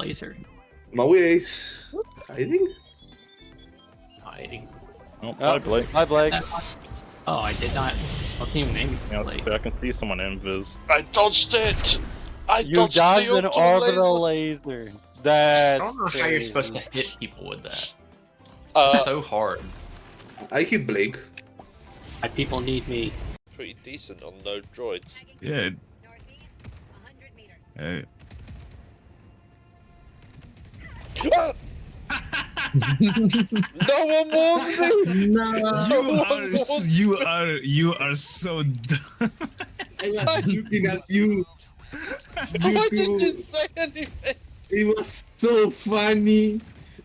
laser. Maui is hiding? Hiding. Oh, bye, Blake. Hi, Blake. Oh, I did not. I can't even name Yeah, I was Blake. gonna say, I can see someone invis. I dodged it! I You dodged got the an orbital laser. I That's don't know how you're crazy. supposed to hit people with that. Uh, It's so hard. I hit Blake. My people need me. pretty decent on no droids. Yeah. Hey. No one warned me! You are so dumb. I was looking at you. Why didn't you say anything? It was so funny.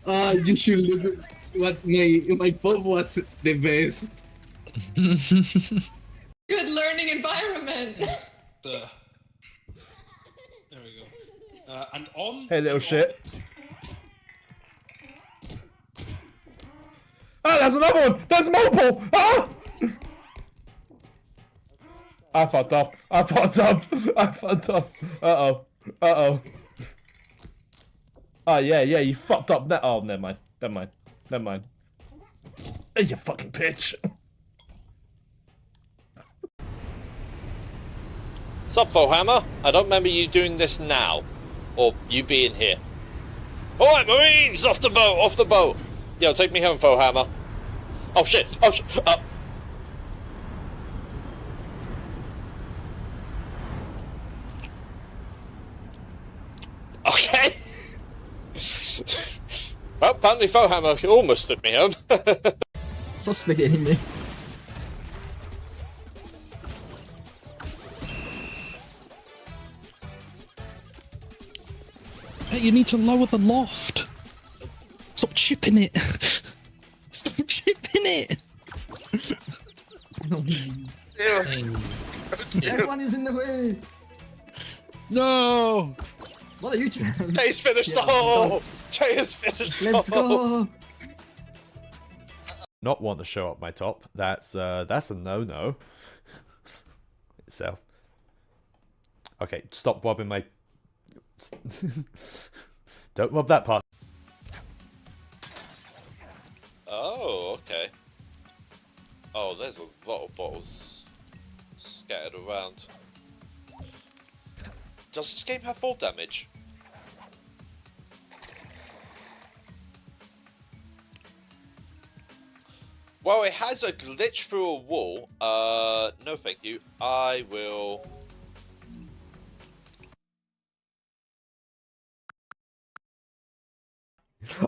You should look at what my pop was the best. Good learning environment. There we go. And on. Hey, little shit. Ah, there's another one! There's multiple! Ah! I fucked up. I fucked up. I fucked up. Uh-oh. Uh-oh. Oh, yeah, you fucked up. Oh, never mind. Never mind. Never mind. Hey, you fucking bitch. Sup, warhammer? I don't remember you doing this now. Or you being here. Alright, Marines! Off the boat! Off the boat! Yo, take me home, warhammer. Oh shit! Oh shit! Okay. Well, apparently warhammer almost took me home. Stop spaghetting me. Hey, you need to lower the loft. Stop chipping it. Stop chipping it. Everyone is in the way. No. What are you trying? Tay's finished the hole! Tay has finished the Let's hole! go. Not want to show up my top. That's a no-no. Itself. Okay, stop robbing my... Don't rob that part. Oh, okay. Oh, there's a lot of bottles scattered around. Does this game have fall damage? Well, it has a glitch through a wall. No thank you. I will...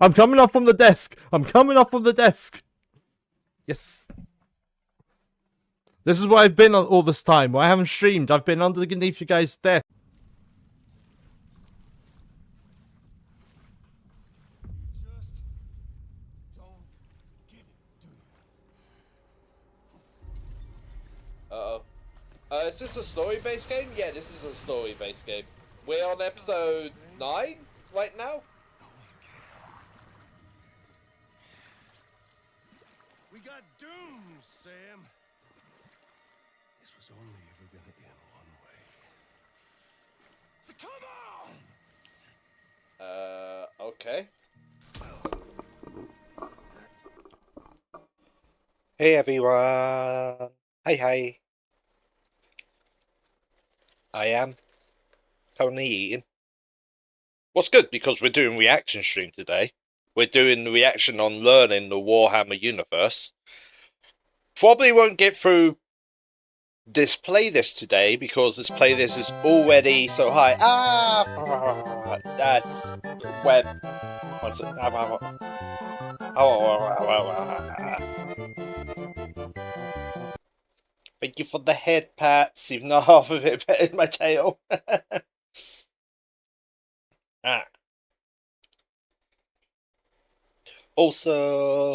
I'm coming up from the desk. I'm coming up from the desk. Yes. This is where I've been on all this time. Where I haven't streamed. I've been underneath you guys' desk. Uh-oh. Is this a story-based game? Yeah, this is a story-based game. We're on episode 9 right now? We got doomed, Sam. This was only ever gonna end one way. So come on! Okay. Hey everyone! Hi. I am currently eating. What's good, because we're doing reaction stream today. We're doing reaction on learning the Warhammer universe. Probably won't get through this playlist today because this playlist is already so high. That's web. What's it? Thank you for the head pats, even though half of it is my tail. Also,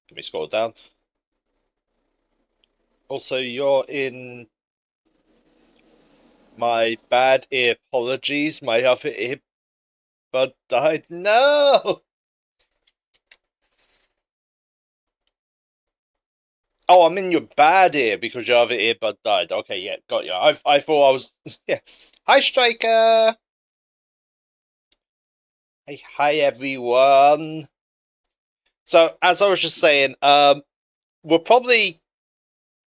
let me scroll down. Also, you're in my bad ear. Apologies, my other earbud died. No! Oh, I'm in your bad ear because your other earbud died. Okay, yeah, got you. I thought I was... Yeah. Hi, Striker! Hey, hi everyone. So, as I was just saying, we'll probably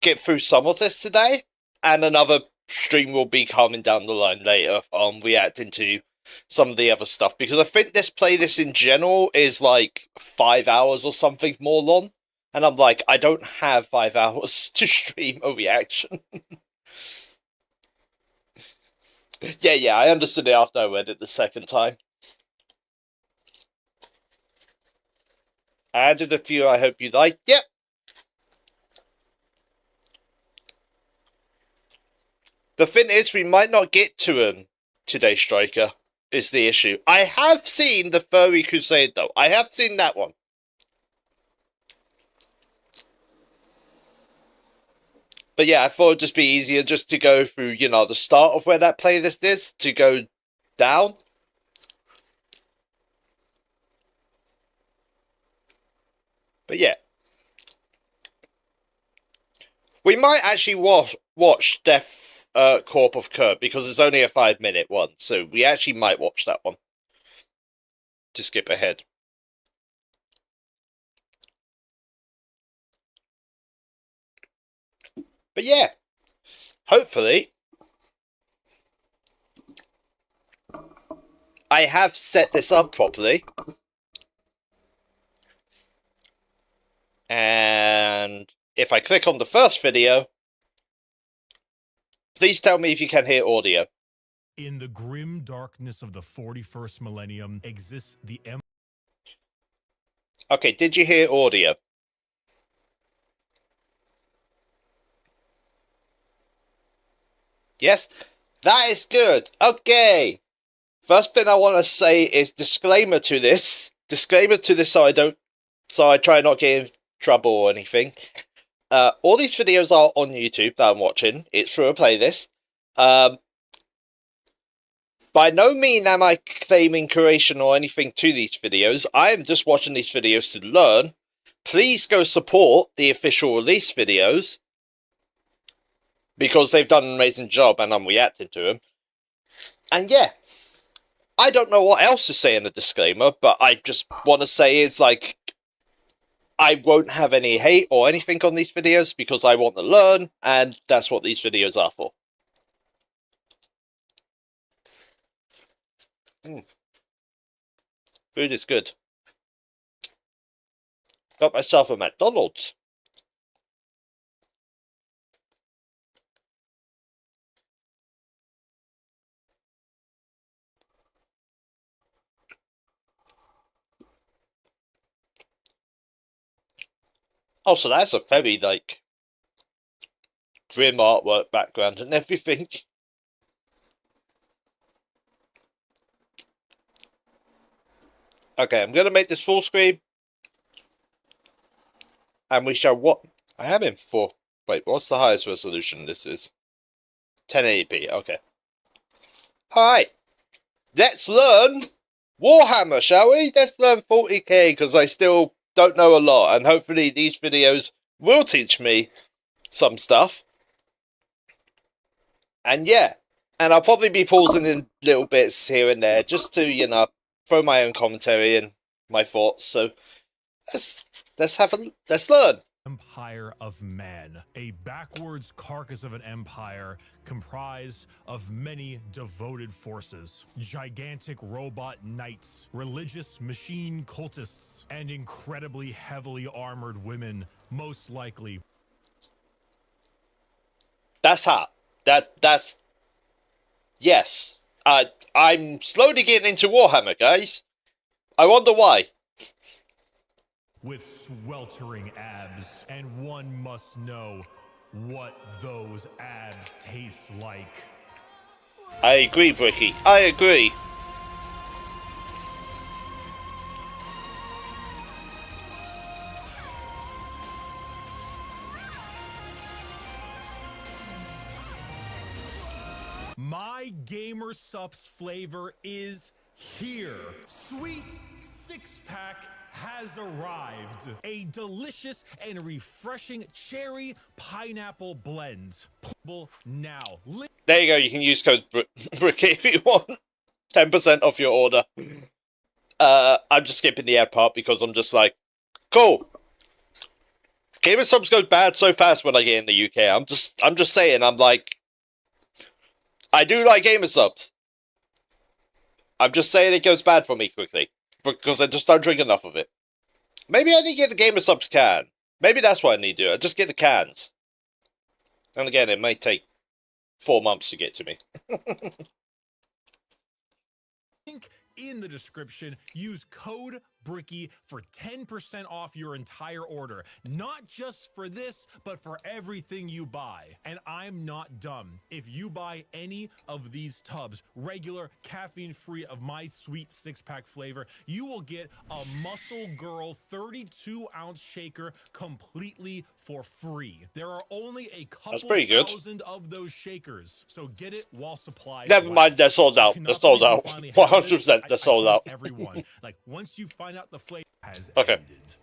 get through some of this today, and another stream will be coming down the line later on reacting to some of the other stuff, because I think this playlist in general is like 5 hours or something more long, and I'm like, I don't have 5 hours to stream a reaction. Yeah, I understood it after I read it the second time. I added a few I hope you like. Yep. The thing is, we might not get to them today, Striker, is the issue. I have seen the Furry Crusade, though. I have seen that one. But yeah, I thought it'd just be easier just to go through, you know, the start of where that playlist is, to go down. But yeah. We might actually watch Death Corp of Kurt, because it's only a 5-minute one, so we actually might watch that one. To skip ahead. But yeah, hopefully, I have set this up properly. And if I click on the first video, please tell me if you can hear audio. In the grim darkness of the 41st millennium exists the Okay, did you hear audio? Yes? That is good. Okay. First thing I want to say is disclaimer to this. Disclaimer to this so I try not get in trouble or anything. All these videos are on YouTube that I'm watching. It's through a playlist. By no means am I claiming curation or anything to these videos. I am just watching these videos to learn. Please go support the official release videos, because they've done an amazing job and I'm reacting to them. And yeah, I don't know what else to say in the disclaimer, but I just want to say is, like, I won't have any hate or anything on these videos because I want to learn, and that's what these videos are for. Food is good. Got myself a McDonald's. Oh, so that's a very, like, grim artwork background and everything. Okay, I'm going to make this full screen. And we shall what? I am in 4. Wait, what's the highest resolution this is? 1080p, okay. Alright. Let's learn Warhammer, shall we? Let's learn 40k, because I still don't know a lot. And hopefully these videos will teach me some stuff. And yeah. And I'll probably be pausing in little bits here and there, just to, you know, throw my own commentary and my thoughts. So let's learn. Empire of Man, a backwards carcass of an empire comprised of many devoted forces, gigantic robot knights, religious machine cultists, and incredibly heavily armored women, most likely. That's hot. That's yes. I'm slowly getting into Warhammer, guys. I wonder why. With sweltering abs, and one must know what those abs taste like. I agree, Bricky. I agree. My Gamer Sup's flavor is here. Sweet six-pack has arrived. A delicious and refreshing cherry pineapple blend. Now. There you go. You can use code Bricky if you want. 10% off your order. I'm just skipping the ad part because I'm just like, cool. Gamer subs go bad so fast when I get in the UK. I'm just saying, I'm like, I do like gamer subs. I'm just saying it goes bad for me quickly because I just don't drink enough of it. Maybe I need to get the gamer subs can. Maybe that's what I need to do. I just get the cans. And again, it may take 4 months to get to me. Link in the description. Use code Bricky for 10% off your entire order. Not just for this, but for everything you buy. And I'm not dumb. If you buy any of these tubs, regular, caffeine-free of my sweet 6-pack flavor, you will get a Muscle Girl 32-ounce shaker completely for free. There are only a couple thousand of those shakers, so get it while supplies Never mind, they're sold out. They're sold out. 100% they're sold out. Everyone, like, once you find out the flavor has okay. ended,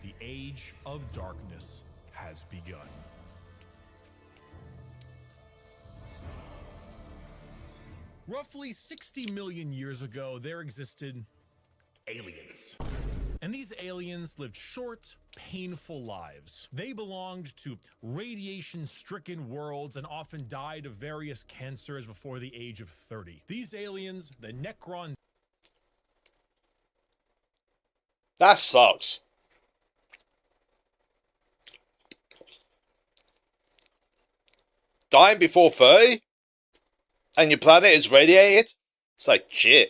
the age of darkness has begun. Roughly 60 million years ago, there existed aliens. And these aliens lived short, painful lives. They belonged to radiation-stricken worlds and often died of various cancers before the age of 30. These aliens, the Necron... That sucks. Dying before 30? And your planet is radiated? It's like shit.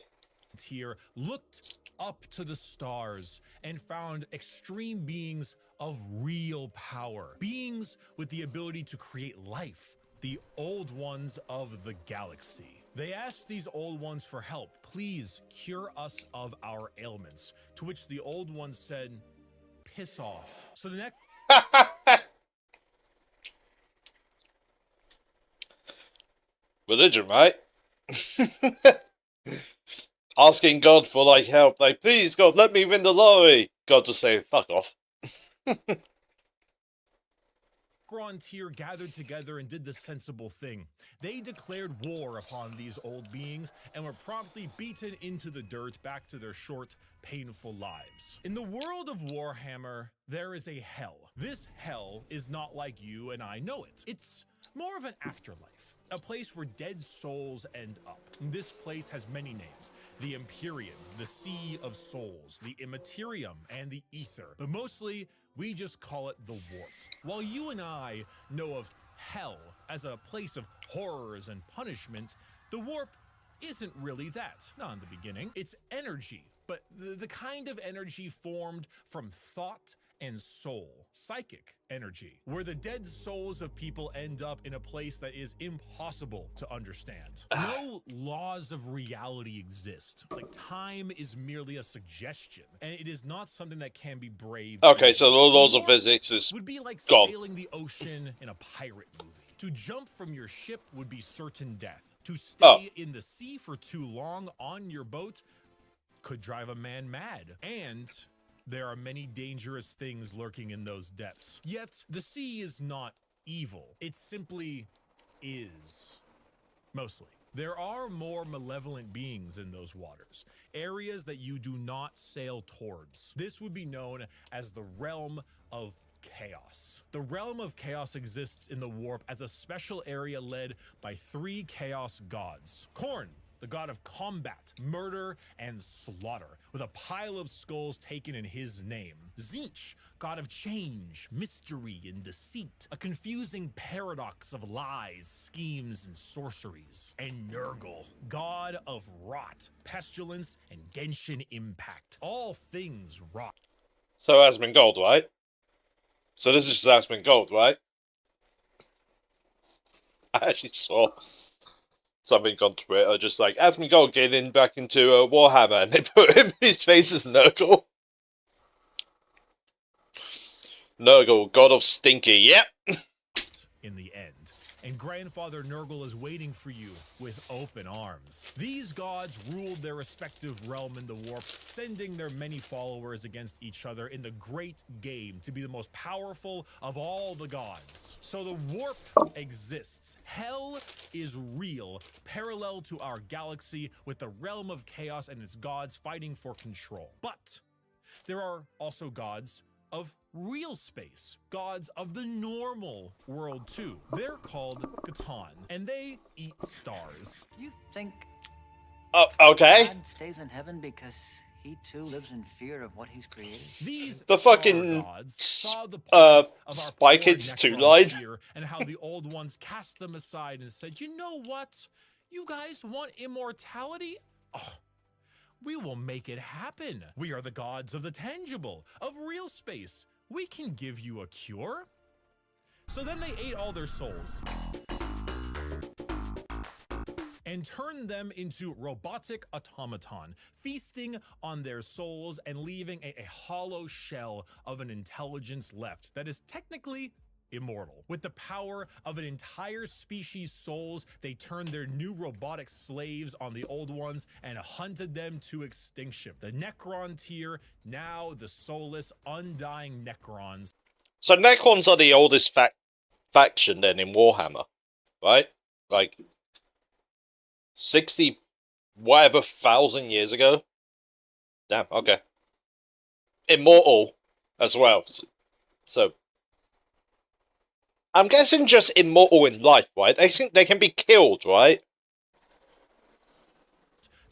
Here looked up to the stars and found extreme beings of real power. Beings with the ability to create life. The Old Ones of the galaxy. They asked these Old Ones for help. Please cure us of our ailments. To which the Old Ones said, piss off. So the next... Religion, right? Asking God for, like, help. Like, please, God, let me win the lottery. God to say, fuck off. Frontier gathered together and did the sensible thing. They declared war upon these old beings and were promptly beaten into the dirt back to their short, painful lives. In the world of Warhammer, there is a hell. This hell is not like you and I know it. It's more of an afterlife. A place where dead souls end up. This place has many names. The Empyrean, the Sea of Souls, the Immaterium, and the Ether. But mostly, we just call it the Warp. While you and I know of hell as a place of horrors and punishment, the Warp isn't really that. Not in the beginning. It's energy, but the kind of energy formed from thought and soul, psychic energy, where the dead souls of people end up in a place that is impossible to understand. No laws of reality exist. Like, time is merely a suggestion, and it is not something that can be braved. Okay, so the laws of physics is would be like gone. Sailing the ocean in a pirate movie. To jump from your ship would be certain death. To stay in the sea for too long on your boat could drive a man mad. And there are many dangerous things lurking in those depths. Yet, the sea is not evil. It simply is. Mostly. There are more malevolent beings in those waters, areas that you do not sail towards. This would be known as the realm of chaos. The realm of chaos exists in the Warp as a special area led by 3 chaos gods. Khorne, the god of combat, murder, and slaughter, with a pile of skulls taken in his name. Tzeentch, god of change, mystery, and deceit, a confusing paradox of lies, schemes, and sorceries. And Nurgle, god of rot, pestilence, and Genshin impact. All things rot. So Asmongold, right? So this is just Asmongold, right? I actually saw something on Twitter, just like, Asmongold getting back into Warhammer, and they put him, his face as Nurgle. Nurgle, god of stinky, yep. In the end. and Grandfather Nurgle is waiting for you with open arms. These gods ruled their respective realm in the warp, sending their many followers against each other in the great game to be the most powerful of all the gods. So the warp exists. Hell is real, parallel to our galaxy, with the realm of chaos and its gods fighting for control. But there are also gods of real space, gods of the normal world too. They're called Catan, and they eat stars. You think Okay. God stays in heaven because he too lives in fear of what he's created? These The fucking, gods saw the plight of our Spy poor Kids 2 Necron line. here, and how the old ones cast them aside and said, "You know what? You guys want immortality? Oh, we will make it happen. We are the gods of the tangible, of real space. We can give you a cure." So then they ate all their souls and turned them into robotic automaton, feasting on their souls and leaving a hollow shell of an intelligence left that is technically immortal. With the power of an entire species' souls, they turned their new robotic slaves on the old ones and hunted them to extinction. The Necron tier, now the soulless, undying Necrons. So Necrons are the oldest faction then in Warhammer, right? Like 60 whatever thousand years ago. Damn, okay. Immortal as well. So I'm guessing just immortal in life, right? They think they can be killed, right?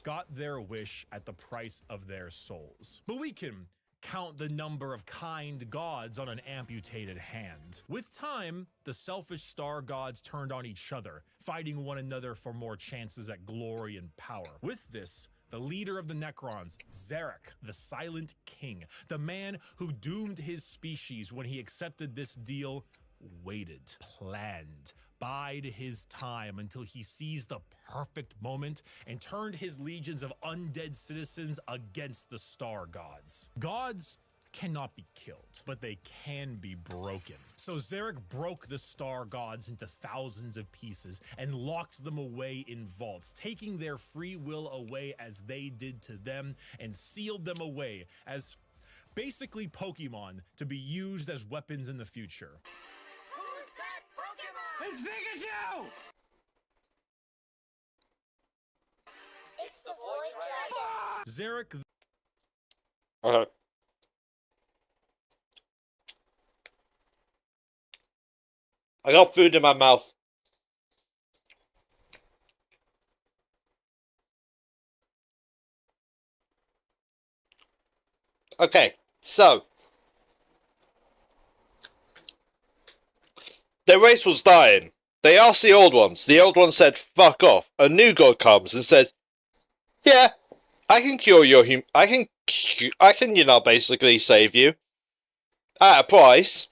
Got their wish at the price of their souls. But we can count the number of kind gods on an amputated hand. With time, the selfish star gods turned on each other, fighting one another for more chances at glory and power. With this, the leader of the Necrons, Zarek, the Silent King, the man who doomed his species when he accepted this deal, waited, planned, bide his time until he seized the perfect moment and turned his legions of undead citizens against the star gods. Gods cannot be killed, but they can be broken. So Zarek broke the star gods into thousands of pieces and locked them away in vaults, taking their free will away as they did to them, and sealed them away as basically Pokemon to be used as weapons in the future. Who's that Pokemon? It's Pikachu! It's the Void Dragon. Zarek Okay. I got food in my mouth. Okay, so their race was dying. They asked the old ones. The old ones said, "Fuck off." A new god comes and says, "Yeah, I can cure your I can, basically save you at a price."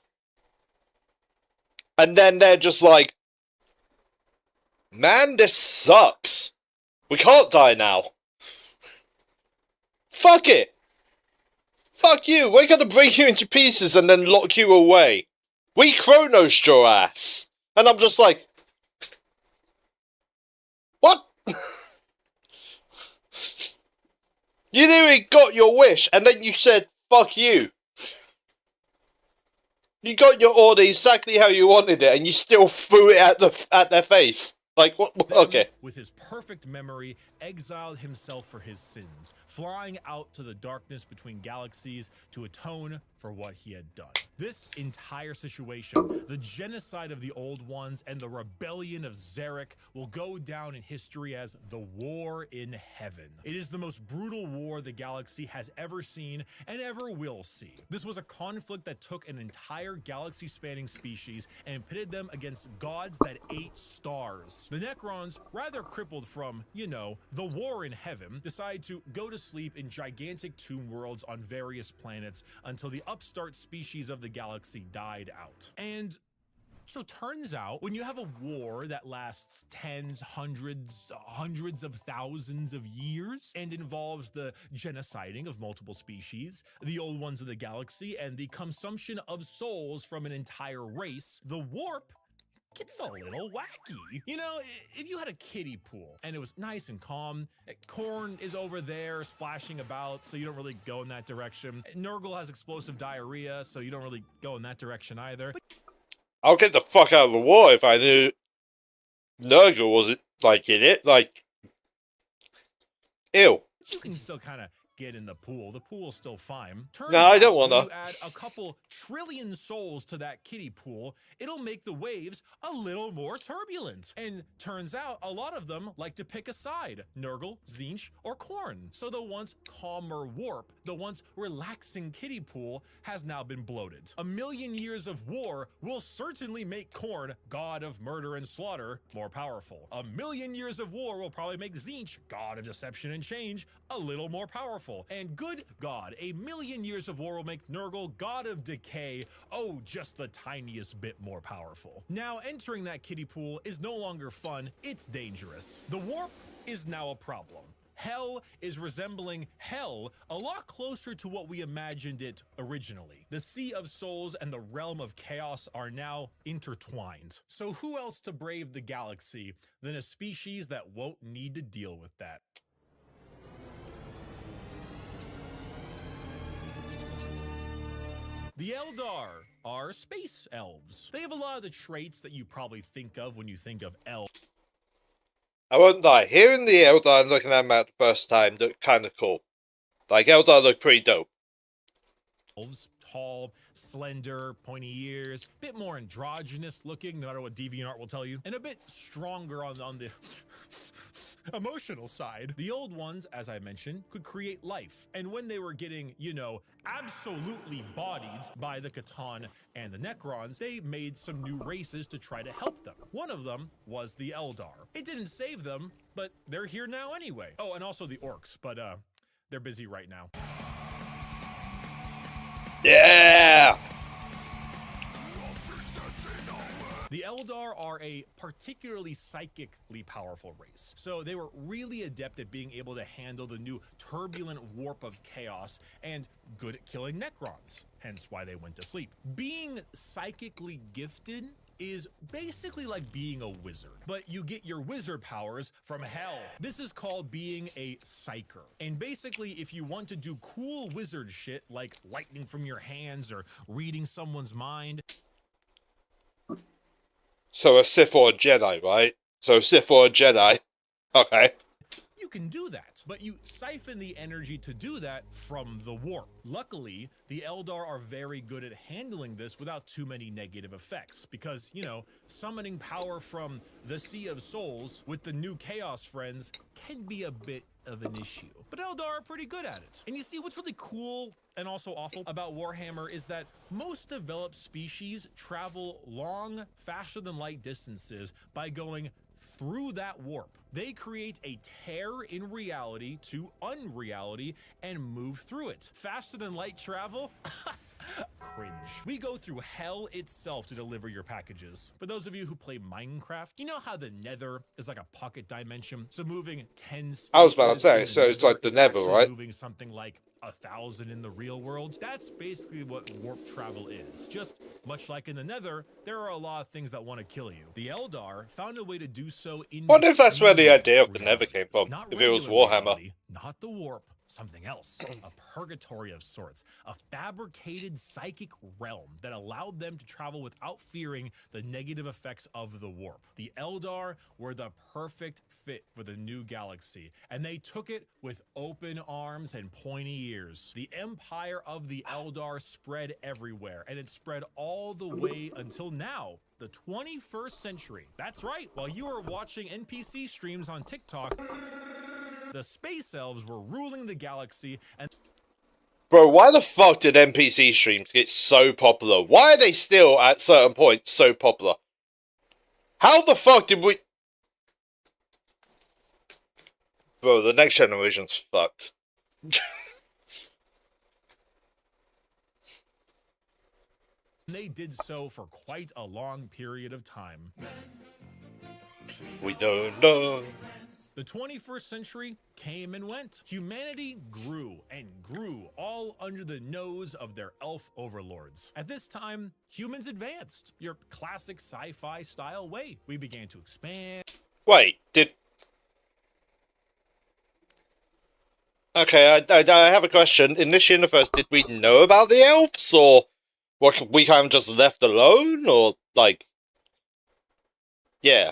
And then they're just like, "Man, this sucks. We can't die now. Fuck it. Fuck you. We're gonna break you into pieces and then lock you away. We Chronosed your ass." And I'm just like, what? You nearly got your wish, and then you said, "Fuck you." You got your order exactly how you wanted it, and you still threw it at their face. Like, what? Okay. with his perfect memory, exiled himself for his sins, flying out to the darkness between galaxies to atone for what he had done. This entire situation, the genocide of the Old Ones and the rebellion of Zarek, will go down in history as the War in Heaven. It is the most brutal war the galaxy has ever seen and ever will see. This was a conflict that took an entire galaxy-spanning species and pitted them against gods that ate stars. The Necrons, rather crippled from, you know, the War in Heaven, decided to go to sleep in gigantic tomb worlds on various planets until the upstart species of the galaxy died out. And so turns out, when you have a war that lasts tens, hundreds of thousands of years and involves the genociding of multiple species, the old ones of the galaxy, and the consumption of souls from an entire race, the warp It's a little wacky. You know, if you had a kiddie pool and it was nice and calm, Korn is over there splashing about, so you don't really go in that direction. Nurgle has explosive diarrhea, so you don't really go in that direction either. But I'll get the fuck out of the water if I knew Nurgle wasn't, like, in it. Like, ew. you can still kind of get in the pool. The pool's still fine. No, I don't want wanna. to add a couple trillion souls to that kiddie pool. It'll make the waves a little more turbulent. And turns out a lot of them like to pick a side: Nurgle, Tzeentch, or Korn. So the once calmer warp, the once relaxing kiddie pool, has now been bloated. A million years of war will certainly make Korn, god of murder and slaughter, more powerful. A million years of war will probably make Tzeentch, god of deception and change, a little more powerful. And good God, a million years of war will make Nurgle, god of decay, oh, just the tiniest bit more powerful. Now, entering that kiddie pool is no longer fun, it's dangerous. The warp is now a problem. Hell is resembling hell a lot closer to what we imagined it originally. The Sea of Souls and the Realm of Chaos are now intertwined. So who else to brave the galaxy than a species that won't need to deal with that? The Eldar are space elves. They have a lot of the traits that you probably think of when you think of elves. I won't lie. Hearing the Eldar and looking at them at the first time looked kind of cool. Like, Eldar look pretty dope. Elves, tall, slender, pointy ears, bit more androgynous looking, no matter what DeviantArt will tell you, and a bit stronger on the emotional side. The old ones, as I mentioned, could create life. And when they were getting, you know, absolutely bodied by the Catan and the Necrons, they made some new races to try to help them. One of them was the Eldar. It didn't save them, but they're here now anyway. Oh, and also the Orcs, but they're busy right now. Yeah! The Eldar are a particularly psychically powerful race, so they were really adept at being able to handle the new turbulent warp of chaos and good at killing Necrons, hence why they went to sleep. Being psychically gifted is basically like being a wizard, but you get your wizard powers from hell. This is called being a psyker. And basically, if you want to do cool wizard shit like lightning from your hands or reading someone's mind, So a Sith or a Jedi, right? So a Sith or a Jedi. Okay. you can do that, but you siphon the energy to do that from the warp. Luckily, the Eldar are very good at handling this without too many negative effects, because, you know, summoning power from the Sea of Souls with the new Chaos friends can be a bit of an issue. But Eldar are pretty good at it. And you see, what's really cool and also awful about Warhammer is that most developed species travel long, faster than light distances by going through that warp. They create a tear in reality to unreality and move through it. Faster than light travel? Cringe. We go through hell itself to deliver your packages. For those of you who play Minecraft, you know how the Nether is like a pocket dimension? So moving 10 spaces I was about to say, in so it's like the is Nether, actually right? moving something like 1,000 in the real world. That's basically what warp travel is. Just much like in the Nether, there are a lot of things that want to kill you. The Eldar found a way to do so in Wonder if that's where the between idea of the Nether came realities. from. Not If it was regular Warhammer. reality, not the warp, something else. A purgatory of sorts. A fabricated psychic realm that allowed them to travel without fearing the negative effects of the warp. The Eldar were the perfect fit for the new galaxy, and they took it with open arms and pointy ears. The empire of the Eldar spread everywhere, and it spread all the way until now, the 21st century. That's right, while you were watching NPC streams on TikTok, the space elves were ruling the galaxy, and Bro, why the fuck did NPC streams get so popular? Why are they still, at certain points, so popular? How the fuck did we... Bro, the next generation's fucked. they did so for quite a long period of time. We don't know The 21st century came and went. Humanity grew and grew, all under the nose of their elf overlords. At this time, humans advanced, your classic sci-fi style way. We began to expand. Wait, Okay, I have a question. In this universe, did we know about the elves, or what? We kind of just left alone, or like, yeah.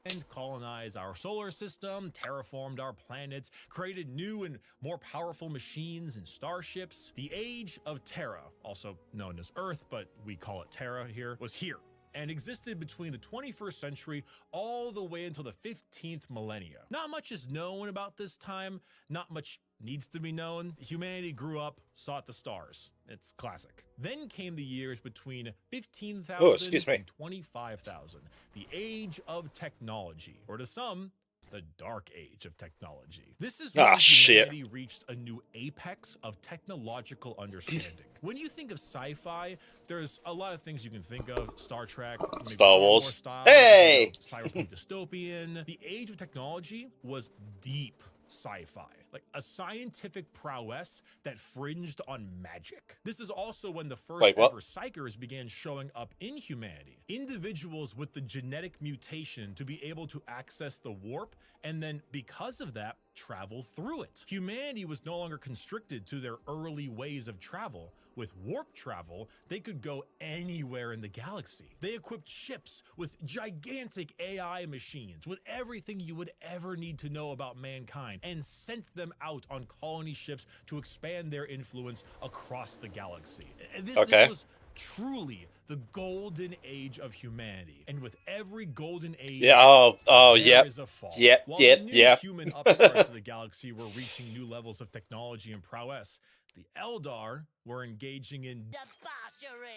And colonize our solar system, terraformed our planets, created new and more powerful machines and starships. The age of Terra, also known as Earth, but we call it Terra here, was here and existed between the 21st century all the way until the 15th millennia. Not much is known about this time, not much needs to be known. Humanity grew up, sought the stars. It's classic. Then came the years between 15,000 and 25,000, the age of technology, or to some, the dark age of technology. This is when humanity reached a new apex of technological understanding. When you think of sci-fi, there's a lot of things you can think of. Star Trek, maybe Star Wars style, hey! Cyberpunk dystopian. The age of technology was deep sci-fi, like a scientific prowess that fringed on magic. This is also when the first ever psychers began showing up in humanity. Individuals with the genetic mutation to be able to access the warp and then, because of that, travel through it. Humanity was no longer constricted to their early ways of travel. With warp travel, they could go anywhere in the galaxy. They equipped ships with gigantic AI machines, with everything you would ever need to know about mankind, and sent them out on colony ships to expand their influence across the galaxy. This was truly the golden age of humanity. And with every golden age, there is a fall. While the new human upstarts of the galaxy were reaching new levels of technology and prowess, the Eldar were engaging in debauchery!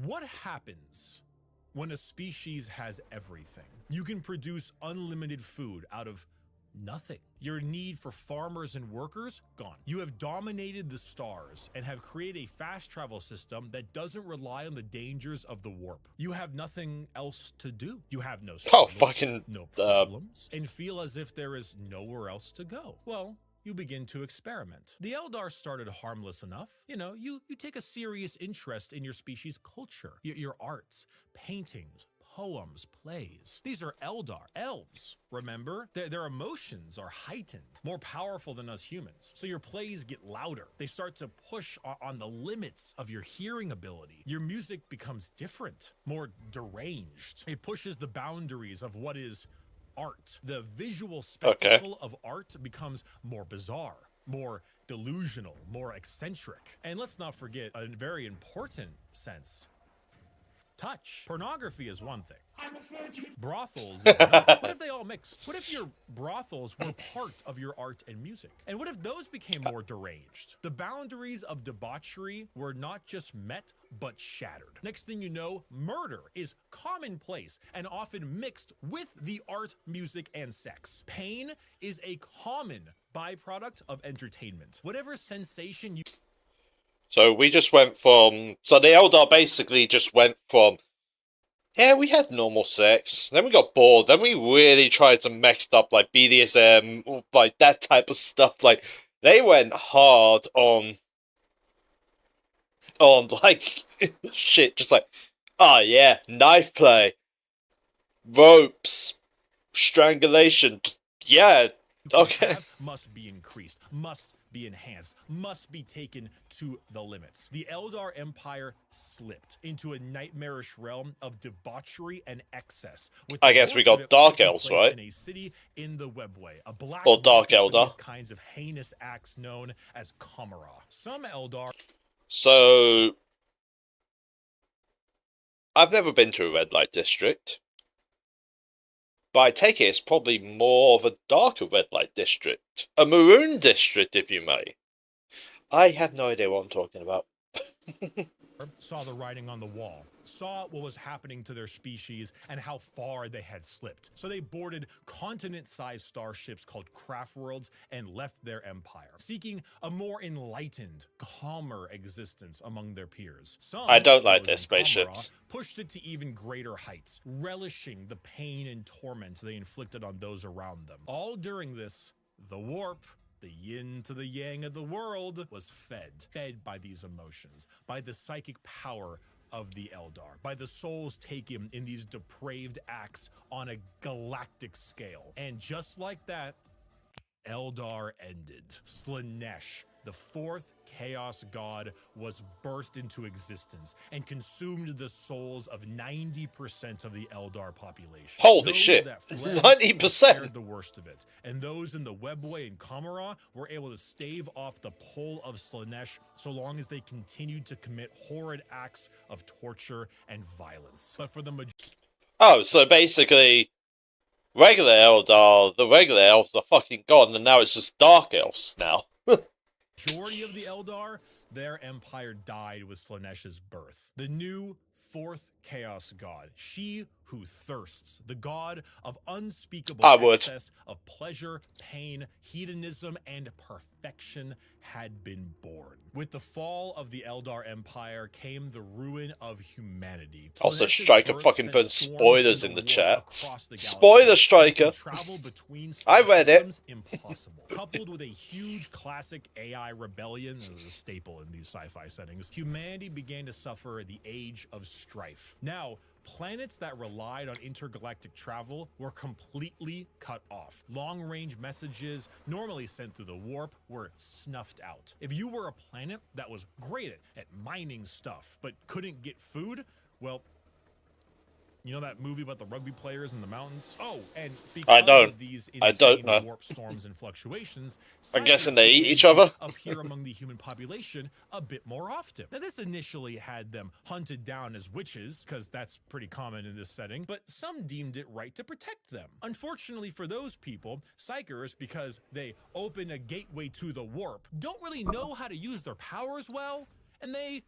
What happens when a species has everything? You can produce unlimited food out of nothing. Your need for farmers and workers, gone. You have dominated the stars and have created a fast travel system that doesn't rely on the dangers of the warp. You have nothing else to do. You have no struggle, no problems, and feel as if there is nowhere else to go. Well, you begin to experiment. The Eldar started harmless enough. You know, you take a serious interest in your species' culture, your arts, paintings, poems, plays. These are Eldar, elves. Remember? Their emotions are heightened, more powerful than us humans. So your plays get louder. They start to push on the limits of your hearing ability. Your music becomes different, more deranged. It pushes the boundaries of what is art. The visual spectacle of art becomes more bizarre, more delusional, more eccentric. And let's not forget a very important sense. Touch. Pornography is one thing. Brothels is another. What if they all mixed? What if your brothels were part of your art and music? And what if those became more deranged? The boundaries of debauchery were not just met, but shattered. Next thing you know, murder is commonplace and often mixed with the art, music, and sex. Pain is a common byproduct of entertainment. Whatever sensation you... So we just went from... So the Eldar basically just went from... Yeah, we had normal sex. Then we got bored. Then we really tried to mix up like BDSM, like that type of stuff. Like they went hard on like shit. Just like, oh yeah, knife play, ropes, strangulation. Just, yeah, okay. Must be increased. Must be enhanced, must be taken to the limits. The Eldar Empire slipped into a nightmarish realm of debauchery and excess. I guess we got Dark Elves, right? In a city in the Webway, a black or Dark Eldar. These kinds of heinous acts known as Kamara. Some Eldar. So, I've never been to a red light district. But I take it it's probably more of a darker red light district. A maroon district, if you may. I have no idea what I'm talking about. saw the writing on the wall, saw what was happening to their species and how far they had slipped. So they boarded continent-sized starships called craft worlds and left their empire, seeking a more enlightened, calmer existence among their peers. Some, I don't like those their in spaceships. Kamara, pushed it to even greater heights, relishing the pain and torment they inflicted on those around them. All during this, the warp, the yin to the yang of the world, was fed by these emotions, by the psychic power of the Eldar, by the souls taken in these depraved acts on a galactic scale. And just like that, Eldar ended. Slaanesh, the fourth chaos god, was birthed into existence and consumed the souls of 90% of the Eldar population. Holy Those shit. that fled 90%. fared the worst of it, and those in the Webway and Kamara were able to stave off the pull of Slaanesh so long as they continued to commit horrid acts of torture and violence. But for the Oh, so basically, the regular elves are fucking gone, and now it's just dark elves now. majority of the Eldar, their empire died with Slaanesh's birth. The new fourth chaos god, she who thirsts, the god of unspeakable excess of pleasure, pain, hedonism, and perfection, had been born. With the fall of the Eldar Empire came the ruin of humanity. Also, Slaanesh's Striker birth fucking sent put storms spoilers into in the war chat. across the Spoiler, galaxy. Striker. Travel between I read it. systems impossible. Coupled with a huge classic AI rebellion, as a staple in these sci-fi settings, humanity began to suffer the age of strife. Now, planets that relied on intergalactic travel were completely cut off. Long-range messages, normally sent through the warp, were snuffed out. If you were a planet that was great at mining stuff, but couldn't get food, well, you know that movie about the rugby players in the mountains? Oh, and because of these insane warp storms and fluctuations, I'm guessing they eat each other. appear among the human population a bit more often. Now, this initially had them hunted down as witches, because that's pretty common in this setting, but some deemed it right to protect them. Unfortunately for those people, Psychers, because they open a gateway to the warp, don't really know how to use their powers well, and they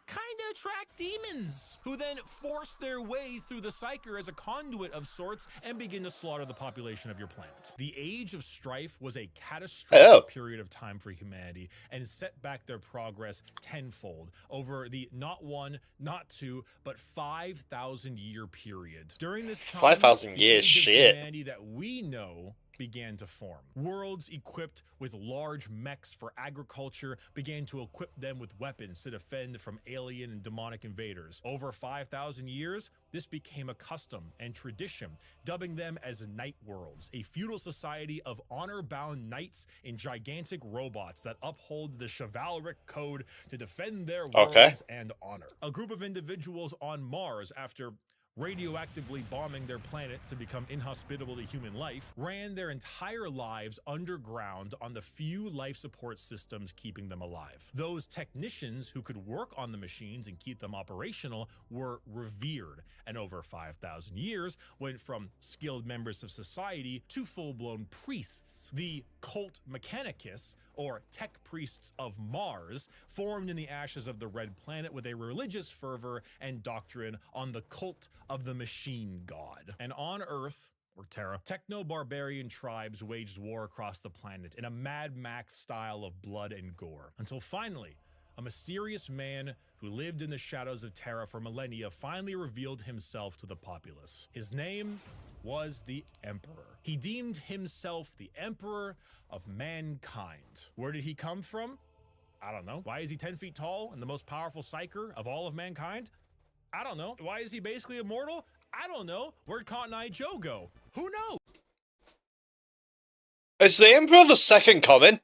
kinda attract demons, who then force their way through the Psyker as a conduit of sorts and begin to slaughter the population of your planet. The Age of Strife was a catastrophic period of time for humanity and set back their progress tenfold over the not one, not two, but 5,000 year period. During this time, 5,000 years, shit. Humanity that we know began to form. Worlds equipped with large mechs for agriculture began to equip them with weapons to defend from alien and demonic invaders. Over 5,000 years, this became a custom and tradition, dubbing them as Night Worlds, a feudal society of honor-bound knights in gigantic robots that uphold the chivalric code to defend their worlds and honor. A group of individuals on Mars, after radioactively bombing their planet to become inhospitable to human life, ran their entire lives underground on the few life support systems keeping them alive. Those technicians who could work on the machines and keep them operational were revered, and over 5,000 years went from skilled members of society to full-blown priests. The cult Mechanicus, or tech priests of Mars, formed in the ashes of the Red Planet with a religious fervor and doctrine on the cult of the machine god. And on Earth, or Terra, techno-barbarian tribes waged war across the planet in a Mad Max style of blood and gore, until finally, a mysterious man who lived in the shadows of Terra for millennia finally revealed himself to the populace. His name was the Emperor. He deemed himself the Emperor of mankind. Where did he come from? I don't know. Why is he 10 feet tall and the most powerful psyker of all of mankind? I don't know. Why is he basically immortal? I don't know. Where'd Cotton Eye Joe go? Who knows? Is the Emperor the second coming?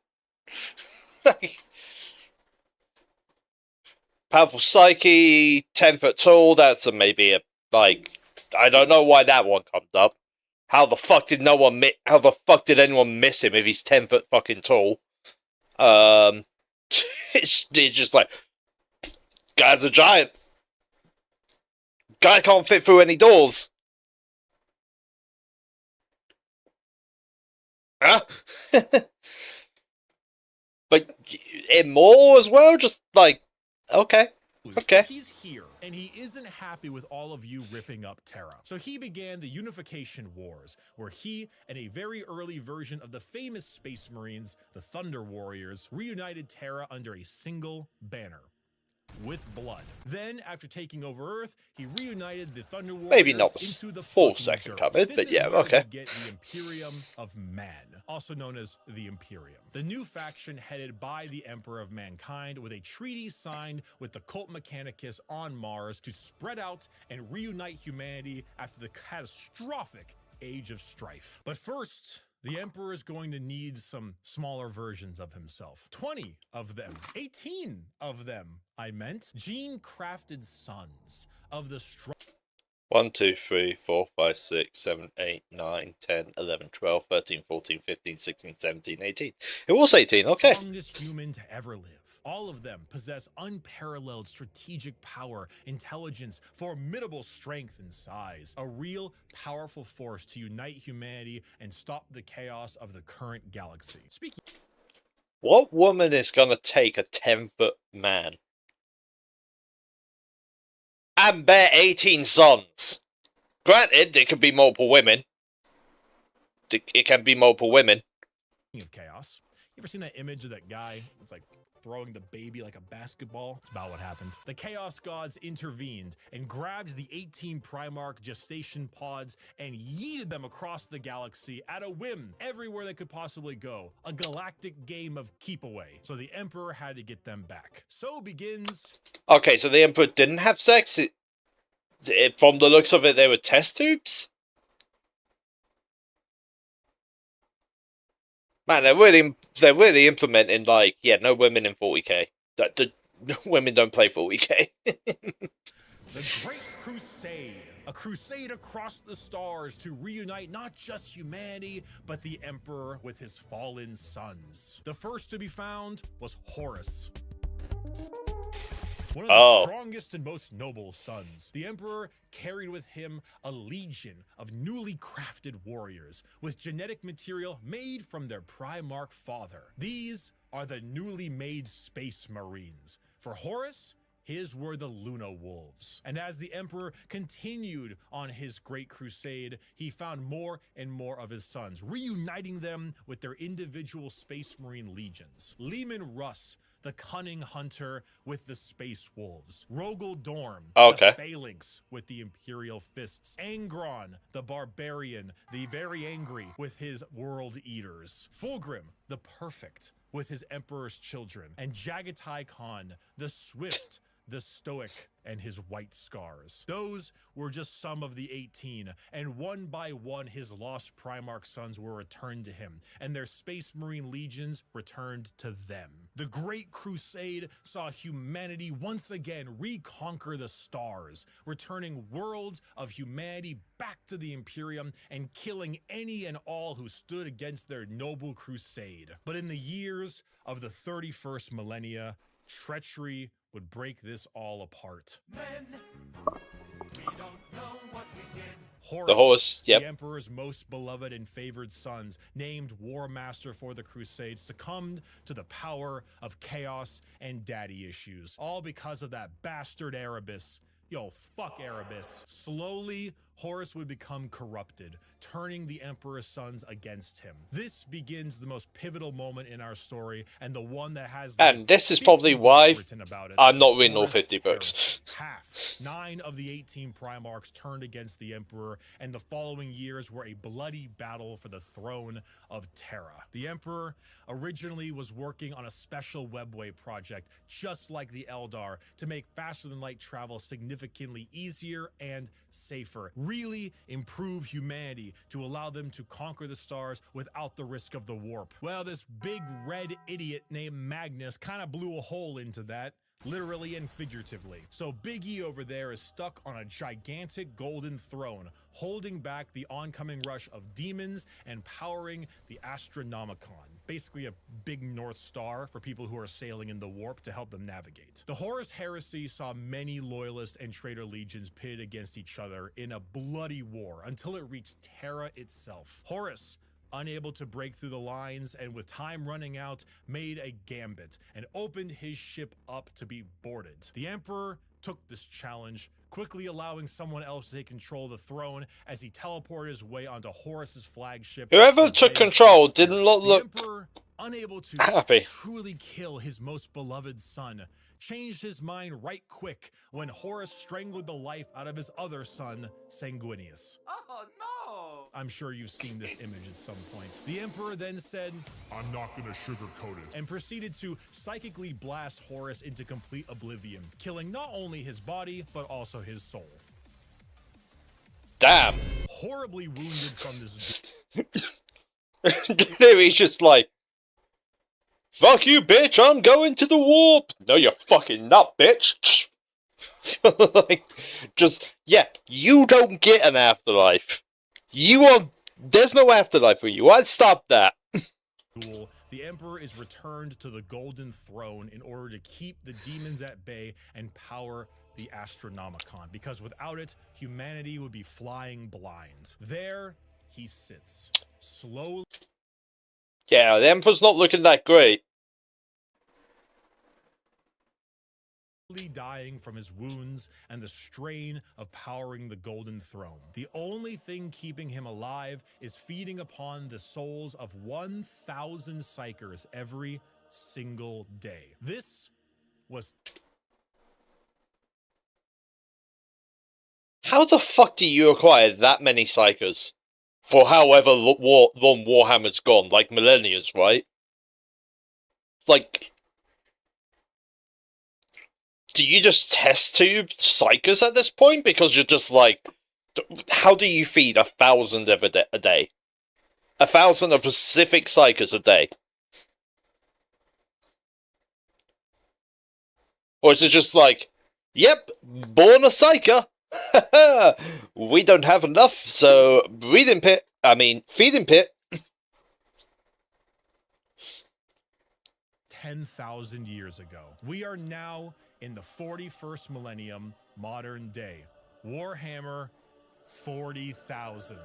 Powerful psyche, 10 foot tall, that's maybe a, like, I don't know why that one comes up. How the fuck did anyone miss him if he's 10 foot fucking tall? It's just like, guy's a giant. Guy can't fit through any doors. Huh? But immoral as well? Just like, okay. Okay. He's here, and he isn't happy with all of you ripping up Terra. So he began the Unification Wars, where he and a very early version of the famous Space Marines, the Thunder Warriors, reunited Terra under a single banner. With blood. Then, after taking over Earth, he reunited the Thunder Warriors Maybe not the into the full fucking second dirt. coming, This but is yeah, where okay. we get the Imperium of Man, also known as the Imperium. The new faction headed by the Emperor of Mankind, with a treaty signed with the Cult Mechanicus on Mars to spread out and reunite humanity after the catastrophic Age of Strife. But first, the Emperor is going to need some smaller versions of himself. 20 of them, 18 of them, I meant, gene-crafted sons of the strong. 1, 2, 3, 4, 5, 6, 7, 8, 9, 10, 11, 12, 13, 14, 15, 16, 17, 18. It was 18, okay. Strongest human to ever live. All of them possess unparalleled strategic power, intelligence, formidable strength and size. A real powerful force to unite humanity and stop the chaos of the current galaxy. Speaking. What woman is gonna take a 10-foot man and bear 18 sons? Granted, there could be multiple women. It can be multiple women. Of chaos. You ever seen that image of that guy? It's like throwing the baby like a basketball. It's about what happened. The Chaos Gods intervened and grabbed the 18 Primarch gestation pods and yeeted them across the galaxy at a whim, everywhere they could possibly go. A galactic game of keep away. So the Emperor had to get them back. So begins. Okay, so the Emperor didn't have sex? From the looks of it, they were test tubes? Man, they're really implementing, like, yeah, no women in 40k. Women don't play 40k. The Great Crusade. A crusade across the stars to reunite not just humanity, but the Emperor with his fallen sons. The first to be found was Horus. One of the strongest and most noble sons. The Emperor carried with him a legion of newly crafted warriors with genetic material made from their Primarch father. These are the newly made Space Marines. For Horus, his were the Luna Wolves. And as the Emperor continued on his great crusade, he found more and more of his sons, reuniting them with their individual Space Marine legions. Leman Russ, the cunning hunter with the Space Wolves. Rogel Dorm, the Phalanx with the Imperial Fists. Angron, the Barbarian, the very angry with his World Eaters. Fulgrim, the Perfect with his Emperor's Children. And Jagatai Khan, the Swift, the Stoic, and his white scars. Those were just some of the 18, and one by one his lost Primarch sons were returned to him, and their Space Marine legions returned to them. The Great Crusade saw humanity once again reconquer the stars, returning worlds of humanity back to the Imperium and killing any and all who stood against their noble crusade. But in the years of the 31st millennia, treachery would break this all apart. Horus, the Emperor's most beloved and favored sons, named War Master for the Crusade, succumbed to the power of chaos and daddy issues. All because of that bastard Erebus. Yo, fuck Erebus. Slowly, Horus would become corrupted, turning the Emperor's sons against him. This begins the most pivotal moment in our story, and the one that has and this is probably why I'm not reading all 50 books. Half. 9 of the 18 Primarchs turned against the Emperor, and the following years were a bloody battle for the throne of Terra. The Emperor originally was working on a special webway project, just like the Eldar, to make faster-than-light travel significantly easier and safer. Really improve humanity to allow them to conquer the stars without the risk of the warp. Well, this big red idiot named Magnus kind of blew a hole into that, literally and figuratively. So Big E over there is stuck on a gigantic golden throne, holding back the oncoming rush of demons and powering the Astronomicon. Basically a big North Star for people who are sailing in the warp to help them navigate. The Horus Heresy saw many loyalist and traitor legions pitted against each other in a bloody war until it reached Terra itself. Horus unable to break through the lines and with time running out, made a gambit and opened his ship up to be boarded. The Emperor took this challenge, quickly allowing someone else to take control of the throne as he teleported his way onto Horus's flagship. Whoever took control didn't look The Emperor, unable to happy. truly kill his most beloved son, changed his mind right quick when Horus strangled the life out of his other son, Sanguinius. Oh no! I'm sure you've seen this image at some point. The Emperor then said, I'm not gonna sugarcoat it. and proceeded to psychically blast Horus into complete oblivion, killing not only his body, but also his soul. Damn. Horribly wounded from this. He's just like, fuck you, bitch, I'm going to the warp. No, you're fucking not, bitch. Like, just, yeah, you don't get an afterlife. There's no afterlife for you. I'd stop that. The Emperor is returned to the Golden Throne in order to keep the demons at bay and power the Astronomicon, because without it, humanity would be flying blind. There he sits, slowly. Yeah, the Emperor's not looking that great. Dying from his wounds and the strain of powering the Golden Throne. The only thing keeping him alive is feeding upon the souls of 1,000 psychers every single day. This was... How the fuck do you acquire that many psychers? For however long Warhammer's gone, like millennia, right? Like... Do you just test tube psychers at this point? Because you're just like, how do you feed 1,000 a day? 1,000 of Pacific psychers a day? Or is it just like, yep, born a psyker. We don't have enough, so feeding pit. 10,000 years ago. We are now in the 41st millennium, modern day. Warhammer 40,000.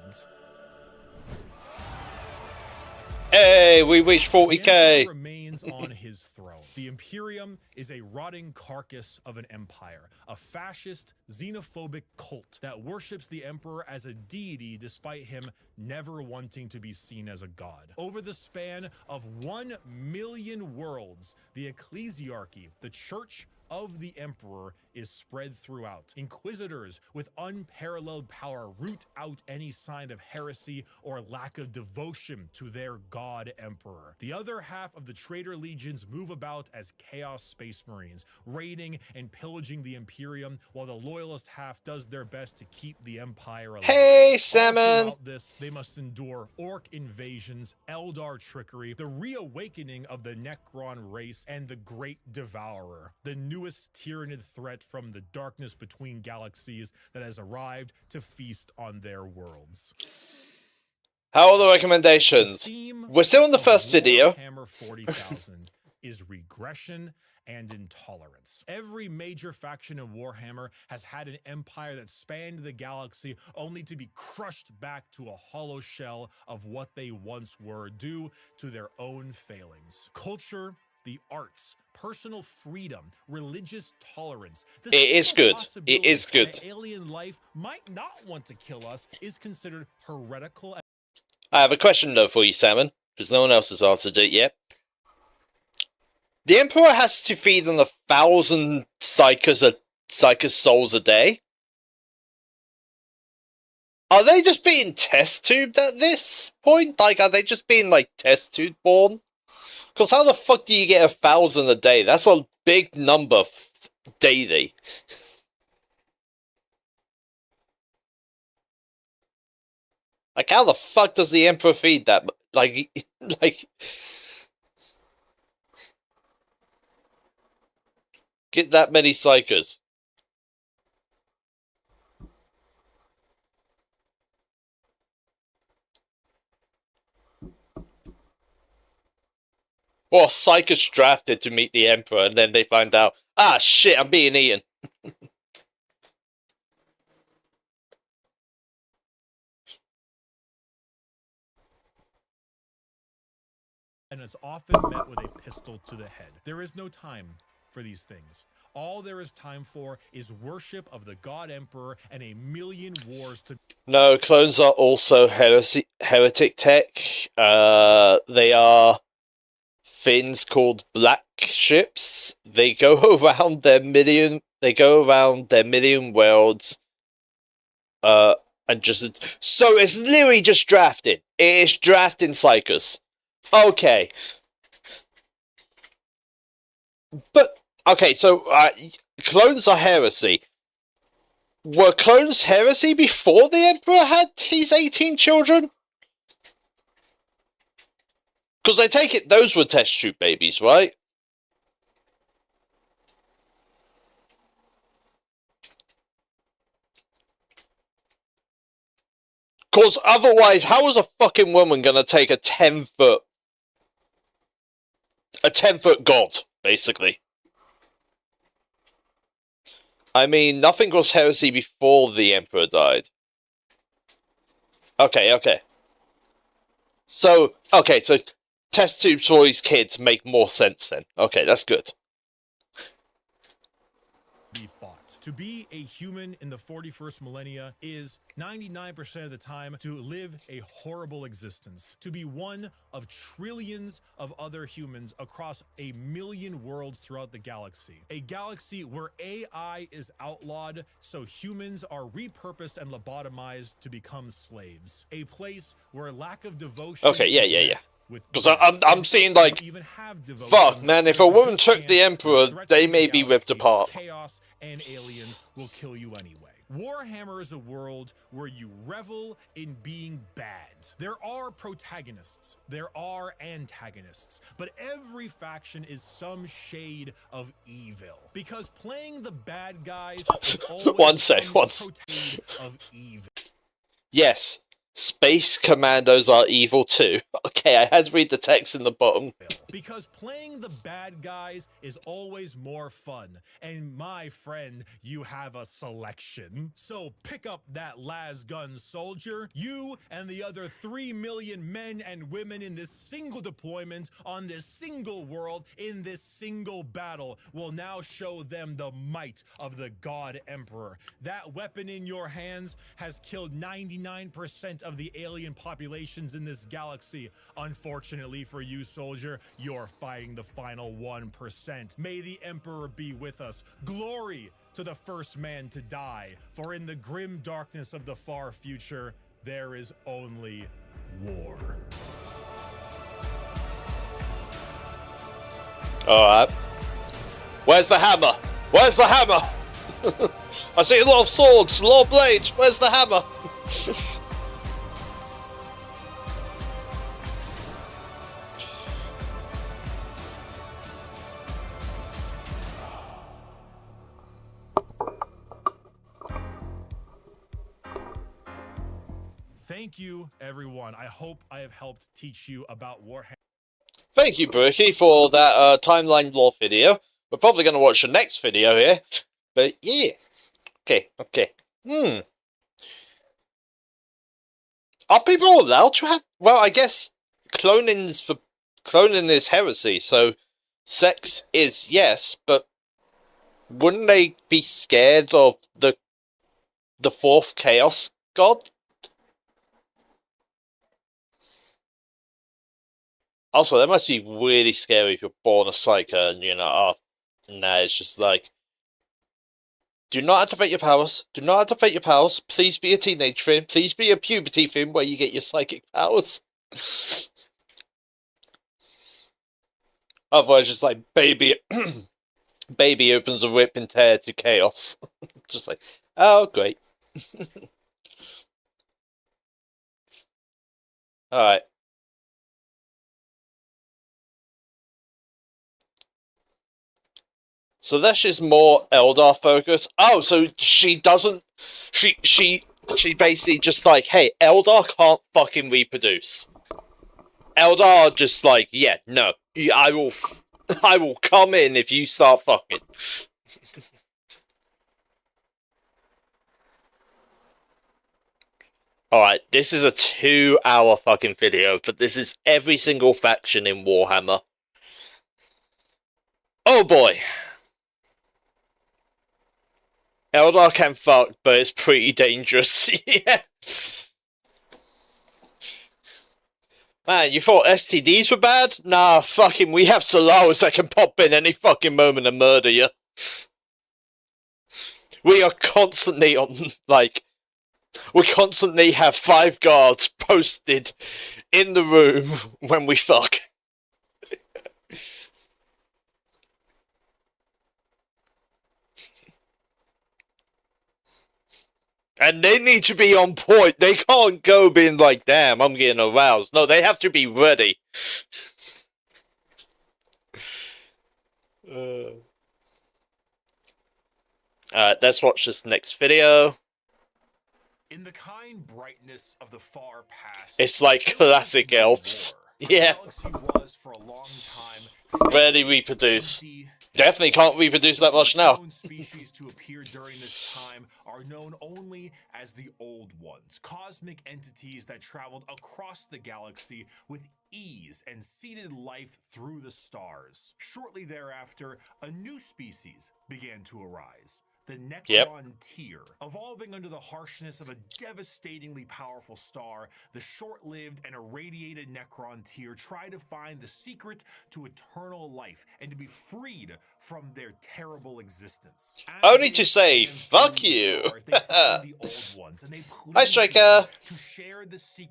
Hey, we reached 40k. The Emperor remains on his throne. The Imperium is a rotting carcass of an empire, a fascist, xenophobic cult that worships the Emperor as a deity despite him never wanting to be seen as a god. Over the span of 1 million worlds, the ecclesiarchy, the church of the Emperor, is spread throughout. Inquisitors with unparalleled power root out any sign of heresy or lack of devotion to their god Emperor. The other half of the traitor legions move about as Chaos Space Marines, raiding and pillaging the Imperium, while the loyalist half does their best to keep the Empire alive. Hey, Salmon! Throughout this, they must endure orc invasions, Eldar trickery, the reawakening of the Necron race, and the Great Devourer, the newest tyrannid threat from the darkness between galaxies that has arrived to feast on their worlds. How are the recommendations? We're still on the first video. Warhammer 40,000 is regression and intolerance. Every major faction in Warhammer has had an empire that spanned the galaxy only to be crushed back to a hollow shell of what they once were due to their own failings. Culture, the arts, personal freedom, religious tolerance. It is good. It is good. That alien life might not want to kill us is considered heretical. I have a question though for you, Salmon, because no one else has answered it yet. The Emperor has to feed on 1,000 psychers souls a day. Are they just being test tubed at this point? Like, are they just being like test tube born? Because how the fuck do you get 1,000 a day? That's a big number daily. Like, how the fuck does the Emperor feed that? Like, get that many psychers. Or psychers drafted to meet the Emperor, and then they find out, ah, shit, I'm being eaten. and is often met with a pistol to the head. There is no time for these things. All there is time for is worship of the God Emperor and a million wars to... No, clones are also heretic tech. They are things called black ships. They go around their million. They go around their million worlds. And just so it's literally just drafting. It is drafting psychers. Okay. But okay, so clones are heresy. Were clones heresy before the Emperor had his 18 children? Because I take it those were test tube babies, right? Because otherwise, how is a fucking woman gonna take a 10-foot god, basically? I mean, nothing was heresy before the Emperor died. Okay. So test tubes for these kids make more sense then. Okay, that's good. Be fought. To be a human in the 41st millennia is 99% of the time to live a horrible existence. To be one of trillions of other humans across a million worlds throughout the galaxy. A galaxy where AI is outlawed, so humans are repurposed and lobotomized to become slaves. A place where lack of devotion... Okay, yeah. Because I'm seeing, like, fuck, man, if a woman took the Emperor, they may be ripped apart. Chaos and aliens will kill you anyway. Warhammer is a world where you revel in being bad. There are protagonists, there are antagonists, but every faction is some shade of evil. Because playing the bad guys is always shade of evil. Yes. Space Commandos are evil too. Okay, I had to read the text in the bottom. Because playing the bad guys is always more fun. And my friend, you have a selection. So pick up that las gun soldier. You and the other 3 million men and women in this single deployment on this single world in this single battle will now show them the might of the God Emperor. That weapon in your hands has killed 99% of the alien populations in this galaxy. Unfortunately for you, soldier, you're fighting the final 1%. May the Emperor be with us. Glory to the first man to die, for in the grim darkness of the far future, there is only war. Alright. Where's the hammer? Where's the hammer? I see a lot of swords, a lot of blades. Where's the hammer? Thank you, everyone. I hope I have helped teach you about Warhammer. Thank you, Brookie, for that timeline lore video. We're probably going to watch the next video here. But yeah. Okay. Are people allowed to have... Well, I guess cloning is heresy, so sex is yes, but wouldn't they be scared of the fourth chaos god? Also, that must be really scary if you're born a psyker and you're not, it's just like, do not activate your powers, please be a teenage thing, please be a puberty thing where you get your psychic powers. Otherwise, just like, baby opens a rip and tear to chaos. Just like, oh, great. Alright. So that's just more Eldar focus. Oh, so she doesn't... She basically just like, hey, Eldar can't fucking reproduce. Eldar are just like, yeah, no. I will come in if you start fucking. Alright, this is a 2-hour fucking video, but this is every single faction in Warhammer. Oh boy! Eldar can fuck, but it's pretty dangerous. Yeah. Man, you thought STDs were bad? Nah, fucking, we have Solaris that can pop in any fucking moment and murder you. We are constantly on, like... We constantly have 5 guards posted in the room when we fuck. And they need to be on point. They can't go being like, damn, I'm getting aroused. No, they have to be ready. Let's watch this next video. In the kind brightness of the far past, it's like classic elves. Yeah. Was for a long time rarely reproduce. Definitely can't reproduce that much now. Species to appear during this time are known only as the Old Ones, cosmic entities that traveled across the galaxy with ease and seeded life through the stars. Shortly thereafter, a new species began to arise. The Necron tier. Evolving under the harshness of a devastatingly powerful star, the short-lived and irradiated Necron tier try to find the secret to eternal life and to be freed from their terrible existence. Only to say, fuck you! Hi, Striker!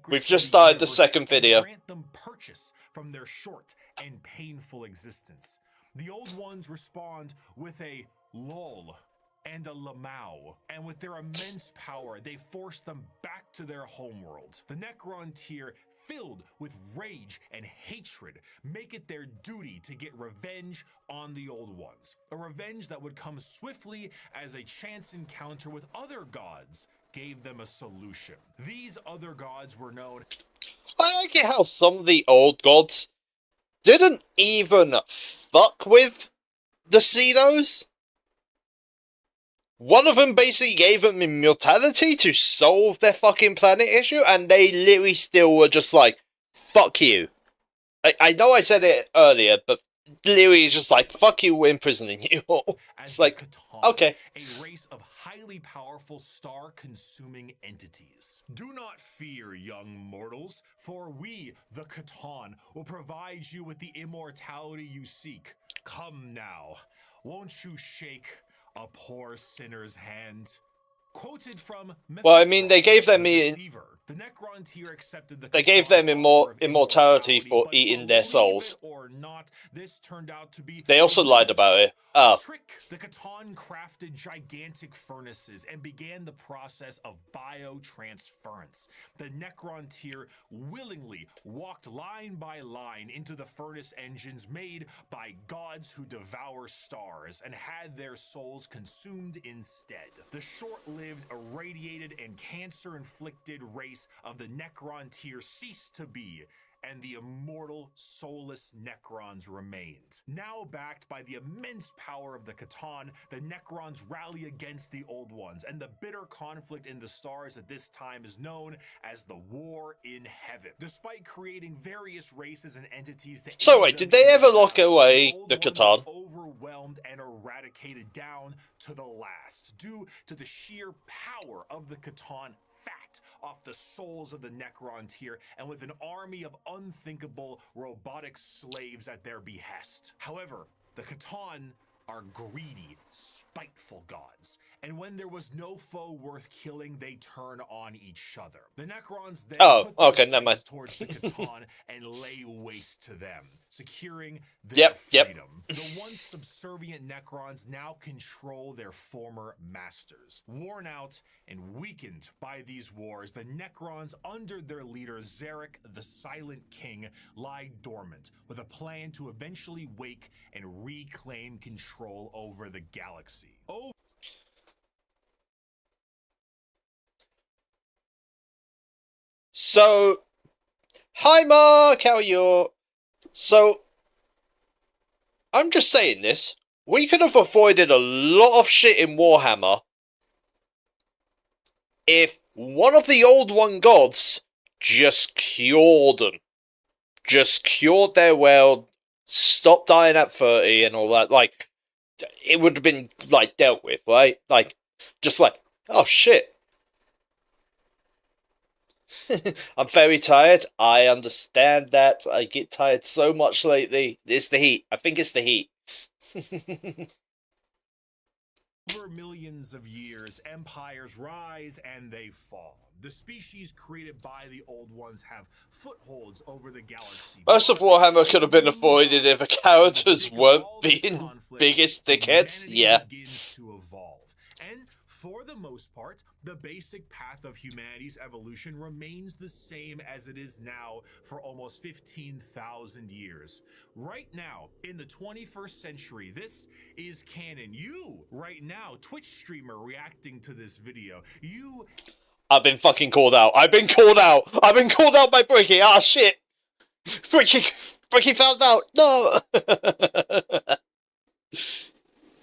We've just started the second video. Grant them purchase from their short and painful existence. The Old Ones respond with a lull and a Lamau, and with their immense power, they force them back to their homeworld. The Necron tier, filled with rage and hatred, make it their duty to get revenge on the Old Ones. A revenge that would come swiftly as a chance encounter with other gods gave them a solution. These other gods were known... I like it how some of the old gods didn't even fuck with the Cedos. One of them basically gave them immortality to solve their fucking planet issue, and they literally still were just like, fuck you. I know I said it earlier, but literally it's just like, fuck you, we're imprisoning you. It's like, okay. A race of highly powerful star-consuming entities. Do not fear, young mortals, for we, the Catan, will provide you with the immortality you seek. Come now, won't you shake a poor sinner's hand? Quoted from... Well, I mean, they gave them the Necron tier accepted the they gave them immortality for eating their souls. Or not, this turned out to be they also lied about it. Oh. The Catan crafted gigantic furnaces and began the process of biotransference. The Necron tier willingly walked line by line into the furnace engines made by gods who devour stars and had their souls consumed instead. The short-lived, irradiated, and cancer-inflicted race of the Necron tier ceased to be, and the immortal, soulless Necrons remained. Now backed by the immense power of the Catan, the Necrons rally against the Old Ones, and the bitter conflict in the stars at this time is known as the War in Heaven. Despite creating various races and entities to... So wait, did they ever lock away the Catan? Overwhelmed and eradicated down to the last, due to the sheer power of the Catan fat off the souls of the Necron tier, and with an army of unthinkable robotic slaves at their behest. However, the Catan are greedy, spiteful gods, and when there was no foe worth killing, they turn on each other. The Necrons then put their sights towards the Catan and lay waste to them, securing their freedom. The once subservient Necrons now control their former masters. Worn out and weakened by these wars, the Necrons, under their leader Zarek, the Silent King, lie dormant, with a plan to eventually wake and reclaim control over the galaxy. So, hi Mark, how are you? So, I'm just saying this. We could have avoided a lot of shit in Warhammer if one of the Old One gods just cured them. Just cured their world, stopped dying at 30 and all that. Like, it would have been, like, dealt with, right? Like, just like, oh shit. I'm very tired. I understand that. I get tired so much lately. It's the heat. I think it's the heat. Over millions of years, empires rise and they fall. The species created by the Old Ones have footholds over the galaxy. Most of Warhammer could have been avoided if the characters weren't being biggest dickheads. Yeah. Begins to evolve. And for the most part, the basic path of humanity's evolution remains the same as it is now for almost 15,000 years. Right now, in the 21st century, this is canon. You, right now, Twitch streamer reacting to this video, you... I've been fucking called out. I've been called out. I've been called out by Bricky. Ah, shit. Bricky found out. No.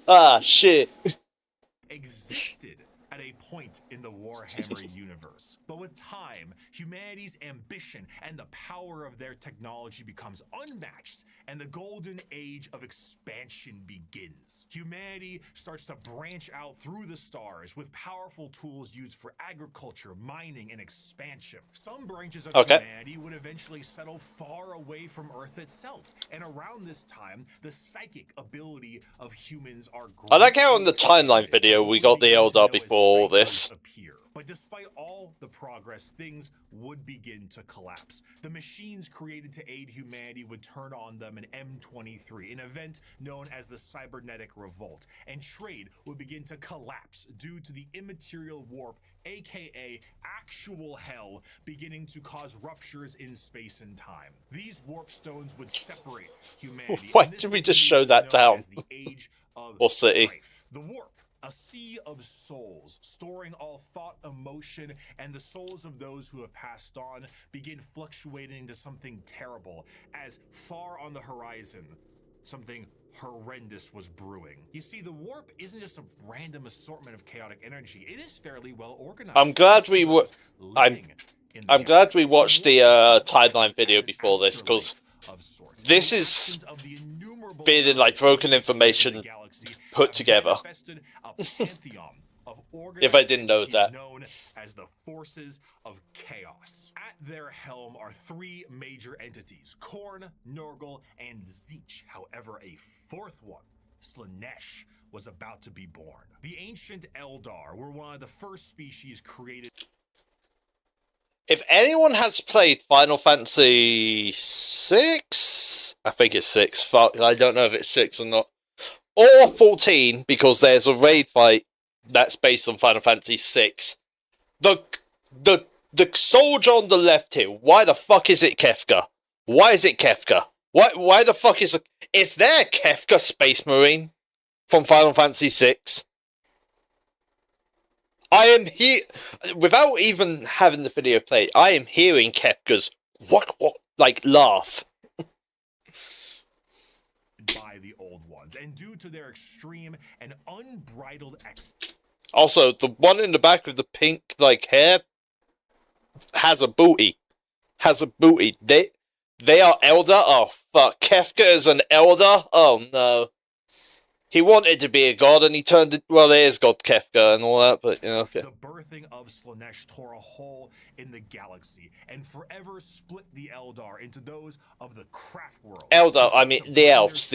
Ah, shit. Existed at a point in the Warhammer universe. But with time, humanity's ambition and the power of their technology becomes unmatched, and the golden age of expansion begins. Humanity starts to branch out through the stars with powerful tools used for agriculture, mining, and expansion. Some branches of humanity would eventually settle far away from Earth itself, and around this time, the psychic ability of humans are growing. I like how in the timeline video we got the Eldar before all this. But despite all the progress, things would begin to collapse. The machines created to aid humanity would turn on them in M23, an event known as the Cybernetic Revolt, and trade would begin to collapse due to the immaterial warp, aka actual hell, beginning to cause ruptures in space and time. These warp stones would separate humanity. Why did we just show that down? The age of or city? strife. The warp. A sea of souls, storing all thought, emotion, and the souls of those who have passed on begin fluctuating into something terrible, as far on the horizon, something horrendous was brewing. You see, the warp isn't just a random assortment of chaotic energy. It is fairly well organized. I'm glad we watched the timeline video before this, because this is being like broken information put together. If I didn't know that. Known as the forces of chaos. At their helm are three major entities: Khorne, Nurgle, and Tzeentch. However, a fourth one, Slaanesh, was about to be born. The ancient Eldar were one of the first species created. If anyone has played Final Fantasy 6, I think it's 6. Fuck, I don't know if it's 6 or not. Or 14, because there's a raid fight that's based on Final Fantasy 6. The soldier on the left here, why the fuck is it Kefka? Why is it Kefka? Why the fuck is there a Kefka Space Marine from Final Fantasy 6? I am here, without even having the video played, I am hearing Kefka's what, like, laugh. By the Old Ones, and due to their extreme and unbridled Also, the one in the back with the pink, like, hair has a booty. They are Elder? Oh, fuck. Kefka is an Elder? Oh, no. He wanted to be a god, and he turned it... Well, there is God Kefka and all that, but, you know... Okay. The birthing of Slaanesh tore a hole in the galaxy, and forever split the Eldar into those of the craft world. Eldar, I mean, the elves.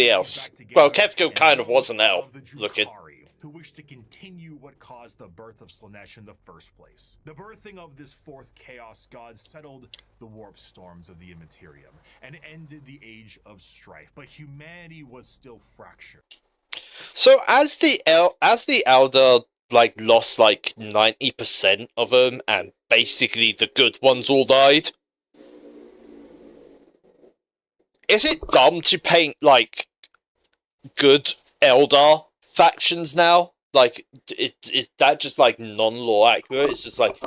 Well, Kefka kind of was an elf, looking. Who wished to continue what caused the birth of Slaanesh in the first place. The birthing of this fourth chaos god settled the warp storms of the Immaterium, and ended the age of strife, but humanity was still fractured. So as the Elder like lost like 90% of them, and basically the good ones all died, is it dumb to paint like good Eldar factions now? Like, is that just like non-law accurate? It's just like,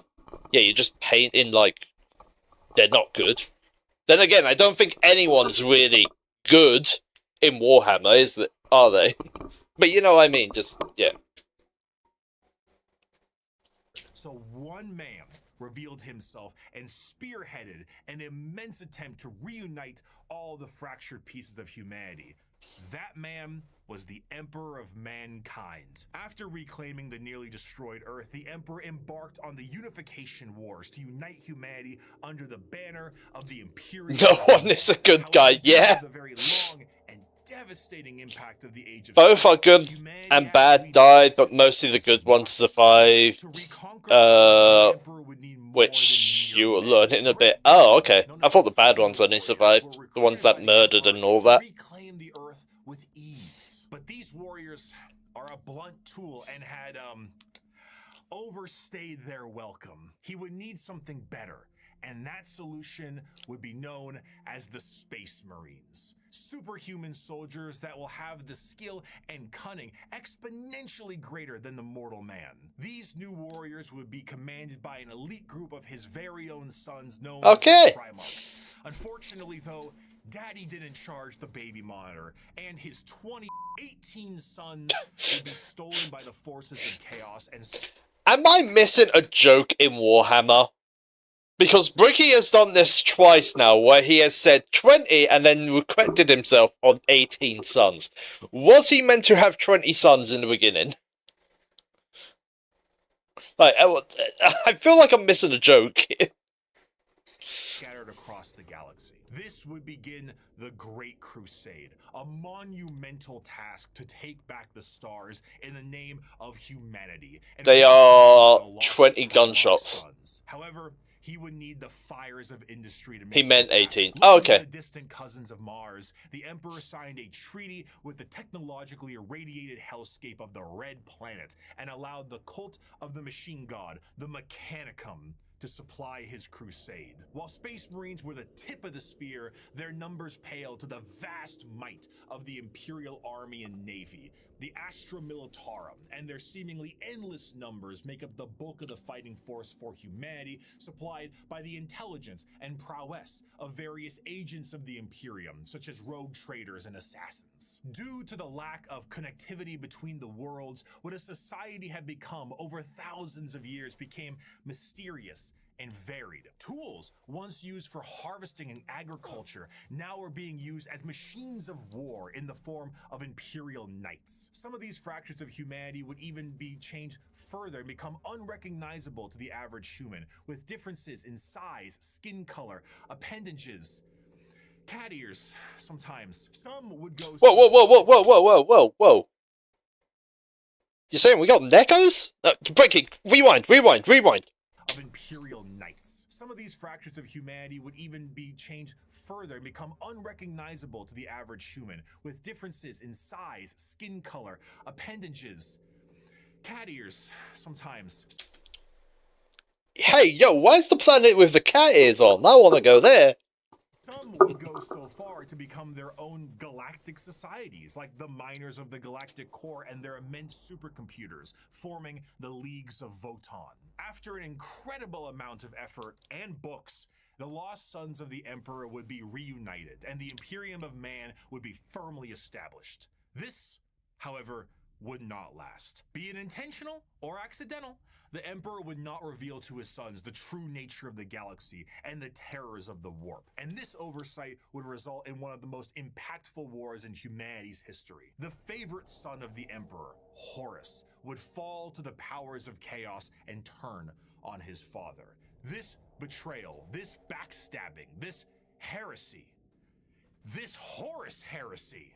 yeah, you just paint in like they're not good. Then again, I don't think anyone's really good in Warhammer, is that? Are they? But you know what I mean, just, yeah. So one man revealed himself and spearheaded an immense attempt to reunite all the fractured pieces of humanity. That man was the Emperor of Mankind. After reclaiming the nearly destroyed Earth, the Emperor embarked on the unification wars to unite humanity under the banner of the Imperial. No one is a good guy, yeah. The very long and devastating impact of the Age of Both are good humanity and bad actually died, but mostly the good ones survived. Which you will learn in a bit. Oh, okay. I thought the bad ones only survived. The ones that murdered and all that. Reclaim the Earth with ease. But these warriors are a blunt tool and had overstayed their welcome. He would need something better, and that solution would be known as the Space Marines. Superhuman soldiers that will have the skill and cunning exponentially greater than the mortal man. These new warriors would be commanded by an elite group of his very own sons known as the Primarchs. Unfortunately, though, Daddy didn't charge the baby monitor, and his 18 sons would be stolen by the forces of chaos and... Am I missing a joke in Warhammer? Because Bricky has done this twice now, where he has said 20 and then corrected himself on 18 sons. Was he meant to have 20 sons in the beginning? Like, I feel like I'm missing a joke. Scattered across the galaxy. This would begin the Great Crusade, a monumental task to take back the stars in the name of humanity. And they are 20 gunshots. However, he would need the fires of industry to make He meant 18. Oh, oh, okay. The distant cousins of Mars, the Emperor signed a treaty with the technologically irradiated hellscape of the Red Planet and allowed the cult of the machine god, the Mechanicum, to supply his crusade. While Space Marines were the tip of the spear, their numbers paled to the vast might of the Imperial Army and Navy. The Astra Militarum and their seemingly endless numbers make up the bulk of the fighting force for humanity, supplied by the intelligence and prowess of various agents of the Imperium, such as rogue traders and assassins. Due to the lack of connectivity between the worlds, what a society had become over thousands of years became mysterious and varied. Tools once used for harvesting and agriculture now are being used as machines of war in the form of Imperial Knights. Some of these fractures of humanity would even be changed further and become unrecognizable to the average human, with differences in size, skin color, appendages, cat ears sometimes. Some would go... Whoa. You're saying we got Nekos? Breaking. Rewind. Of Imperial Knights. Some of these fractures of humanity would even be changed further and become unrecognizable to the average human, with differences in size, skin color, appendages, cat ears sometimes. Hey, yo, why's the planet with the cat ears on? I want to go there. Some would go so far to become their own galactic societies, like the miners of the galactic core and their immense supercomputers, forming the Leagues of Votan. After an incredible amount of effort and books, the lost sons of the Emperor would be reunited, and the Imperium of Man would be firmly established. This, however, would not last. Be it intentional or accidental, the Emperor would not reveal to his sons the true nature of the galaxy and the terrors of the warp. And this oversight would result in one of the most impactful wars in humanity's history. The favorite son of the Emperor, Horus, would fall to the powers of chaos and turn on his father. This betrayal, this backstabbing, this heresy, this Horus heresy,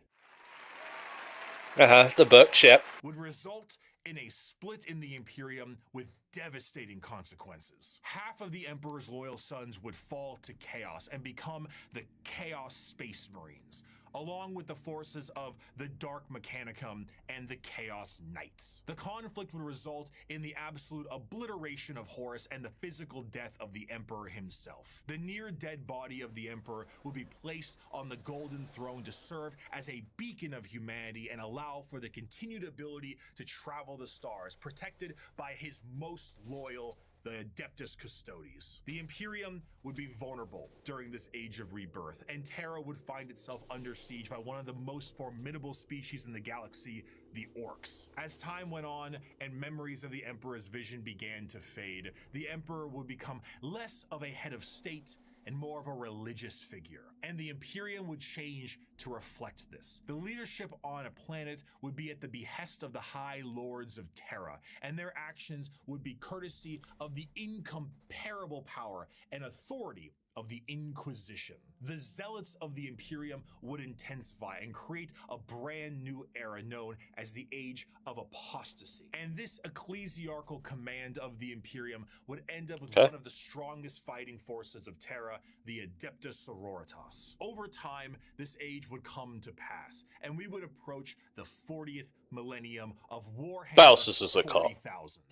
the books, yep. would result in a split in the Imperium with devastating consequences. Half of the Emperor's loyal sons would fall to chaos and become the Chaos Space Marines, along with the forces of the Dark Mechanicum and the Chaos Knights. The conflict would result in the absolute obliteration of Horus and the physical death of the Emperor himself. The near-dead body of the Emperor would be placed on the Golden Throne to serve as a beacon of humanity and allow for the continued ability to travel the stars, protected by his most loyal the Adeptus Custodes. The Imperium would be vulnerable during this age of rebirth, and Terra would find itself under siege by one of the most formidable species in the galaxy, the Orcs. As time went on and memories of the Emperor's vision began to fade, the Emperor would become less of a head of state and more of a religious figure, and the Imperium would change to reflect this. The leadership on a planet would be at the behest of the High Lords of Terra, and their actions would be courtesy of the incomparable power and authority of the Inquisition. The zealots of the Imperium would intensify and create a brand new era known as the Age of Apostasy. And this ecclesiarchal command of the Imperium would end up with one of the strongest fighting forces of Terra, the Adeptus Sororitas. Over time, this age would come to pass, and we would approach the 40th millennium of Warhammer Bowses is a cop. 40,000.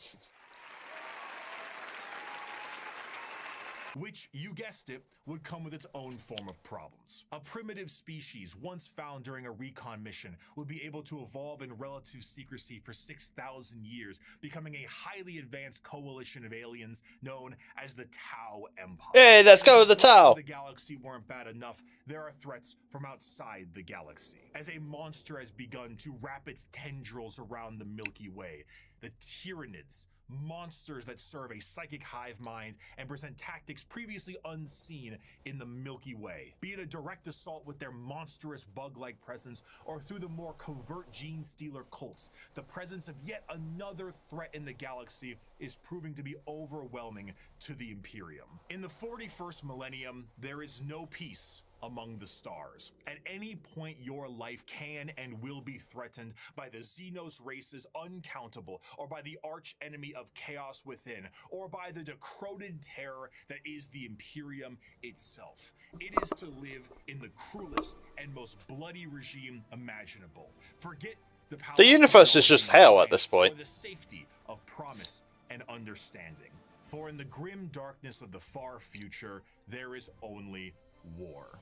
Which, you guessed it, would come with its own form of problems. A primitive species once found during a recon mission would be able to evolve in relative secrecy for 6,000 years, becoming a highly advanced coalition of aliens known as the Tau Empire. Hey, let's go with the Tau! The galaxy weren't bad enough, there are threats from outside the galaxy. As a monster has begun to wrap its tendrils around the Milky Way, the Tyranids, monsters that serve a psychic hive mind and present tactics previously unseen in the Milky Way. Be it a direct assault with their monstrous bug-like presence or through the more covert gene stealer cults, the presence of yet another threat in the galaxy is proving to be overwhelming to the Imperium. In the 41st millennium, there is no peace among the stars. At any point, your life can and will be threatened by the Xenos races uncountable, or by the arch enemy of chaos within, or by the decroded terror that is the Imperium itself. It is to live in the cruelest and most bloody regime imaginable. Forget the power. The universe is just hell at this point. For the safety of promise and understanding. For in the grim darkness of the far future, there is only war.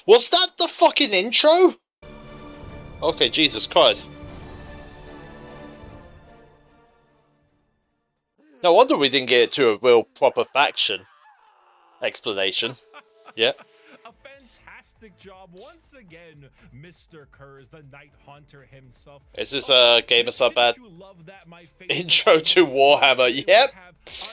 Was that the fucking intro? Okay, Jesus Christ. No wonder we didn't get to a real proper faction explanation. Yeah. A fantastic job once again, Mr. Kurz, the Night Haunter himself. Is this a Gamer Sub ad? Intro to Warhammer, yep.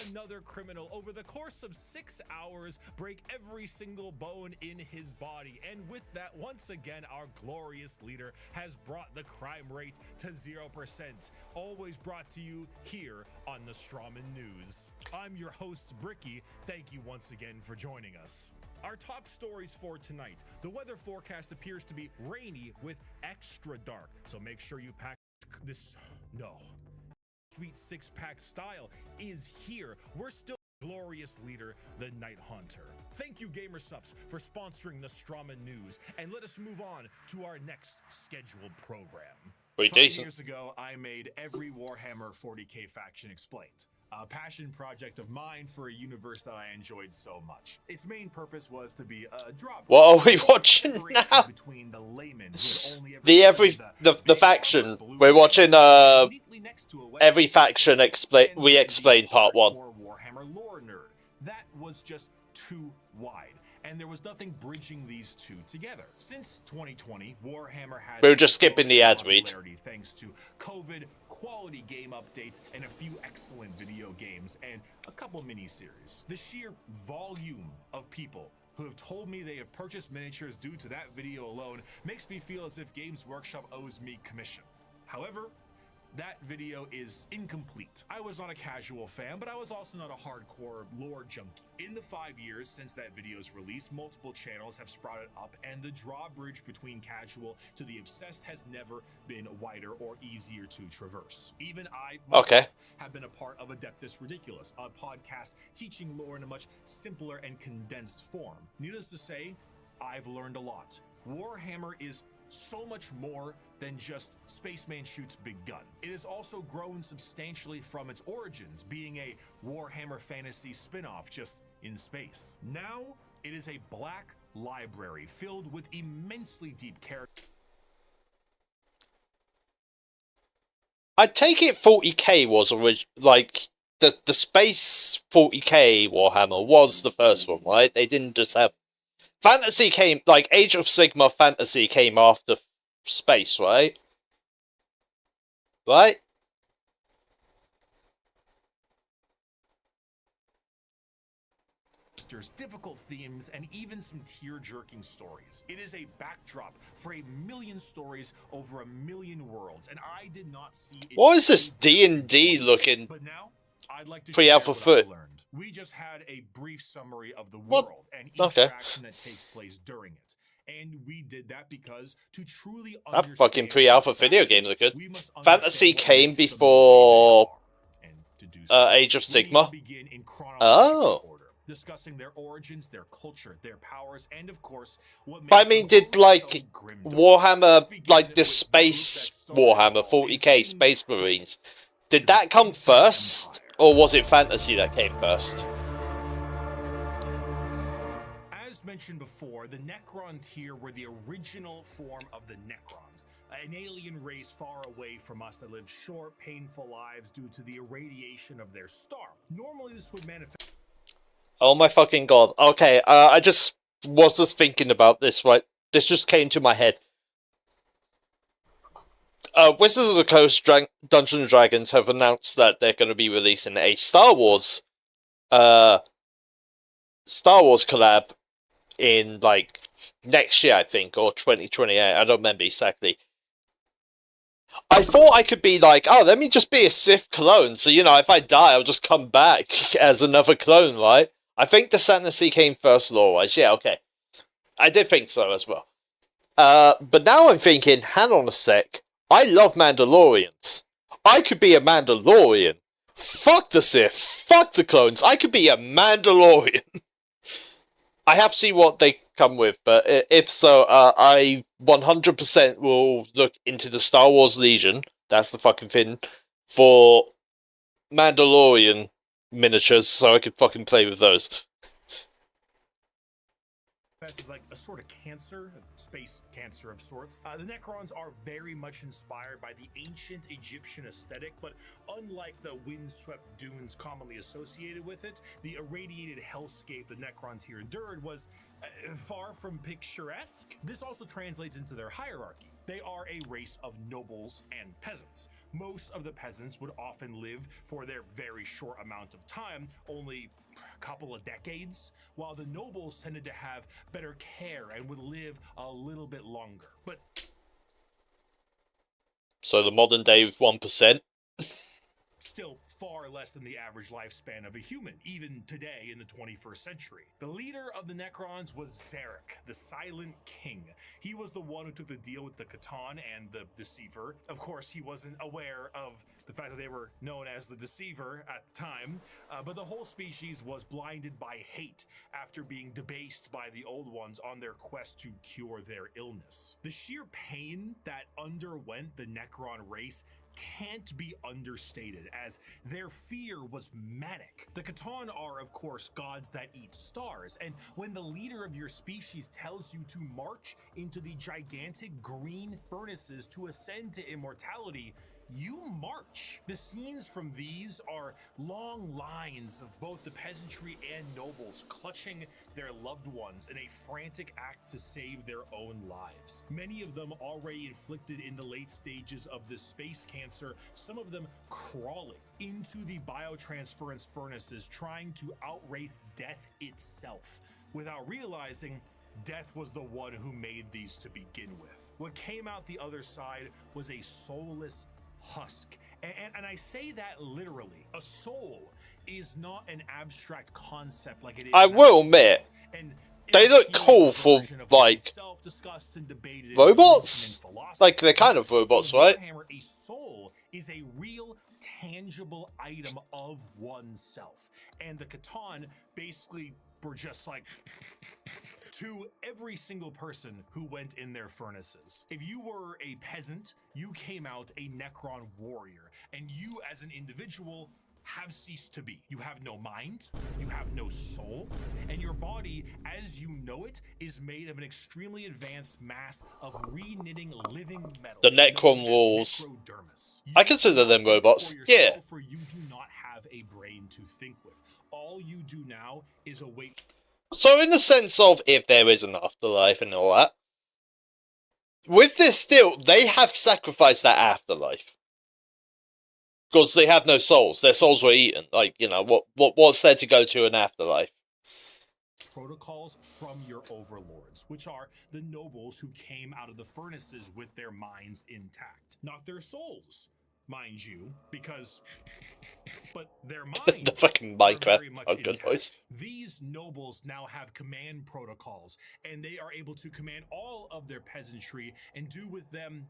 Another criminal over the course of 6 hours break every single bone in his body, and with that, once again, our glorious leader has brought the crime rate to 0%. Always brought to you here on the Strawman News. I'm your host, Bricky. Thank you once again for joining us. Our top stories for tonight. The weather forecast appears to be rainy with extra dark, so make sure you pack this. No. Sweet six-pack style is here. We're still glorious leader, the Night Haunter. Thank you, Gamer Subs, for sponsoring the Strawman News, and let us move on to our next scheduled program. Pretty 5 decent. years ago, I made every Warhammer 40k faction explained. A passion project of mine for a universe that I enjoyed so much. Its main purpose was to be a drop. What are we watching now? Between the layman who only ever The faction. We're watching every faction re-explained part 1. Warhammer lore nerd. That was just too wide, and there was nothing bridging these two together. Since 2020, Warhammer has We were just skipping the ad read. Thanks to COVID, quality game updates, and a few excellent video games, and a couple miniseries. The sheer volume of people who have told me they have purchased miniatures due to that video alone makes me feel as if Games Workshop owes me commission. However, that video is incomplete. I was not a casual fan, but I was also not a hardcore lore junkie. In the 5 years since that video's release, multiple channels have sprouted up, and the drawbridge between casual to the obsessed has never been wider or easier to traverse. Even I myself have been a part of Adeptus Ridiculous, a podcast teaching lore in a much simpler and condensed form. Needless to say, I've learned a lot. Warhammer is so much more than just Spaceman shoots big gun. It has also grown substantially from its origins, being a Warhammer fantasy spin-off just in space. Now, it is a black library filled with immensely deep characters. I take it 40k was like the space 40k Warhammer was the first one, right? They didn't just have fantasy came like Age of Sigmar fantasy came after space, right? Right? Difficult themes, and even some tear-jerking stories. It is a backdrop for 1,000,000 stories over 1,000,000 worlds, and I did not see it. What is this D&D looking But now, I'd like to pre-alpha share what foot? I learned. We just had a brief summary of the What? world and each Okay. action that takes place during it. And we did that because to truly That understand fucking pre-alpha video action, game look good. we must Fantasy understand what came makes them the way before they are. And to do so, Age of we need Sigmar. to begin in chronological Oh. order, discussing their origins, their culture, their powers, and of course, what makes But I mean, them did so like grim. Warhammer, Begin like the with space the group that started Warhammer, it all, 40k and Space Marines, did that come first, or was it fantasy that came first? As mentioned before, the Necron tier were the original form of the Necrons, an alien race far away from us that lived short, painful lives due to the irradiation of their star. Normally, this would manifest. Oh my fucking god. Okay, I just was just thinking about this, right? This just came to my head. Wizards of the Coast Dungeons and Dragons have announced that they're going to be releasing a Star Wars collab in, like, next year, I think, or 2028. I don't remember exactly. I thought I could be like, oh, let me just be a Sith clone, so, you know, if I die, I'll just come back as another clone, right? I think the fantasy came first lore-wise. Yeah, okay. I did think so as well. But now I'm thinking, hang on a sec. I love Mandalorians. I could be a Mandalorian. Fuck the Sith. Fuck the clones. I could be a Mandalorian. I have to see what they come with, but if so, I 100% will look into the Star Wars Legion. That's the fucking thing. For Mandalorian miniatures, so I could fucking play with those. Is like a sort of cancer, a space cancer of sorts. The Necrons are very much inspired by the ancient Egyptian aesthetic, but unlike the windswept dunes commonly associated with it, the irradiated hellscape the Necrons here endured was far from picturesque. This also translates into their hierarchy. They are a race of nobles and peasants. Most of the peasants would often live for their very short amount of time, only a couple of decades, while the nobles tended to have better care and would live a little bit longer. But so the modern day 1%. Still far less than the average lifespan of a human, even today in the 21st century. The leader of the Necrons was Zarek, the Silent King. He was the one who took the deal with the Catan and the Deceiver. Of course, he wasn't aware of the fact that they were known as the Deceiver at the time, but the whole species was blinded by hate after being debased by the Old Ones on their quest to cure their illness. The sheer pain that underwent the Necron race can't be understated, as their fear was manic. The Catan are, of course, gods that eat stars, and when the leader of your species tells you to march into the gigantic green furnaces to ascend to immortality, you march. The scenes from these are long lines of both the peasantry and nobles clutching their loved ones in a frantic act to save their own lives. Many of them already inflicted in the late stages of this space cancer, some of them crawling into the biotransference furnaces, trying to outrace death itself, without realizing death was the one who made these to begin with. What came out the other side was a soulless husk. And I say that literally. A soul is not an abstract concept like it is. I will admit, they look cool for, like, robots? Like, they're kind of robots, right? A soul is a real, tangible item of oneself. And the Catan basically were just like to every single person who went in their furnaces. If you were a peasant, you came out a Necron warrior, and you as an individual have ceased to be. You have no mind, you have no soul, and your body, as you know it, is made of an extremely advanced mass of re-knitting living metal. The Necron rules. I consider them robots. Yeah. For you do not have a brain to think with. All you do now is await. So in the sense of if there is an afterlife and all that, with this still, they have sacrificed that afterlife. Because they have no souls. Their souls were eaten. Like, you know, what's there to go to an afterlife? Protocols from your overlords, which are the nobles who came out of the furnaces with their minds intact. Not their souls, mind you, because... But their minds the fucking are Minecraft very much oh, good intact. voice. These nobles now have command protocols, and they are able to command all of their peasantry and do with them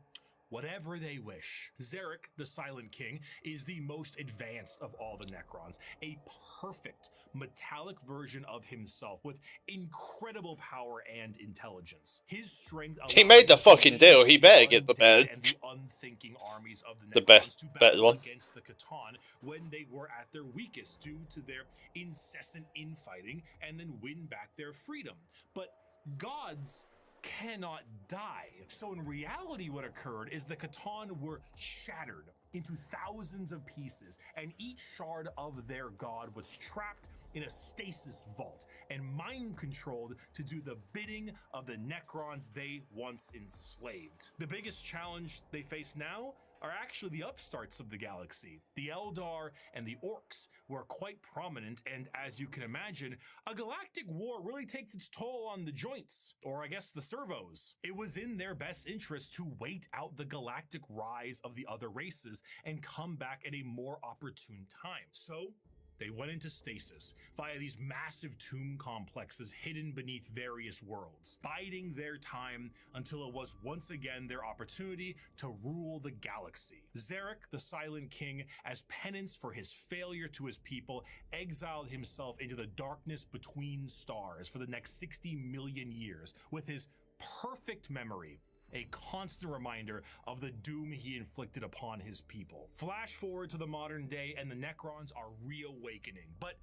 whatever they wish. Zarek, the Silent King, is the most advanced of all the Necrons, a perfect metallic version of himself with incredible power and intelligence. His strength He made the fucking deal. He better get the bed. And the unthinking armies of The Necrons best, to better battle one. against the Catan when they were at their weakest due to their incessant infighting and then win back their freedom. But gods cannot die. So in reality what occurred is the Catan were shattered into thousands of pieces, and each shard of their god was trapped in a stasis vault and mind controlled to do the bidding of the Necrons they once enslaved. The biggest challenge they face now are actually the upstarts of the galaxy. The Eldar and the Orcs were quite prominent, and as you can imagine, a galactic war really takes its toll on the joints, or I guess the servos. It was in their best interest to wait out the galactic rise of the other races and come back at a more opportune time. So they went into stasis via these massive tomb complexes hidden beneath various worlds, biding their time until it was once again their opportunity to rule the galaxy. Zarek, the Silent King, as penance for his failure to his people, exiled himself into the darkness between stars for the next 60 million years, with his perfect memory a constant reminder of the doom he inflicted upon his people. Flash forward to the modern day and the Necrons are reawakening, but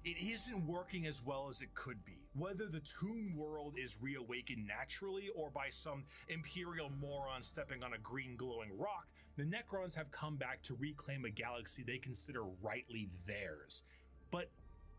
it isn't working as well as it could be. Whether the tomb world is reawakened naturally or by some imperial moron stepping on a green glowing rock, the Necrons have come back to reclaim a galaxy they consider rightly theirs. But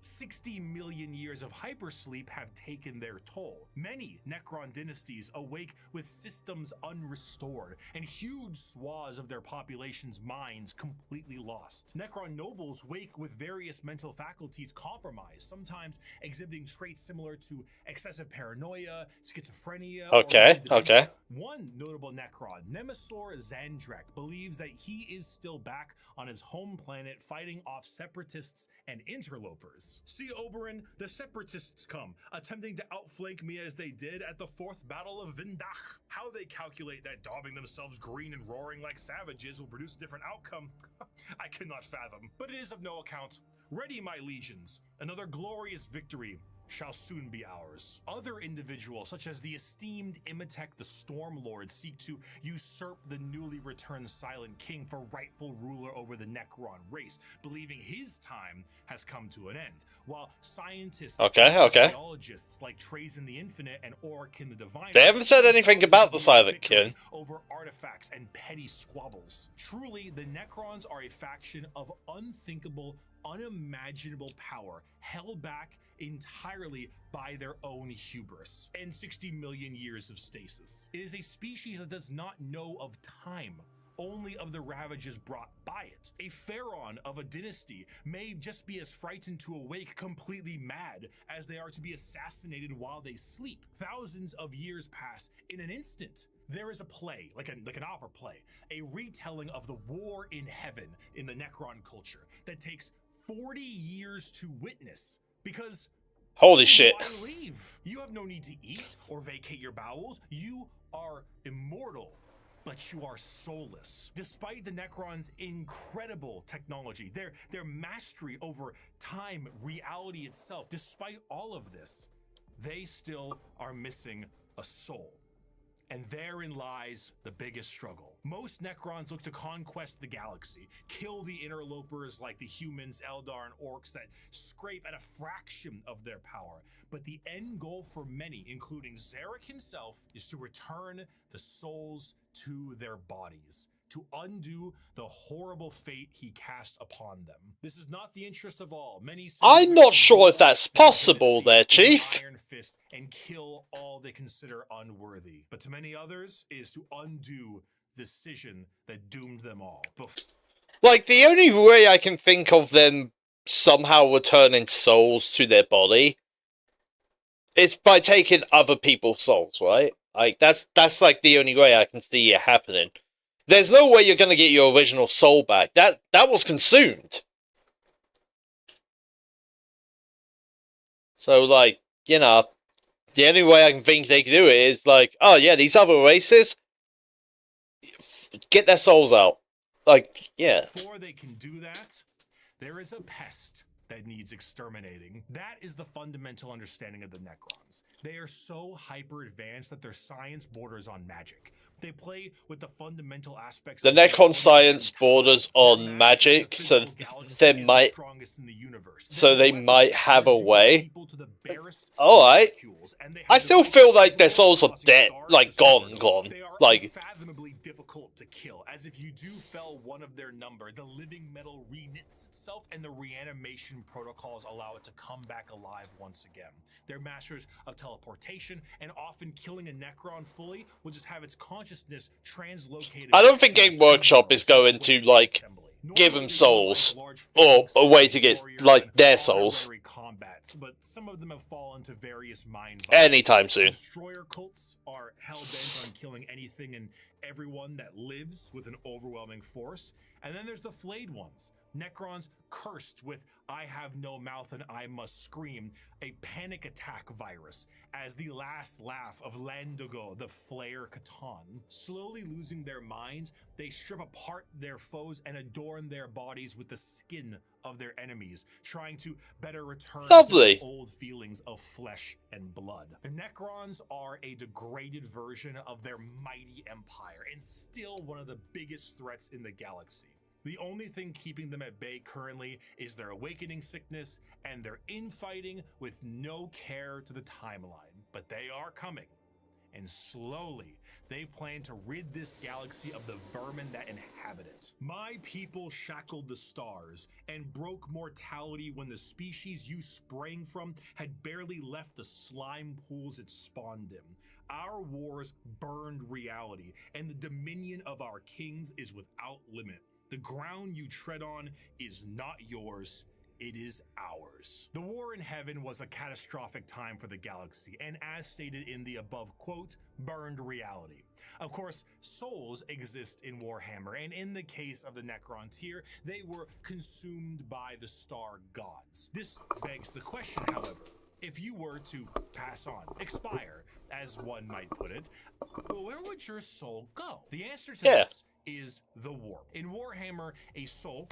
60 million years of hypersleep have taken their toll. Many Necron dynasties awake with systems unrestored and huge swaths of their population's minds completely lost. Necron nobles wake with various mental faculties compromised, sometimes exhibiting traits similar to excessive paranoia, schizophrenia, Okay, or okay. One notable Necron, Nemesor Zandrek, believes that he is still back on his home planet fighting off separatists and interlopers. See, Oberyn, the separatists come, attempting to outflank me as they did at the 4th Battle of Vindach. How they calculate that daubing themselves green and roaring like savages will produce a different outcome, I cannot fathom. But it is of no account. Ready, my legions. Another glorious victory shall soon be ours. Other individuals, such as the esteemed Imhotep the Stormlord, seek to usurp the newly returned Silent King for rightful ruler over the Necron race, believing his time has come to an end, while scientists and archaeologists like Trazen the Infinite and Orkin the Divine... They haven't said anything about the Silent King. ...over artifacts and petty squabbles. Truly, the Necrons are a faction of unthinkable, unimaginable power, held back entirely by their own hubris and 60 million years of stasis. It is a species that does not know of time, only of the ravages brought by it. A pharaoh of a dynasty may just be as frightened to awake completely mad as they are to be assassinated while they sleep. Thousands of years pass in an instant. There is a play, like an opera play, a retelling of the war in heaven in the Necron culture that takes 40 years to witness. Because holy shit. Why leave? You have no need to eat or vacate your bowels. You are immortal, but you are soulless. Despite the Necrons' incredible technology, their mastery over time, reality itself, despite all of this, they still are missing a soul. And therein lies the biggest struggle. Most Necrons look to conquest the galaxy, kill the interlopers like the humans, Eldar, and orcs that scrape at a fraction of their power. But the end goal for many, including Zarek himself, is to return the souls to their bodies, to undo the horrible fate he cast upon them. This is not the interest of all. Many I'm not sure if that's possible there, Chief. Iron fist and kill all they consider unworthy. But to many others, it is to undo the decision that doomed them all. Like, the only way I can think of them somehow returning souls to their body is by taking other people's souls, right? Like, that's like the only way I can see it happening. There's no way you're gonna get your original soul back. That was consumed. So, like, you know, the only way I can think they can do it is like, oh yeah, these other races, get their souls out. Like, yeah. Before they can do that, there is a pest that needs exterminating. That is the fundamental understanding of the Necrons. They are so hyper advanced that their science borders on magic. They play with the fundamental aspects. The Necron science borders on magic, so they might have a way. Alright. I still feel like their souls are dead, like gone. Like, unfathomably difficult to kill, as if you do fell one of their number, the living metal reknits itself and the reanimation protocols allow it to come back alive once again. They're masters of teleportation, and often killing a Necron fully will just have its consciousness translocated. I don't think Game Workshop is going to, like, give them souls, or a way to get, like, their souls but some of them have fallen to various mind anytime soon. Destroyer cults are hell-bent on killing anything and everyone that lives with an overwhelming force. And then there's the flayed ones, Necrons cursed with I have no mouth and I must scream, a panic attack virus, as the last laugh of Landogo, the Flayer Catan. Slowly losing their minds, they strip apart their foes and adorn their bodies with the skin of their enemies, trying to better return to the old feelings of flesh and blood. The Necrons are a degraded version of their mighty empire, and still one of the biggest threats in the galaxy. The only thing keeping them at bay currently is their awakening sickness and their infighting with no care to the timeline. But they are coming. And slowly, they plan to rid this galaxy of the vermin that inhabit it. My people shackled the stars and broke mortality when the species you sprang from had barely left the slime pools it spawned in. Our wars burned reality, and the dominion of our kings is without limit. The ground you tread on is not yours, it is ours. The war in heaven was a catastrophic time for the galaxy, and as stated in the above quote, burned reality. Of course, souls exist in Warhammer, and in the case of the Necrons here, they were consumed by the star gods. This begs the question, however, if you were to pass on, expire, as one might put it, where would your soul go? The answer to this is the warp. In Warhammer, a soul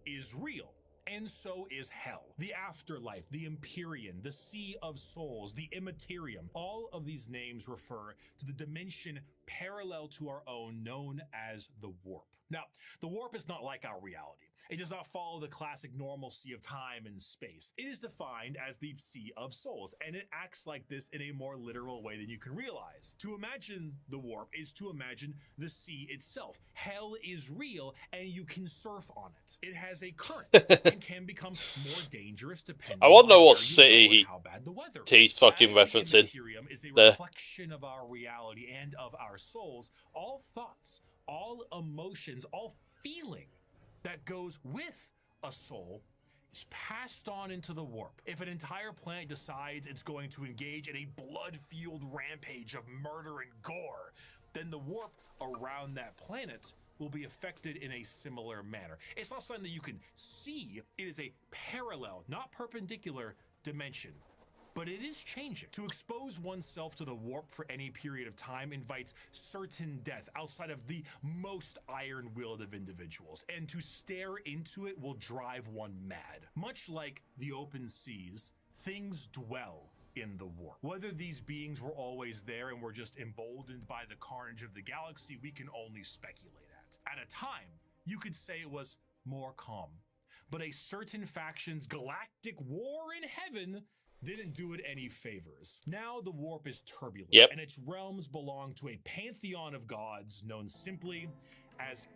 is real, and so is hell. The afterlife, the Empyrean, the Sea of Souls, the Immaterium, all of these names refer to the dimension parallel to our own known as the warp. Now, the warp is not like our reality. It does not follow the classic normalcy of time and space. It is defined as the Sea of Souls, and it acts like this in a more literal way than you can realize. To imagine the warp is to imagine the sea itself. Hell is real, and you can surf on it. It has a current and can become more dangerous depending I want to know on what where you city go and how bad the weather he's fucking referencing. The Immaterium is a There. reflection of our reality and of our souls. All thoughts, all emotions, all feeling that goes with a soul is passed on into the warp. If an entire planet decides it's going to engage in a blood-fueled rampage of murder and gore, then the warp around that planet will be affected in a similar manner. It's not something that you can see. It is a parallel, not perpendicular dimension. But it is changing. To expose oneself to the warp for any period of time invites certain death outside of the most iron-willed of individuals, and to stare into it will drive one mad. Much like the open seas, things dwell in the war. Whether these beings were always there and were just emboldened by the carnage of the galaxy, we can only speculate at. At a time, you could say it was more calm. But a certain faction's galactic war in heaven didn't do it any favors. Now the warp is turbulent, and its realms belong to a pantheon of gods known simply as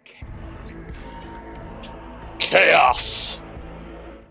Chaos.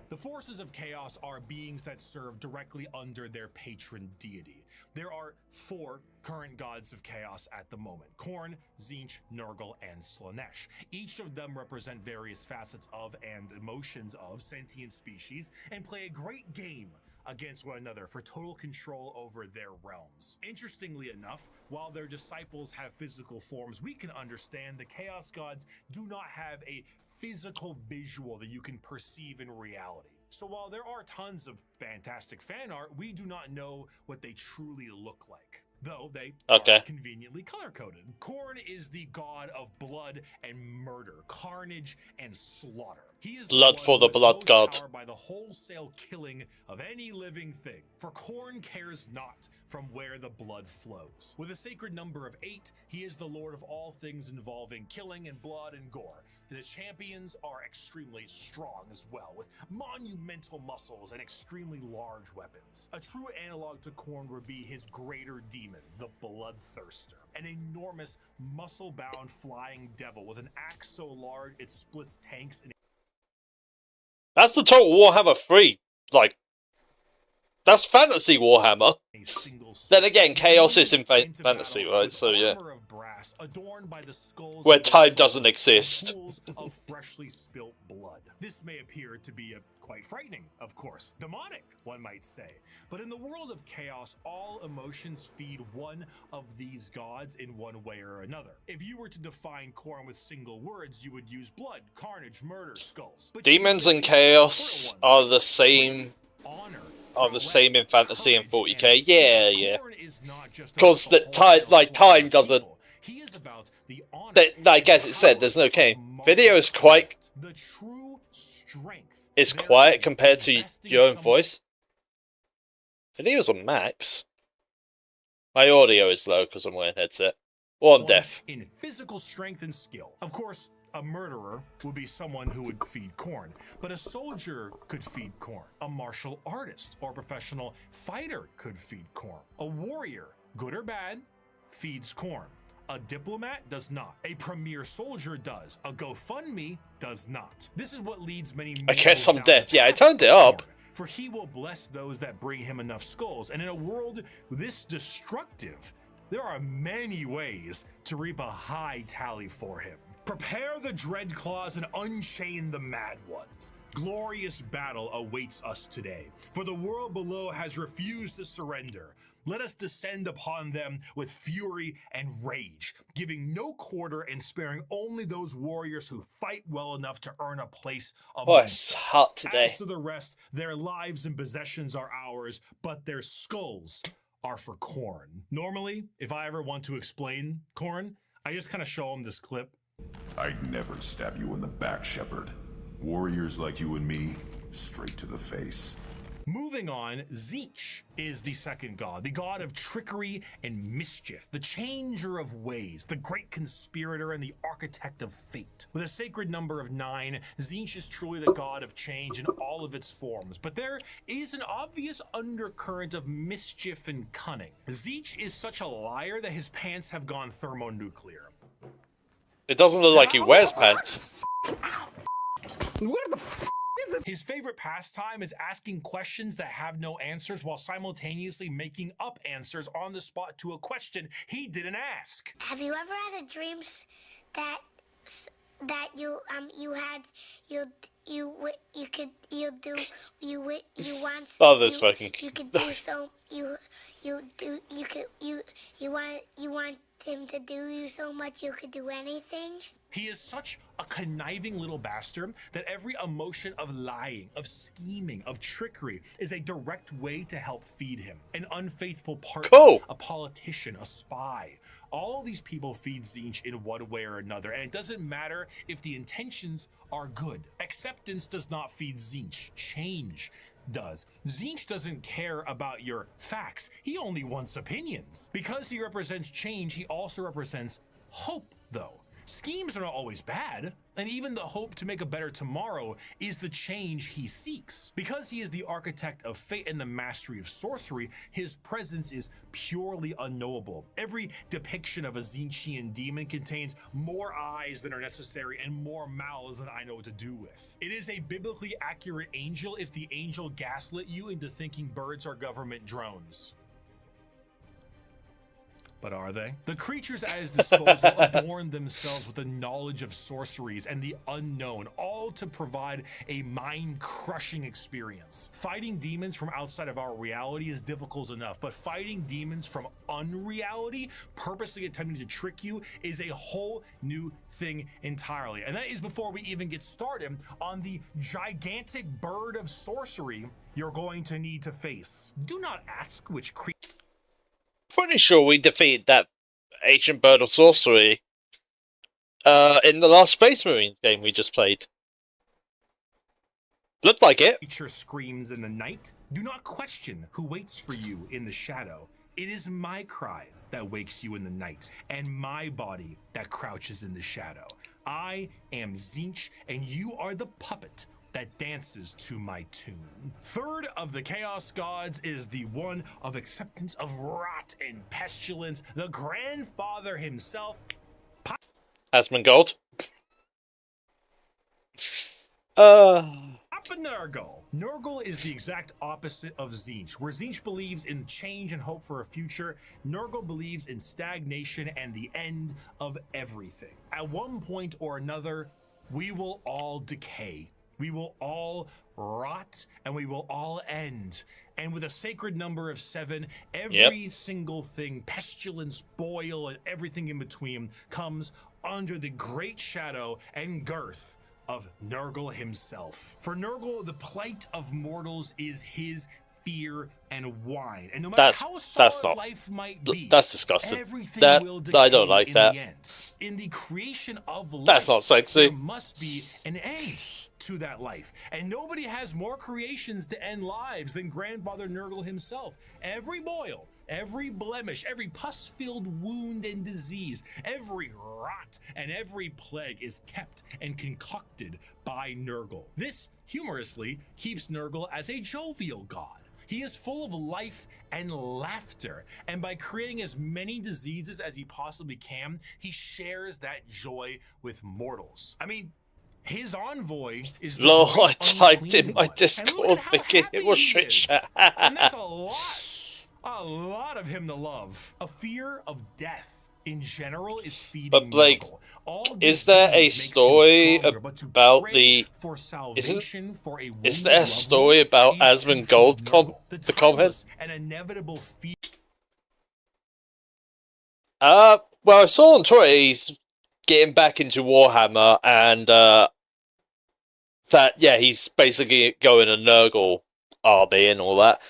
The forces of chaos are beings that serve directly under their patron deity. There are 4 current gods of chaos at the moment: Khorne, Tzeentch, Nurgle, and Slaanesh. Each of them represent various facets of and emotions of sentient species and play a great game against one another for total control over their realms. Interestingly enough, while their disciples have physical forms we can understand, the Chaos Gods do not have a physical visual that you can perceive in reality. So while there are tons of fantastic fan art, we do not know what they truly look like, though they are conveniently color-coded. Khorne is the god of blood and murder, carnage and slaughter. He is blood for the blood god. By the wholesale killing of any living thing. For Khorne cares not from where the blood flows. With a sacred number of 8, he is the lord of all things involving killing and blood and gore. The champions are extremely strong as well, with monumental muscles and extremely large weapons. A true analog to Khorne would be his greater demon, the Bloodthirster, an enormous muscle-bound flying devil with an axe so large it splits tanks in. That's the total Warhammer 3, like, that's fantasy Warhammer. Then again, chaos is in fantasy, right? So yeah. Where time doesn't exist. Of freshly spilt blood. This may appear to be quite frightening, of course. Demonic, one might say. But in the world of chaos, all emotions feed one of these gods in one way or another. If you were to define Khorne with single words, you would use blood, carnage, murder, skulls. But demons and chaos are the same. Are the same in fantasy and 40k. Yeah. Because the time doesn't. Like as it said, there's no game. Video is quite. It's quiet compared to your own voice. Video's on max. My audio is low because I'm wearing a headset. Or I'm deaf. In physical strength and skill. Of course, a murderer would be someone who would feed Khorne, but a soldier could feed Khorne. A martial artist or professional fighter could feed Khorne. A warrior, good or bad, feeds Khorne. A diplomat does not. A premier soldier does. A GoFundMe does not. This is what leads many. I guess I'm deaf. Yeah, I turned it up. For he will bless those that bring him enough skulls. And in a world this destructive, there are many ways to reap a high tally for him. Prepare the Dreadclaws and unchain the Mad Ones. Glorious battle awaits us today, for the world below has refused to surrender. Let us descend upon them with fury and rage, giving no quarter and sparing only those warriors who fight well enough to earn a place among us. It's hot today. As to the rest, their lives and possessions are ours, but their skulls are for Khorne. Normally, if I ever want to explain Khorne, I just kind of show them this clip. I'd never stab you in the back, Shepard. Warriors like you and me, straight to the face. Moving on, Tzeentch is the second god, the god of trickery and mischief, the changer of ways, the great conspirator and the architect of fate. With a sacred number of 9, Tzeentch is truly the god of change in all of its forms, but there is an obvious undercurrent of mischief and cunning. Tzeentch is such a liar that his pants have gone thermonuclear. It doesn't look like he wears pants. Where the f is it? His favorite pastime is asking questions that have no answers while simultaneously making up answers on the spot to a question he didn't ask. Have you ever had a dream that you want oh, this fucking you could do so you want him to do you so much you could do anything? He is such a conniving little bastard that every emotion of lying, of scheming, of trickery is a direct way to help feed him. An unfaithful partner, a politician, a spy. All these people feed Tzeentch in one way or another, and it doesn't matter if the intentions are good. Acceptance does not feed Tzeentch. Change does. Tzeentch doesn't care about your facts. He only wants opinions. Because he represents change, he also represents hope, though. Schemes are not always bad, and even the hope to make a better tomorrow is the change he seeks. Because he is the architect of fate and the mastery of sorcery, his presence is purely unknowable. Every depiction of a Tzeentchian demon contains more eyes than are necessary and more mouths than I know what to do with. It is a biblically accurate angel if the angel gaslit you into thinking birds are government drones. But are they? The creatures at his disposal adorn themselves with the knowledge of sorceries and the unknown, all to provide a mind-crushing experience. Fighting demons from outside of our reality is difficult enough, but fighting demons from unreality, purposely attempting to trick you, is a whole new thing entirely. And that is before we even get started on the gigantic bird of sorcery you're going to need to face. Do not ask which creature. Pretty sure we defeated that ancient bird of sorcery in the last Space Marines game we just played. Looked like it. Creature screams in the night. Do not question who waits for you in the shadow. It is my cry that wakes you in the night, and my body that crouches in the shadow. I am Tzeentch, and you are the puppet that dances to my tune. Third of the Chaos Gods is the one of acceptance of rot and pestilence, the grandfather himself. Asmongold. Papa Nurgle. Nurgle is the exact opposite of Tzeentch. Where Tzeentch believes in change and hope for a future, Nurgle believes in stagnation and the end of everything. At one point or another, we will all decay. We will all rot, and we will all end. And with a sacred number of 7, every single thing, pestilence, boil, and everything in between, comes under the great shadow and girth of Nurgle himself. For Nurgle, the plight of mortals is his fear and wine. And no matter how solid life might be, that's disgusting. Everything will decay I don't like in that. The end. In the creation of life, that's not sexy. There must be an end to that life. And nobody has more creations to end lives than Grandfather Nurgle himself. Every boil, every blemish, every pus-filled wound and disease, every rot and every plague is kept and concocted by Nurgle. This, humorously, keeps Nurgle as a jovial god. He is full of life and laughter, and by creating as many diseases as he possibly can, he shares that joy with mortals. I mean, his envoy is the I typed in my Discord thinking it was shit chat. And that's a lot of him to love. A fear of death in general is feeding. But Blake, is there a story about the? Is there a story about Asmongold the comment? An inevitable fear. Well, I saw on Twitter he's getting back into Warhammer, and that he's basically going a Nurgle army and all that.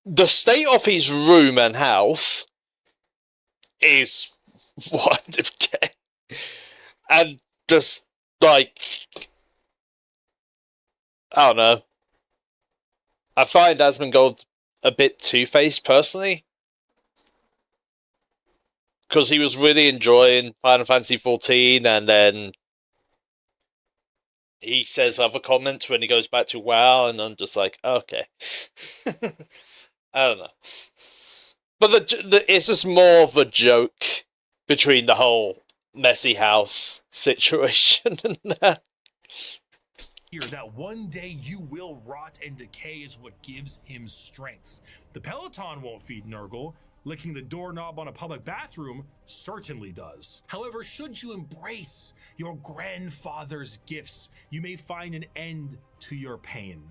The state of his room and house is wonderful, and just like, I don't know, I find Asmongold a bit two-faced personally, because he was really enjoying Final Fantasy XIV, and then he says other comments when he goes back to WoW, and I'm just like, okay. I don't know. But it's just more of a joke between the whole messy house situation and that. That one day you will rot and decay is what gives him strengths. The Peloton won't feed Nurgle. Licking the doorknob on a public bathroom certainly does. However, should you embrace your grandfather's gifts, you may find an end to your pain.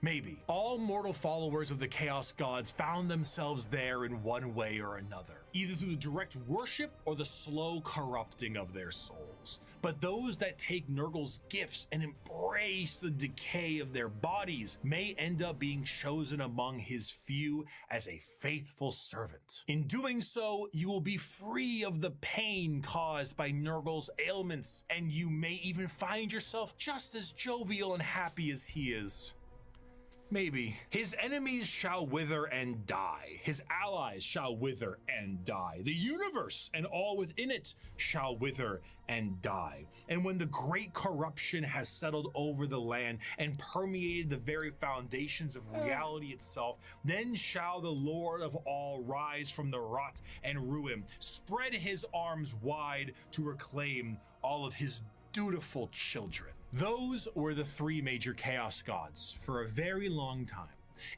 Maybe. All mortal followers of the Chaos Gods found themselves there in one way or another, either through the direct worship or the slow corrupting of their souls. But those that take Nurgle's gifts and embrace the decay of their bodies may end up being chosen among his few as a faithful servant. In doing so, you will be free of the pain caused by Nurgle's ailments, and you may even find yourself just as jovial and happy as he is. Maybe. His enemies shall wither and die. His allies shall wither and die. The universe and all within it shall wither and die. And when the great corruption has settled over the land and permeated the very foundations of reality itself, then shall the Lord of all rise from the rot and ruin, spread his arms wide to reclaim all of his dutiful children. Those were the three major chaos gods for a very long time,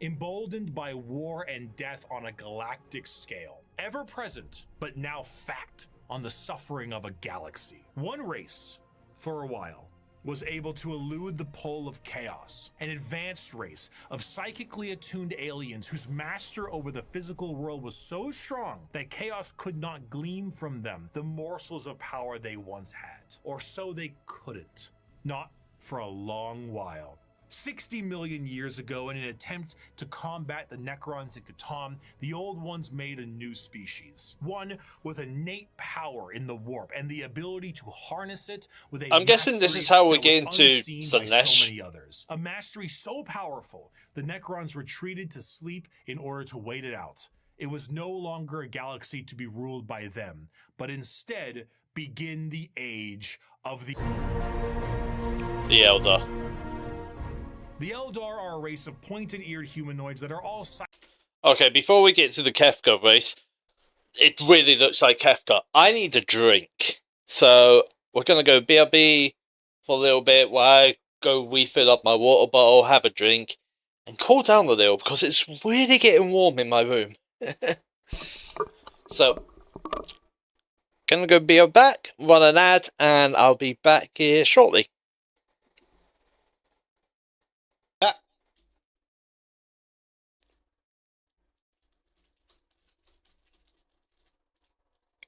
emboldened by war and death on a galactic scale, ever present, but now fact on the suffering of a galaxy. One race, for a while, was able to elude the pull of chaos, an advanced race of psychically attuned aliens whose master over the physical world was so strong that chaos could not glean from them the morsels of power they once had, or so they couldn't. Not for a long while. 60 million years ago, in an attempt to combat the Necrons in Catan, the Old Ones made a new species. One with innate power in the warp and the ability to harness it with a I'm guessing this is how we get into so many others. A mastery so powerful, the Necrons retreated to sleep in order to wait it out. It was no longer a galaxy to be ruled by them, but instead begin the age of the Eldar. The Eldar are a race of pointed-eared humanoids that are all... Okay, before we get to the Kefka race, it really looks like Kefka. I need a drink. So, we're going to go BRB for a little bit while I go refill up my water bottle, have a drink, and cool down a little because it's really getting warm in my room. So, gonna go be back, run an ad, and I'll be back here shortly.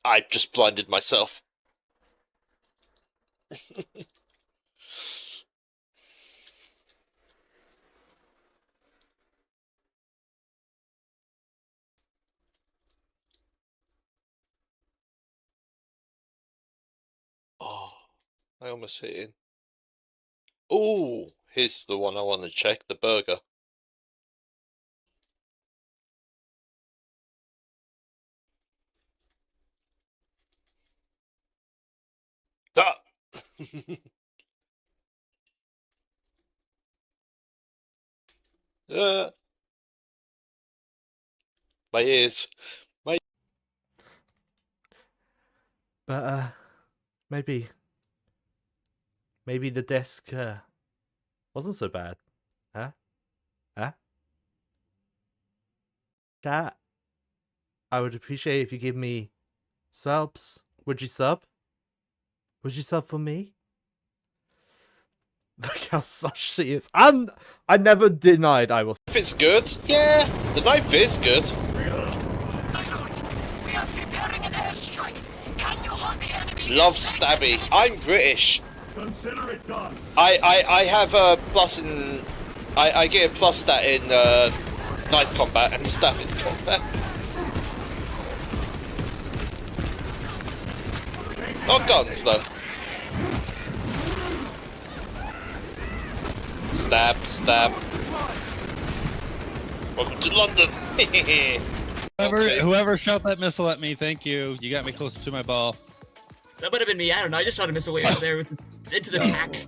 I just blinded myself. Oh, I almost hit in. Oh, here's the one I want to check, the burger. Ah! My ears. My... But, maybe the desk, wasn't so bad. Huh? Huh? Chat, I would appreciate if you give me subs. Would you sub? Would you sub for me? Look how such she is. I never denied I was. Knife is good. Yeah, the knife is good. We are preparing an airstrike. Can you hold the enemy? Love stabby. I'm British. Consider it done. I have a plus in. I get a plus stat in knife combat and stabbing combat. Not guns though. Stab, stab. Welcome to London. Whoever shot that missile at me, thank you. You got me closer to my ball. That might have been me. I don't know. I just shot a missile way out there into the pack.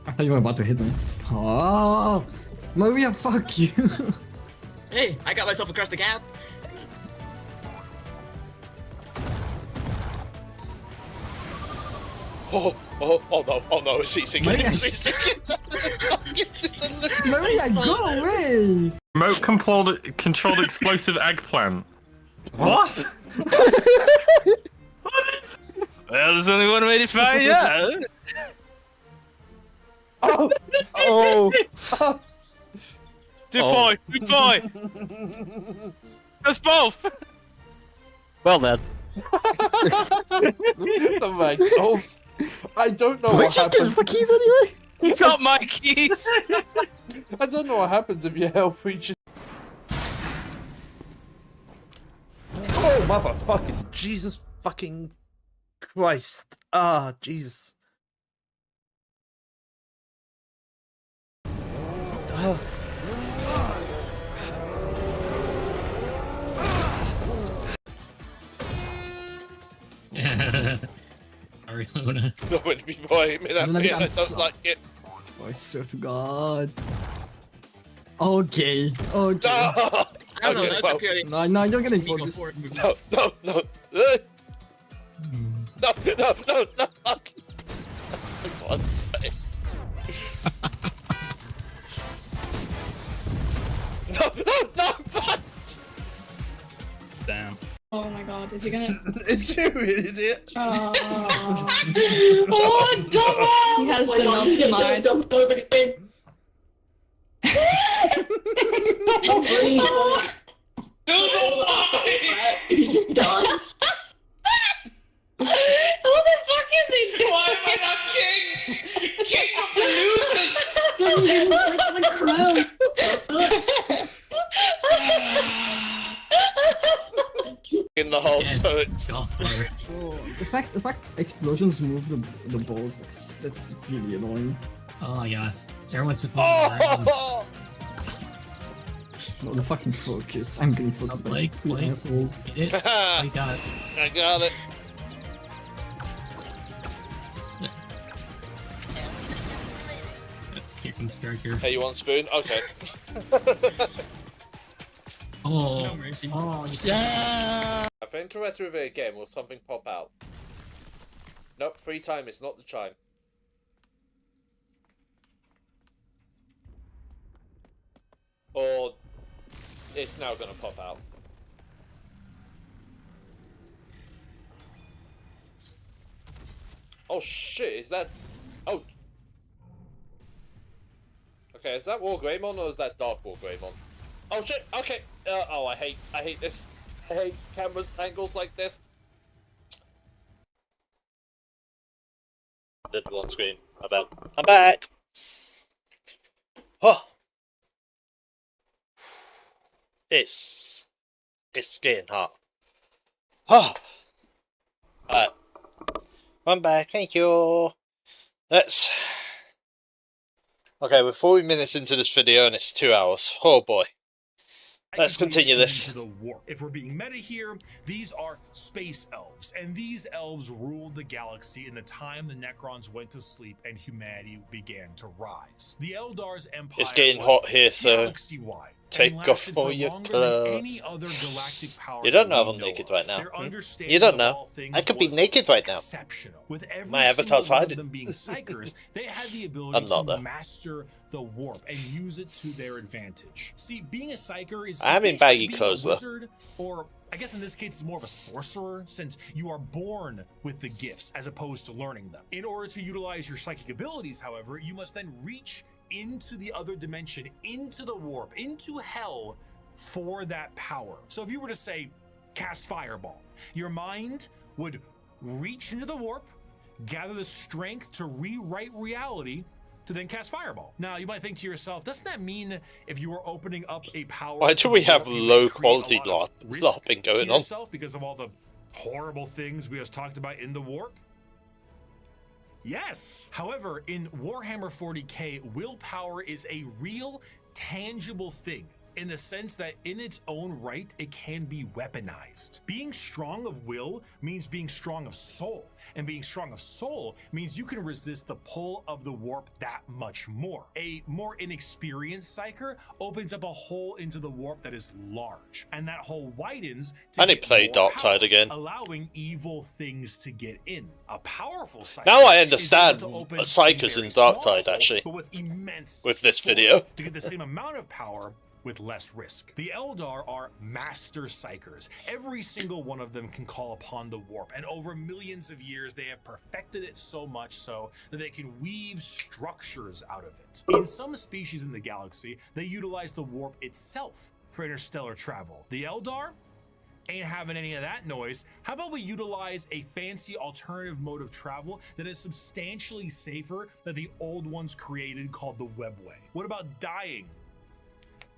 I thought you were about to hit me. Oh, Maria, fuck you. Hey, I got myself across the gap. Oh no, it's ceasing. Maria, go away. Remote controlled explosive eggplant. What? Well, there's only one way to find out. Oh. Good boy. That's both. Well then. Oh my god. I don't know what happens. the keys anyway? You got my keys. I don't know what happens if your health reaches. Oh, motherfucking Jesus fucking Christ. Ah, Jesus. Sorry, Luna. No one be aiming at me and I don't like it. Oh, I swear to God. Okay, okay. No! I don't know, Okay, that's well, a purely No, you're getting legal focused. forward move. No, no, no. No, no, no, no. Come on. No, no, no! Damn. Oh my god, is he gonna? It's you, idiot. Oh, oh dumbass! He has the nuts mind. Jumped over the thing. He's just done. What the fuck is he doing? Why am I not king? King of the In the hole, so it's. Oh, the fact explosions move the balls, that's really annoying. Oh yes, everyone's supposed to. Oh! No, the fucking focus. I'm getting focused by two assholes. I got it. I got it. Here comes Striker. Hey, you want a spoon? Okay. Oh, No mercy. oh, you I think to retrofit again, will something pop out? Nope, free time is not the chime. Or it's now gonna pop out. Oh shit, is that... Oh. Okay, is that War Greymon or is that Dark War Greymon? Oh shit, okay. Oh, I hate this. I hate cameras, angles like this. Did one screen. I'm back. Oh. It's getting hot. Oh. Alright. I'm back, thank you. Let's... Okay, we're 40 minutes into this video and it's 2 hours. Oh boy. Let's continue this. The warp. If we're being meta here, these are space elves, and these elves ruled the galaxy in the time the Necrons went to sleep and humanity began to rise. The Eldar's empire It's getting was hot here, so galaxy-wide take and off lasted all for your longer than any clothes. other galactic power You don't that know we if I'm naked of. right now. Their Hmm? understanding You don't of know. all things I could be was naked right now. exceptional. With every My avatar's single one hiding. of them being psychers, they had the ability I'm not, to though. master the warp and use it to their advantage. See, being a psyker is I'm in basically baggy being clothes, a though. wizard, or I guess in this case it's more of a sorcerer, since you are born with the gifts as opposed to learning them. In order to utilize your psychic abilities, however, you must then reach into the other dimension, into the warp, into hell for that power. So if you were to say, cast Fireball, your mind would reach into the warp, gather the strength to rewrite reality, to then cast Fireball. Now, you might think to yourself, doesn't that mean if you are opening up a power... Why do we have low quality LARPing going on? Because of all the horrible things we just talked about in the warp? Yes! However, in Warhammer 40k, willpower is a real, tangible thing, in the sense that in its own right, it can be weaponized. Being strong of will means being strong of soul, and being strong of soul means you can resist the pull of the warp that much more. A more inexperienced psyker opens up a hole into the warp that is large, and that hole widens to I need to get play more Darktide power, again. allowing evil things to get in. A powerful psyker Now I is understand able to open psykers a in very small Darktide, hole, actually, but with immense with this force video. to get the same amount of power with less risk. The Eldar are master psychers. Every single one of them can call upon the warp, and over millions of years they have perfected it so much so that they can weave structures out of it. In some species in the galaxy, they utilize the warp itself for interstellar travel. The Eldar ain't having any of that noise. How about we utilize a fancy alternative mode of travel that is substantially safer than the old ones created, called the Webway? What about dying?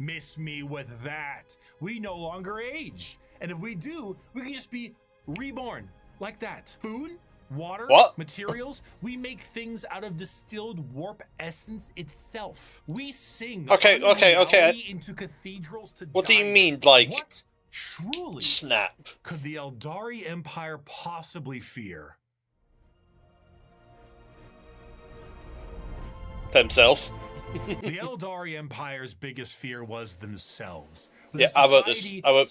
Miss me with that. We no longer age. And if we do, we can just be reborn like that. Food, water, What? materials. We make things out of distilled warp essence itself. We sing Okay. unreality into cathedrals to What do you die mean, in. like, What truly snap could the Eldari Empire possibly fear? themselves? The Eldari Empire's biggest fear was themselves. Yeah, I wrote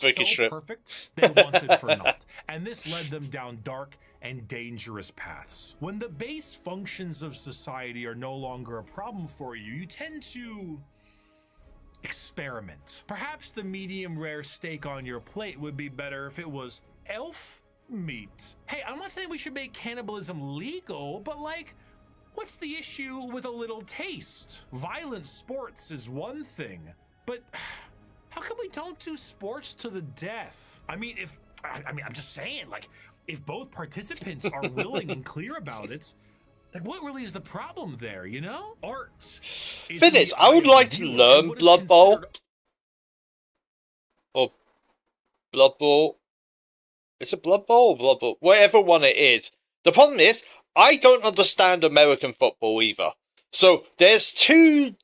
British so strip. perfect, they wanted for naught, and this led them down dark and dangerous paths. When the base functions of society are no longer a problem for you, you tend to experiment. Perhaps the medium rare steak on your plate would be better if it was elf meat. Hey, I'm not saying we should make cannibalism legal, but like, what's the issue with a little taste? Violent sports is one thing, but how come we don't do sports to the death? I mean, I'm just saying, like, if both participants are willing and clear about it, like, what really is the problem there, you know? Art. Thing is, I would like to learn Blood Bowl. Or Blood Bowl. Is it Blood Bowl or Blood Bowl? Whatever one it is. The problem is, I don't understand American football either. So, there's two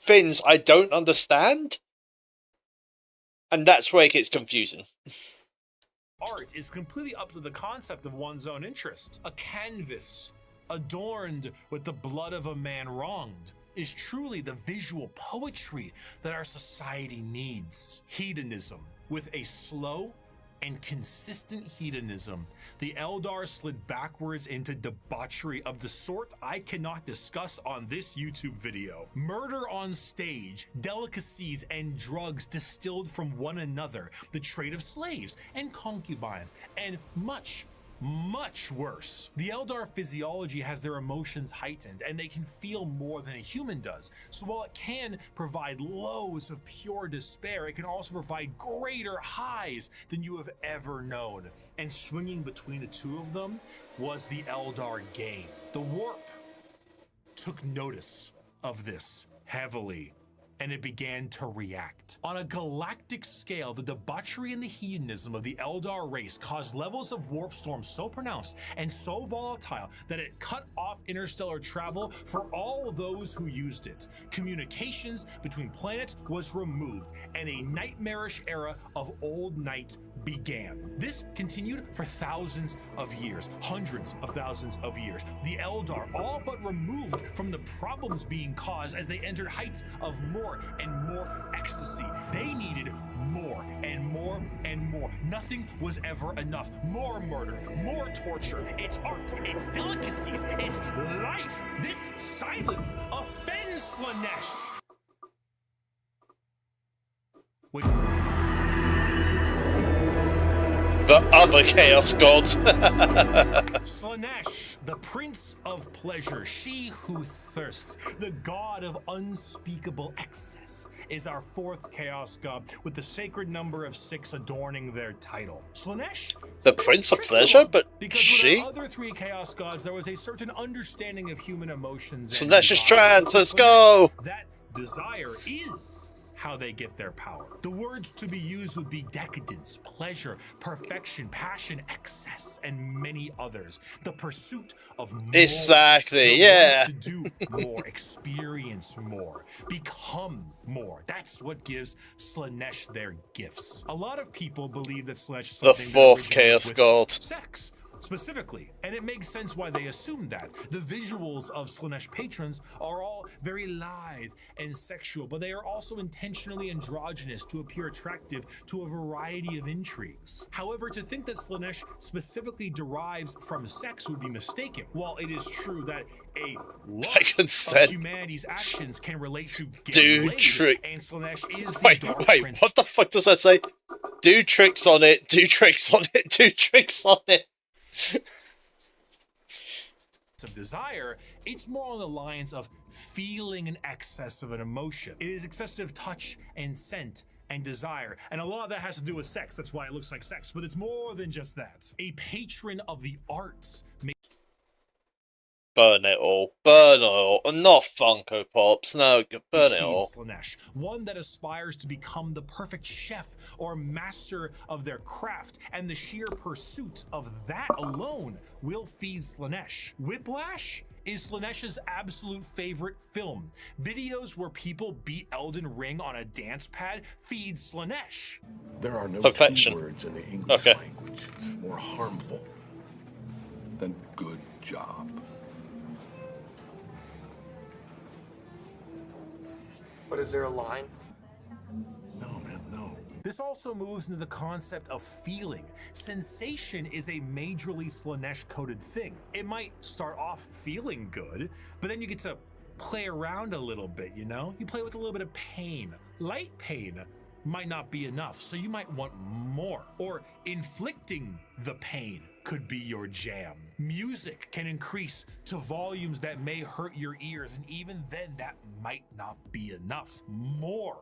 things I don't understand. And that's where it gets confusing. Art is completely up to the concept of one's own interest. A canvas adorned with the blood of a man wronged is truly the visual poetry that our society needs. Hedonism. With a slow and consistent hedonism, the Eldar slid backwards into debauchery of the sort I cannot discuss on this YouTube video. Murder on stage, delicacies and drugs distilled from one another, the trade of slaves and concubines, and much worse. The Eldar physiology has their emotions heightened, and they can feel more than a human does. So while it can provide lows of pure despair, it can also provide greater highs than you have ever known. And swinging between the two of them was the Eldar game. The Warp took notice of this heavily, and it began to react. On a galactic scale, the debauchery and the hedonism of the Eldar race caused levels of warp storm so pronounced and so volatile that it cut off interstellar travel for all those who used it. Communications between planets was removed, and a nightmarish era of old night began. This continued for thousands of years, hundreds of thousands of years. The Eldar, all but removed from the problems being caused as they entered heights of more and more ecstasy. They needed more and more and more. Nothing was ever enough. More murder, more torture. It's art, it's delicacies, it's life. This silence offends Slaanesh. The other Chaos God. Slaanesh, the Prince of Pleasure, she who thirsts, the god of unspeakable excess, is our fourth Chaos God, with the sacred number of 6 adorning their title. Slaanesh, the Prince of Pleasure, but because she? with our other 3 Chaos Gods, there was a certain understanding of human emotions. Slaanesh is trans, let's go! That desire is how they get their power. The words to be used would be decadence, pleasure, perfection, passion, excess, and many others. The pursuit of more. Exactly, yeah. To do more, experience more, become more. That's what gives Slaanesh their gifts. A lot of people believe that Slaanesh is the something fourth that Chaos with God. sex. Specifically, and it makes sense why they assumed that. The visuals of Slaanesh patrons are all very lithe and sexual, but they are also intentionally androgynous to appear attractive to a variety of intrigues. However, to think that Slaanesh specifically derives from sex would be mistaken. While it is true that a lot of humanity's actions can relate to getting laid, and Slaanesh is the Wait, what the fuck does that say? Do tricks on it, do tricks on it, do tricks on it. Of desire, it's more on the lines of feeling an excess of an emotion. It is excessive touch and scent and desire, and a lot of that has to do with sex. That's why it looks like sex, but it's more than just that. A patron of the arts Burn it all. Burn it all. Not Funko Pops. No, burn it all. Slaanesh, one that aspires to become the perfect chef or master of their craft, and the sheer pursuit of that alone will feed Slaanesh. Whiplash is Slaanesh's absolute favorite film. Videos where people beat Elden Ring on a dance pad feed Slaanesh. There are no Perfection. two words in the English language more harmful than good job. But is there a line? No, man, no. This also moves into the concept of feeling. Sensation is a majorly Slaanesh-coded thing. It might start off feeling good, but then you get to play around a little bit, you know? You play with a little bit of pain. Light pain might not be enough, so you might want more. Or inflicting the pain could be your jam. Music can increase to volumes that may hurt your ears, and even then that might not be enough. More.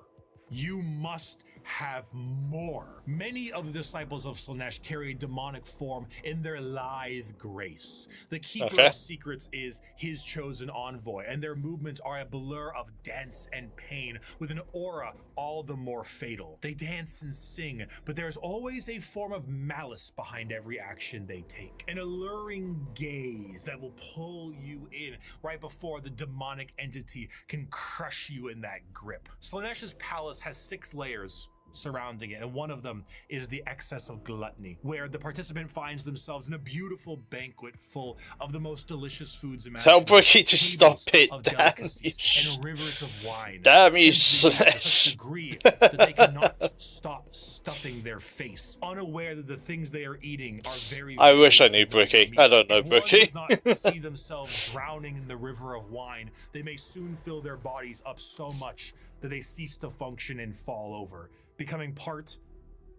You must have more. Many of the disciples of Slaanesh carry a demonic form in their lithe grace. The keeper of secrets is his chosen envoy, and their movements are a blur of dance and pain with an aura all the more fatal. They dance and sing, but there's always a form of malice behind every action they take. An alluring gaze that will pull you in right before the demonic entity can crush you in that grip. Slaanesh's palace has 6 layers surrounding it, and one of them is the excess of gluttony, where the participant finds themselves in a beautiful banquet full of the most delicious foods imaginable. Tell Brookie to stop it, damn you. And rivers of wine. Damn you, Slaanesh. Degree that they cannot stop stuffing their face, unaware that the things they are eating are very. I wish I knew Brookie. I don't know If Brookie. one does not see themselves drowning in the river of wine, they may soon fill their bodies up so much that they cease to function and fall over, becoming part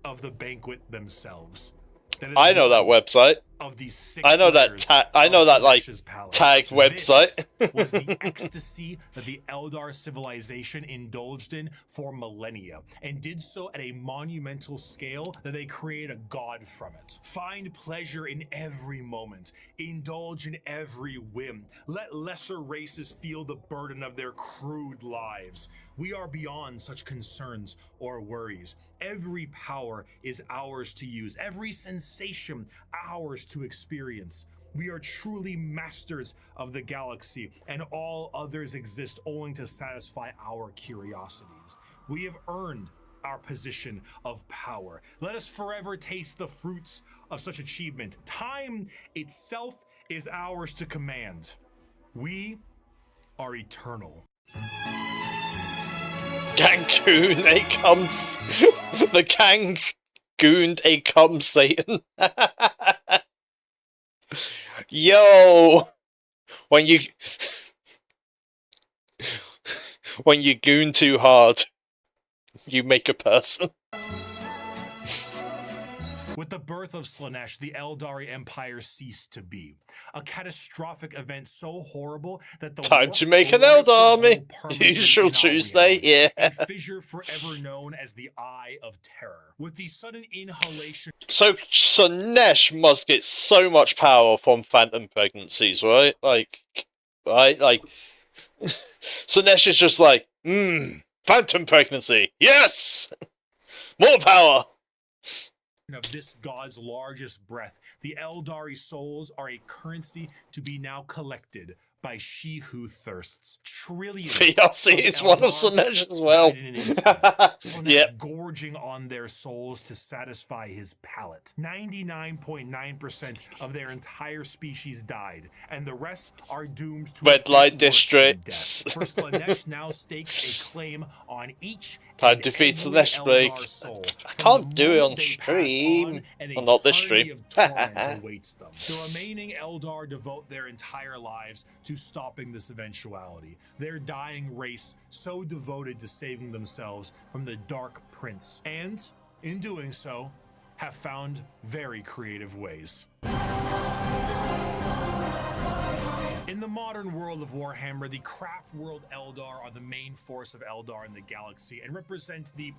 of the banquet themselves. I know that website. Of these 6 I know that. I know that like tag website. Was the ecstasy that the Eldar civilization indulged in for millennia, and did so at a monumental scale that they created a god from it. Find pleasure in every moment, indulge in every whim. Let lesser races feel the burden of their crude lives. We are beyond such concerns or worries. Every power is ours to use, every sensation ours to experience. We are truly masters of the galaxy, and all others exist only to satisfy our curiosities. We have earned our position of power. Let us forever taste the fruits of such achievement. Time itself is ours to command. We are eternal. Gangoon, a comes. The Gangoon, a comes Satan. Yo! When you goon too hard, you make a person. With the birth of Slaanesh, the Eldari Empire ceased to be. A catastrophic event so horrible that the time to make an Eldar army. Usual Tuesday, yeah. A fissure forever known as the Eye of Terror. With the sudden inhalation. So Slaanesh must get so much power from phantom pregnancies, right? Like, Slaanesh is just like, phantom pregnancy, yes, more power. Of this god's largest breath, the Eldari souls are a currency to be now collected by she who thirsts. Trillions. Fiancé is one of Slaanesh as well. Yep. Gorging on their souls to satisfy his palate. 99.9% of their entire species died, and the rest are doomed to red light districts. For Slaanesh now stakes a claim on each. Time to defeat Slaanesh, Blake. I can't do it on stream. Well, not this stream. Awaits them. The remaining Eldar devote their entire lives to stopping this eventuality. Their dying race so devoted to saving themselves from the Dark Prince, and in doing so, have found very creative ways. In the modern world of Warhammer, the craft world Eldar are the main force of Eldar in the galaxy and represent the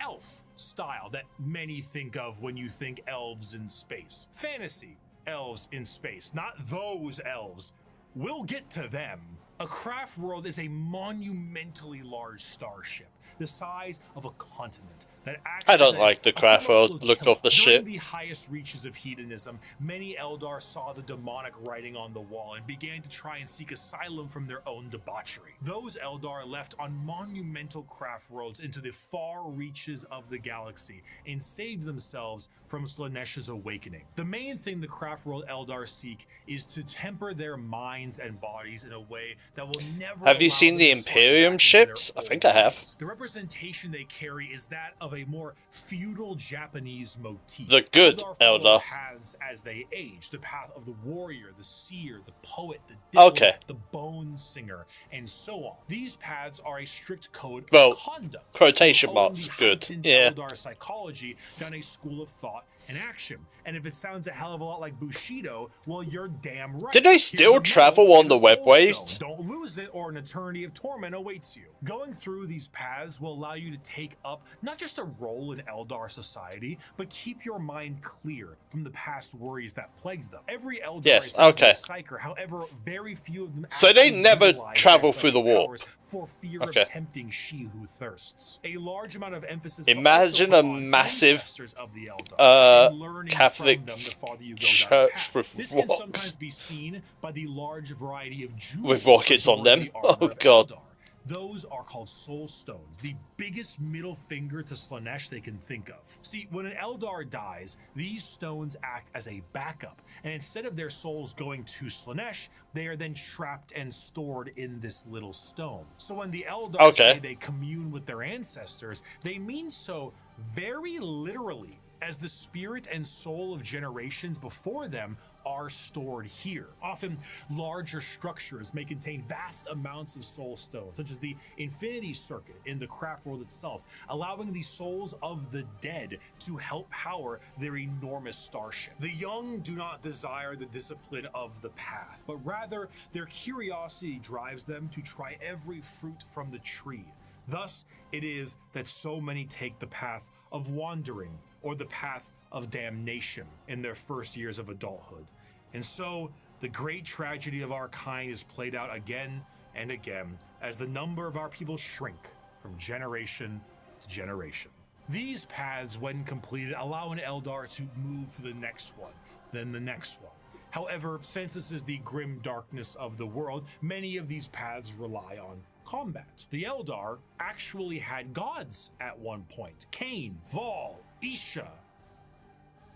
elf style that many think of when you think elves in space. Fantasy elves in space, not those elves We'll get to them. A craft world is a monumentally large starship, the size of a continent, that acts I don't as like the craft world look of the ship. During the highest reaches of hedonism, many Eldar saw the demonic writing on the wall and began to try and seek asylum from their own debauchery. Those Eldar left on monumental craft worlds into the far reaches of the galaxy and saved themselves from Slaaneish's awakening. The main thing the craft world Eldar seek is to temper their minds and bodies in a way that will never. Have you allow seen them the to slip Imperium back into ships? their I think old I have. ways. The representation they carry is that of a more feudal Japanese motif. The good follow Eldar. paths as they age. The path of the warrior, the seer, the poet, the diplomat, Okay. the bone singer, and so on. These paths are a strict code Well, of conduct. quotation to hone marks, the good. heightened Yeah. Eldar psychology down a school of thought and action. And if it sounds a hell of a lot like Bushido, well, you're damn right. Did they Here's still a medal travel on and the a soul webways? stone. Don't lose it, or an eternity of torment awaits you. Going through these paths will allow you to take up not just a role in Eldar society, but keep your mind clear from the past worries that plagued them. Every Eldar Yes, is said to be a okay. psyker, however, very few of them So they actually never utilize travel their through the psychic warp. powers for fear Okay. of tempting she who thirsts. A large amount of emphasis Imagine also a put on massive ancestors of the Eldar, and learning Catholic from them the farther you go down the church path. with This can sometimes rocks. be seen by the large variety of jewels With rockets on adorning them. the armor Oh of god. Eldar. Those are called soul stones, the biggest middle finger to Slaanesh they can think of. See, when an Eldar dies, these stones act as a backup, and instead of their souls going to Slaanesh, they are then trapped and stored in this little stone. So when the Eldar say they commune with their ancestors, they mean so very literally, as the spirit and soul of generations before them are stored here. Often, larger structures may contain vast amounts of soul stones, such as the Infinity Circuit in the craft world itself, allowing the souls of the dead to help power their enormous starship. The young do not desire the discipline of the path, but rather their curiosity drives them to try every fruit from the tree. Thus, it is that so many take the path of wandering or the path of damnation in their first years of adulthood. And so, the great tragedy of our kind is played out again and again as the number of our people shrink from generation to generation. These paths, when completed, allow an Eldar to move to the next one, then the next one. However, since this is the grim darkness of the world, many of these paths rely on combat. The Eldar actually had gods at one point: Cain, Vol, Isha,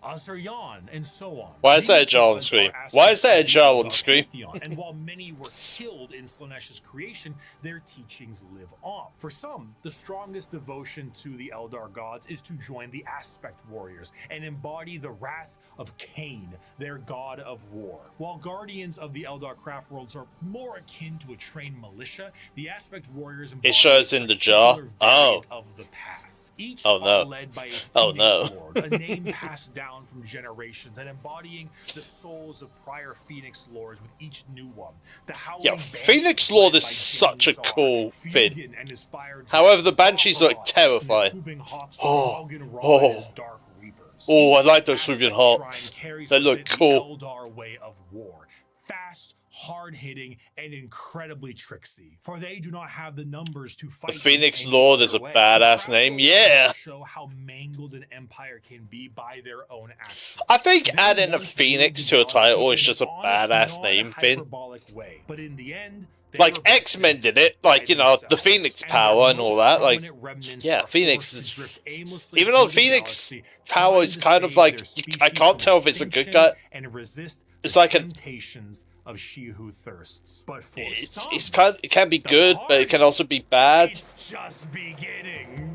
Azeryan, and so on. Why is that a These jar on gods screen? are Why is that a aspects jar of on the screen? pantheon, and while many were killed in Slaanesh's creation, their teachings live on. For some, the strongest devotion to the Eldar gods is to join the Aspect Warriors and embody the wrath of Cain, their god of war. While guardians of the Eldar craft worlds are more akin to a trained militia, the Aspect Warriors embody It shows in the jar. particular Oh. variant of the path. Each Oh, no. are led by a Oh, Phoenix no. Lord, a name passed down from generations and embodying the souls of prior Phoenix Lords with each new one. The Howling Yeah, Banshee, Phoenix Lord led is by such a Jain cool Sar, thing. Fugan and his fire However, the dragons, Banshees look Bahamut, terrifying. and the swooping hawks Oh, with Haugen Ra oh. and his dark reapers. Oh, I Each like those swooping aspect hawks. shrine carries They with look it cool. The Eldar way of war. Fast, hard-hitting, and incredibly tricksy. For they do not have the numbers to fight The Phoenix in Lord any is a other way. badass The name. Craft Yeah. Lords show how mangled an empire can be by their own actions. I think They adding a once Phoenix ruled to a the title galaxy is in just a an honest, badass name thing. non-hyperbolic way. But in the end, they Like were X-Men betrayed did it, like, you know, the themselves. Phoenix And power their and all most that. Like, prominent remnants yeah, are Phoenix forced to is. drift aimlessly Even though through the Phoenix galaxy, power trying is to kind of save like, their species I can't from tell if it's a good extinction guy. and resist It's the like a. temptations of she who thirsts. But for It's some, kind. It can be good, but it can also be bad. it's just beginning.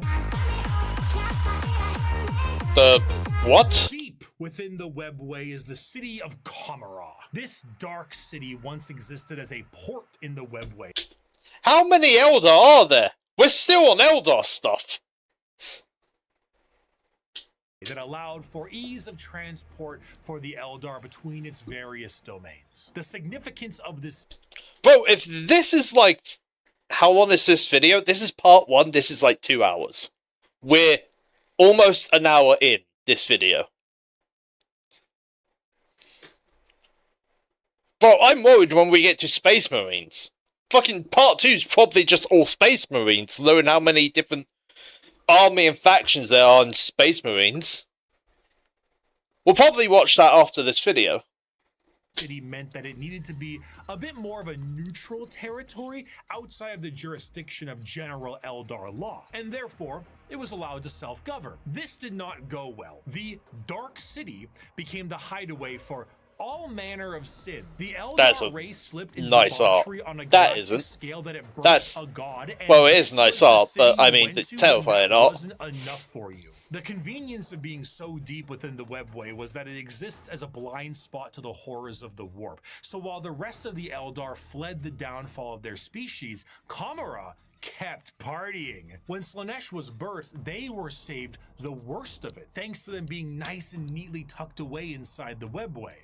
The what? Deep within the webway is the city of Kamara. This dark city once existed as a port in the webway. How many Eldar are there? We're still on Eldar stuff. That allowed for ease of transport for the Eldar between its various domains. The significance of this... Bro, if this is like... How long is this video? This is part 1, this is like 2 hours. We're almost an hour in this video. Bro, I'm worried when we get to Space Marines. Fucking part 2 is probably just all Space Marines, knowing how many different army and factions there are in Space Marines. We'll probably watch that after this video. City meant that it needed to be a bit more of a neutral territory outside of the jurisdiction of general Eldar law, and therefore it was allowed to self-govern. This did not go well. The Dark City became the hideaway for all manner of sin. The Eldar race slipped into nice art. on a That isn't. scale that it That's a god, and well, it is nice art, but I mean, went it's to terrifying that art. wasn't enough for you. The convenience of being so deep within the webway was that it exists as a blind spot to the horrors of the warp. So while the rest of the Eldar fled the downfall of their species, Kamara kept partying. When Slaanesh was birthed, they were saved the worst of it, thanks to them being nice and neatly tucked away inside the webway.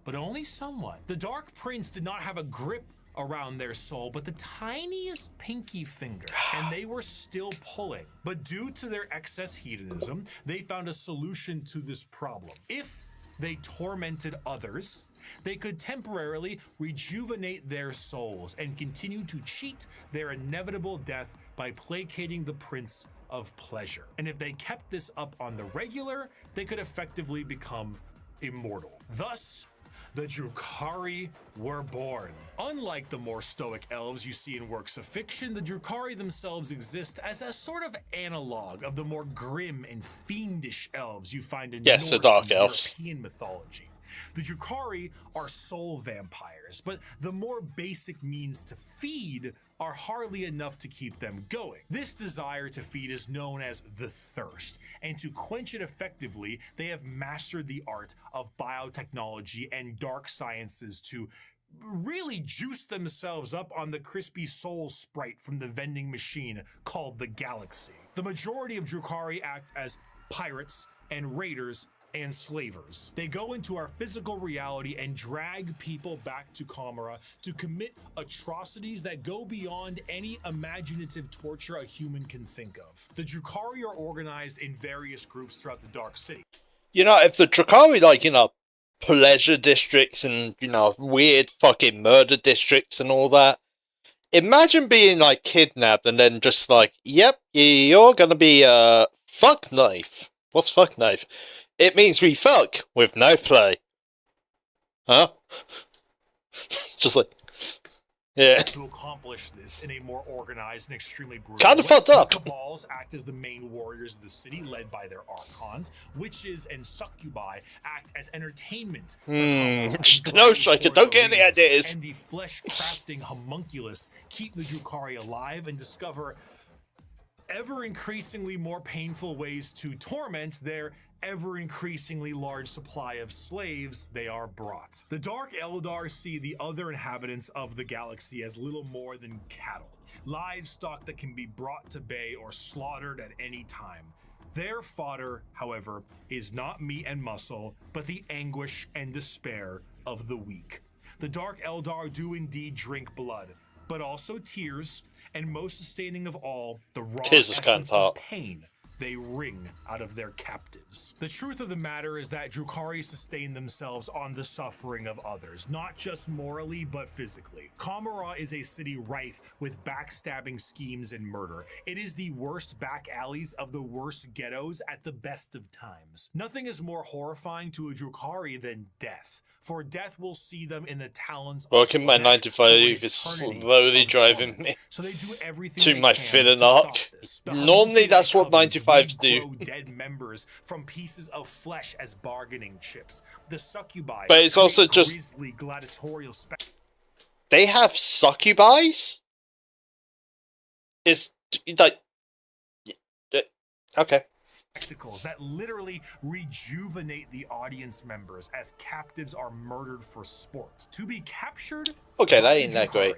But only somewhat. The Dark Prince did not have a grip around their soul, but the tiniest pinky finger, and they were still pulling. But due to their excess hedonism, they found a solution to this problem. If they tormented others, they could temporarily rejuvenate their souls and continue to cheat their inevitable death by placating the Prince of Pleasure. And if they kept this up on the regular, they could effectively become immortal. Thus, the Drukhari were born. Unlike the more stoic elves you see in works of fiction, the Drukhari themselves exist as a sort of analog of the more grim and fiendish elves you find in Norse the dark and elves. European mythology. The Drukhari are soul vampires, but the more basic means to feed are hardly enough to keep them going. This desire to feed is known as the thirst, and to quench it effectively, they have mastered the art of biotechnology and dark sciences to really juice themselves up on the crispy soul sprite from the vending machine called the Galaxy. The majority of Drukhari act as pirates and raiders and slavers. They go into our physical reality and drag people back to Kamara to commit atrocities that go beyond any imaginative torture a human can think of. The Drukhari are organized in various groups throughout the Dark City. You know, if the Drukhari, like, you know, pleasure districts and, you know, weird fucking murder districts and all that, imagine being, like, kidnapped and then just like, yep, you're gonna be a fuck knife. What's fuck knife? It means we fuck with no play. Huh? Just like, yeah. To accomplish this in a more organized and extremely brutal Kinda way, fucked up. the Cabals act as the main warriors of the city, led by their archons. Witches and succubi act as entertainment. No, Striker, don't get any ideas. And the flesh-crafting homunculus keep the Drukhari alive and discover ever-increasingly more painful ways to torment their ever-increasingly large supply of slaves they are brought. The Dark Eldar see the other inhabitants of the galaxy as little more than cattle, livestock that can be brought to bay or slaughtered at any time. Their fodder, however, is not meat and muscle, but the anguish and despair of the weak. The Dark Eldar do indeed drink blood, but also tears, and most sustaining of all, the raw essence of pain they wring out of their captives. The truth of the matter is that Drukhari sustain themselves on the suffering of others, not just morally, but physically. Kamara is a city rife with backstabbing schemes and murder. It is the worst back alleys of the worst ghettos at the best of times. Nothing is more horrifying to a Drukhari than death, for death will see them in the talons of Working my 9 to 5 is slowly driving me so they do everything to they my can filler to stop arc. this. Normally that's what 9 to 5s do. Dead members from pieces of flesh as bargaining chips. The succubi, But it's also just grisly gladiatorial they have succubis? It's like okay. spectacles that literally rejuvenate the audience members as captives are murdered for sport. To be captured, okay, that ain't that great.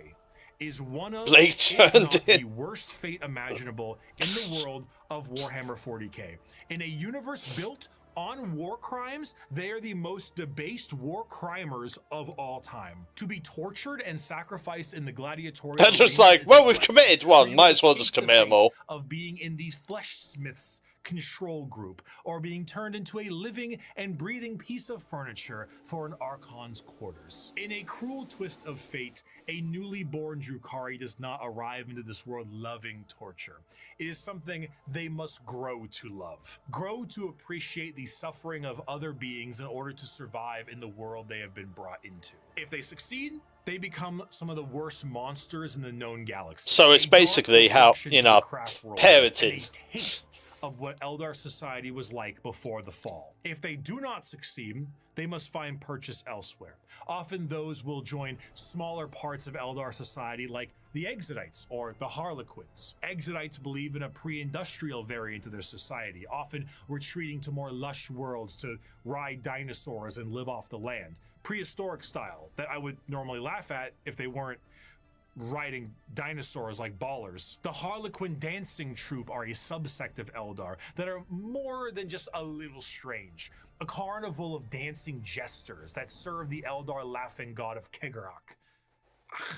Is one of Blake turned the worst fate imaginable in the world of Warhammer 40k. In a universe built on war crimes, they are the most debased war crimers of all time. To be tortured and sacrificed in the gladiatorial They're just like, well, we've committed one, might as well just commit them all. Of being in these flesh smiths control group, or being turned into a living and breathing piece of furniture for an Archon's quarters. In a cruel twist of fate, a newly born Drukhari does not arrive into this world loving torture. It is something they must grow to love. Grow to appreciate the suffering of other beings in order to survive in the world they have been brought into. If they succeed, they become some of the worst monsters in the known galaxy. So it's basically how, you know, parenting. A taste of what Eldar society was like before the fall. If they do not succeed, they must find purchase elsewhere. Often those will join smaller parts of Eldar society like the Exodites or the Harlequins. Exodites believe in a pre-industrial variant of their society, often retreating to more lush worlds to ride dinosaurs and live off the land. Prehistoric style that I would normally laugh at if they weren't riding dinosaurs like ballers. The Harlequin dancing troupe are a subsect of Eldar that are more than just a little strange. A carnival of dancing jesters that serve the Eldar laughing god of Kegarak.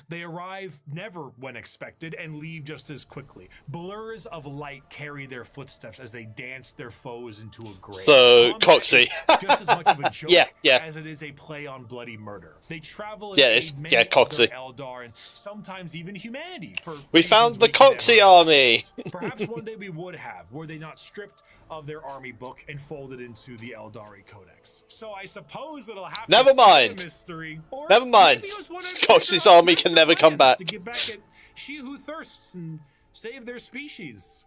They arrive never when expected and leave just as quickly. Blurs of light carry their footsteps as they dance their foes into a grave. So, Coxie. Just as much of a joke as it is a play on bloody murder. They travel and aid many other Coxie. Eldar and sometimes even humanity. We found the Coxie army. Perhaps one day we would have, were they not stripped of their army book and folded into the Eldari Codex. So I suppose it'll have Never to mind. stay a mystery. Or Never mind. maybe it was one of Coxie's their army can never come back. to get back at she who thirsts and save their species.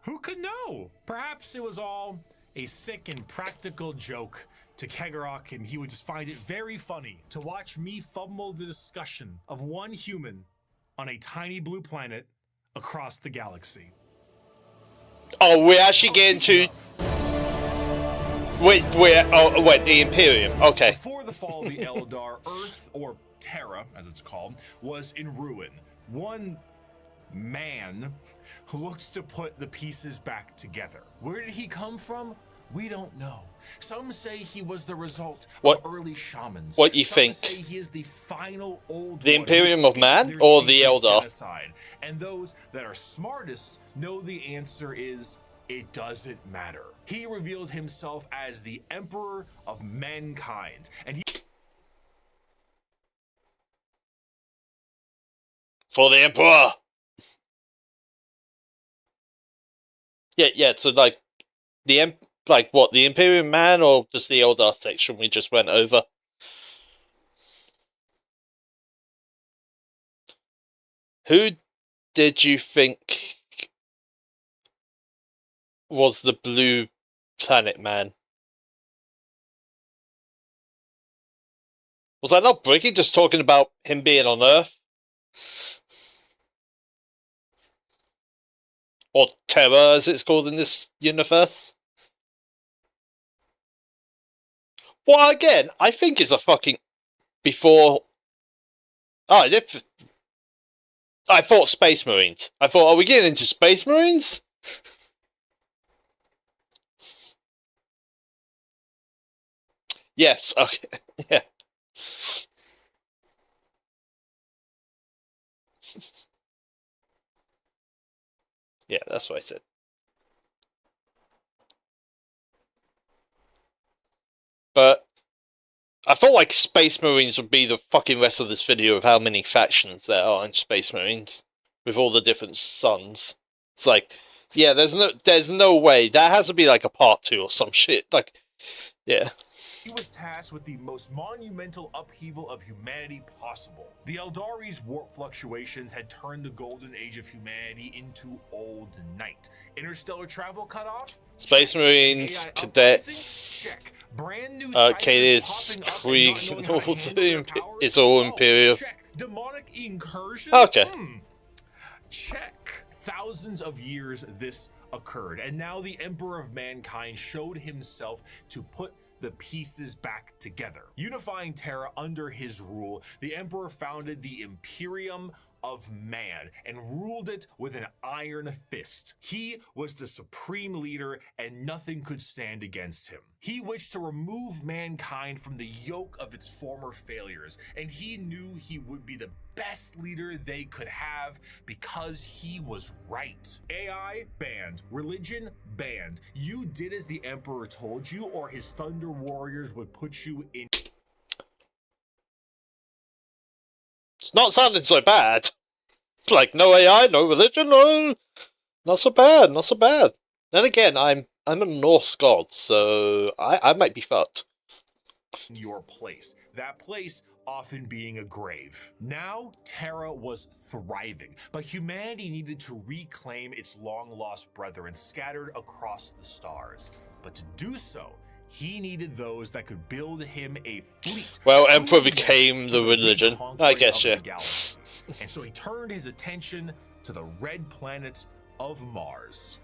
Who could know? Perhaps it was all a sick and practical joke to Kegarak, and he would just find it very funny to watch me fumble the discussion of one human on a tiny blue planet across the galaxy. Oh, we're actually getting to... Wait, the Imperium. Okay. Before the fall of the Eldar, Earth, or Terra, as it's called, was in ruin. One man who looks to put the pieces back together. Where did he come from? We don't know. Some say he was the result of early shamans. What you Some think? say he is the final old The one Imperium who of Man escaped or their the species' Eldar? genocide. And those that are smartest know the answer is it doesn't matter. He revealed himself as the Emperor of Mankind, and he For the Emperor! Yeah, so like, the Imperium Man or just the Eldar section we just went over? Who did you think was the Blue Planet Man? Was that not Bricky just talking about him being on Earth? Or Terra, as it's called in this universe? Well, again, I think it's a fucking... Before... Oh, I thought Space Marines. I thought, are we getting into Space Marines? Yes, okay, yeah. Yeah, that's what I said. But I felt like Space Marines would be the fucking rest of this video of how many factions there are in Space Marines with all the different suns. It's like, yeah, there's no way. That has to be like a part 2 or some shit. Like, yeah. He was tasked with the most monumental upheaval of humanity possible. The Eldari's warp fluctuations had turned the golden age of humanity into old night. Interstellar travel cut off? Space Marines, cadets, check. Brand new cadets, Krieg, it's all Imperial. Check. Demonic incursions? Okay. Check. Thousands of years this occurred, and now the Emperor of Mankind showed himself to put the pieces back together. Unifying Terra under his rule, the Emperor founded the Imperium of man and ruled it with an iron fist. He was the supreme leader and nothing could stand against him. He wished to remove mankind from the yoke of its former failures, and he knew he would be the best leader they could have because he was right. AI banned. Religion banned. You did as the Emperor told you, or his Thunder Warriors would put you in. It's not sounding so bad. Like, no AI, no religion, no... Not so bad, not so bad. Then again, I'm a Norse god, so I might be fucked. Your place. That place often being a grave. Now, Terra was thriving, but humanity needed to reclaim its long-lost brethren scattered across the stars. But to do so, he needed those that could build him a fleet. Well, Emperor became the religion, I guess, yeah. And so he turned his attention to the red planet of Mars.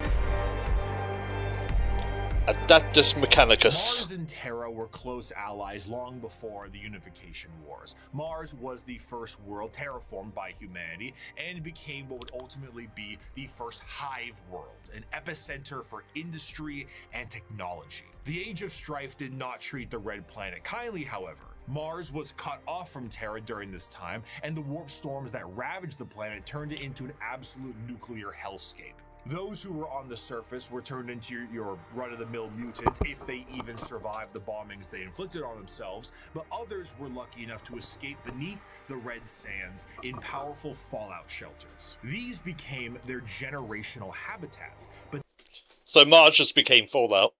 Adaptus Mechanicus. Mars and Terra were close allies long before the Unification Wars. Mars was the first world terraformed by humanity and became what would ultimately be the first hive world, an epicenter for industry and technology. The Age of Strife did not treat the Red Planet kindly, however. Mars was cut off from Terra during this time, and the warp storms that ravaged the planet turned it into an absolute nuclear hellscape. Those who were on the surface were turned into your run-of-the-mill mutant if they even survived the bombings they inflicted on themselves, but others were lucky enough to escape beneath the red sands in powerful fallout shelters. These became their generational habitats, but so Mars just became Fallout.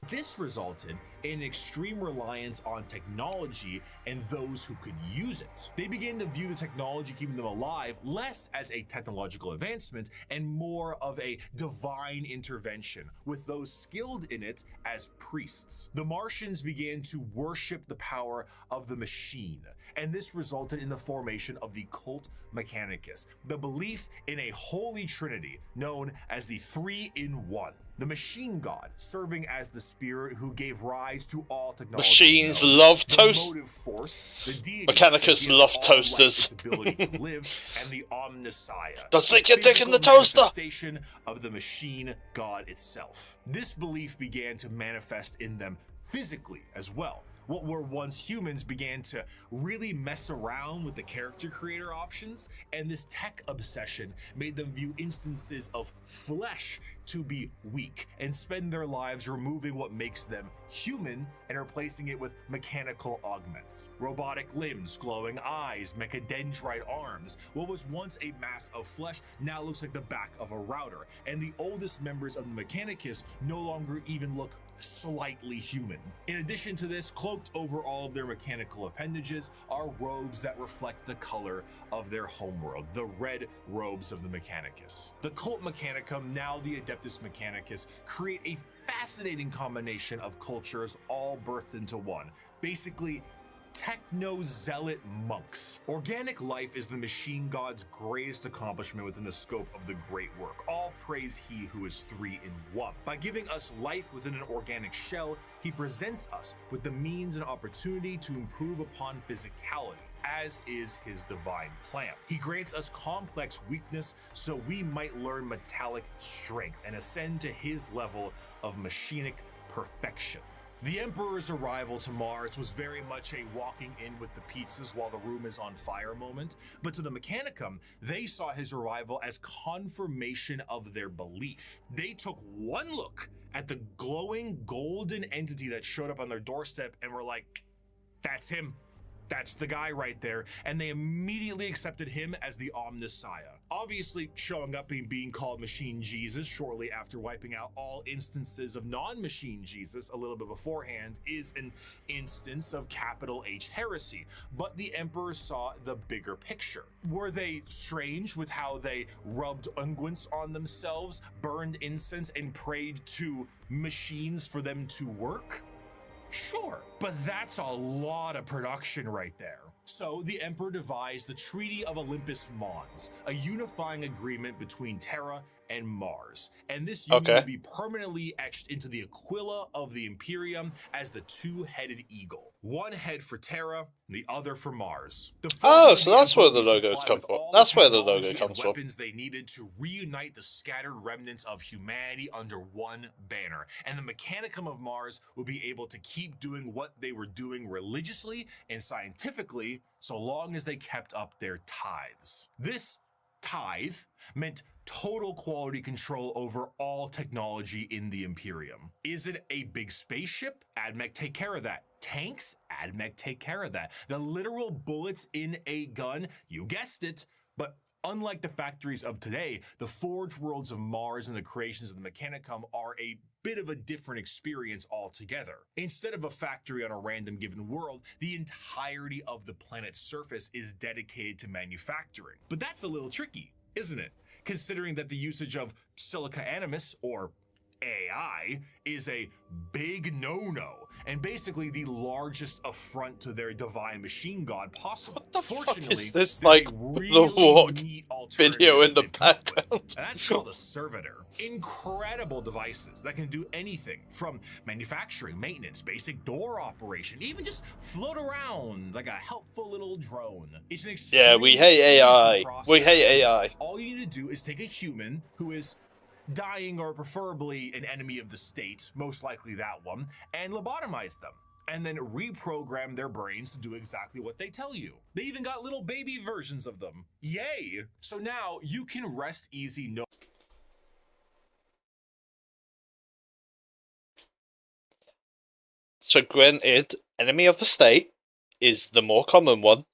this resulted in extreme reliance on technology and those who could use it. They began to view the technology keeping them alive less as a technological advancement and more of a divine intervention, with those skilled in it as priests. The Martians began to worship the power of the machine, and this resulted in the formation of the cult Mechanicus, the belief in a holy trinity known as the Three-in-One. The machine god, serving as the spirit who gave rise to all technology. Machines love toast. Mechanicus love toasters. Ability to live, and the Omnissiah. Don't stick your dick in the toaster. Manifestation of the machine god itself. This belief began to manifest in them physically as well. What were once humans began to really mess around with the character creator options, and this tech obsession made them view instances of flesh to be weak and spend their lives removing what makes them human and replacing it with mechanical augments. Robotic limbs, glowing eyes, mechadendrite arms. What was once a mass of flesh now looks like the back of a router, and the oldest members of the Mechanicus no longer even look slightly human. In addition to this, cloaked over all of their mechanical appendages are robes that reflect the color of their homeworld, the red robes of the Mechanicus. The cult Mechanicum, now the Adeptus Mechanicus, create a fascinating combination of cultures all birthed into one. Basically, techno-zealot monks. Organic life is the machine god's greatest accomplishment within the scope of the great work. All praise he who is three-in-one. By giving us life within an organic shell, he presents us with the means and opportunity to improve upon physicality, as is his divine plan. He grants us complex weakness so we might learn metallic strength and ascend to his level of machinic perfection. The Emperor's arrival to Mars was very much a walking in with the pizzas while the room is on fire moment, but to the Mechanicum, they saw his arrival as confirmation of their belief. They took one look at the glowing golden entity that showed up on their doorstep and were like, that's him. That's the guy right there, and they immediately accepted him as the Omnissiah. Obviously, showing up and being called Machine Jesus shortly after wiping out all instances of non-Machine Jesus a little bit beforehand is an instance of capital H heresy, but the Emperor saw the bigger picture. Were they strange with how they rubbed unguents on themselves, burned incense, and prayed to machines for them to work? Sure, but that's a lot of production right there. So the Emperor devised the Treaty of Olympus Mons, a unifying agreement between Terra and Mars. And this union will be permanently etched into the Aquila of the Imperium as the two-headed eagle. One head for Terra, the other for Mars. Oh, so that's where the logo comes from. That's where the logo comes from. Weapons they needed to reunite the scattered remnants of humanity under one banner. And the Mechanicum of Mars would be able to keep doing what they were doing religiously and scientifically, so long as they kept up their tithes. This tithe meant total quality control over all technology in the Imperium. Is it a big spaceship? AdMech take care of that. Tanks? AdMech take care of that. The literal bullets in a gun? You guessed it. But unlike the factories of today, the forge worlds of Mars and the creations of the Mechanicum are a bit of a different experience altogether. Instead of a factory on a random given world, the entirety of the planet's surface is dedicated to manufacturing. But that's a little tricky, isn't it? Considering that the usage of Silica Animus, or AI, is a big no-no, and basically the largest affront to their divine machine god possible. What the fuck is this, like, the walk video in the background? That's called a servitor. Incredible devices that can do anything from manufacturing, maintenance, basic door operation, even just float around like a helpful little drone. It's an yeah, we hate AI. We hate AI. All you need to do is take a human who is dying or preferably an enemy of the state, most likely that one, and lobotomize them. And then reprogram their brains to do exactly what they tell you. They even got little baby versions of them. Yay! So now you can rest easy So granted, enemy of the state is the more common one.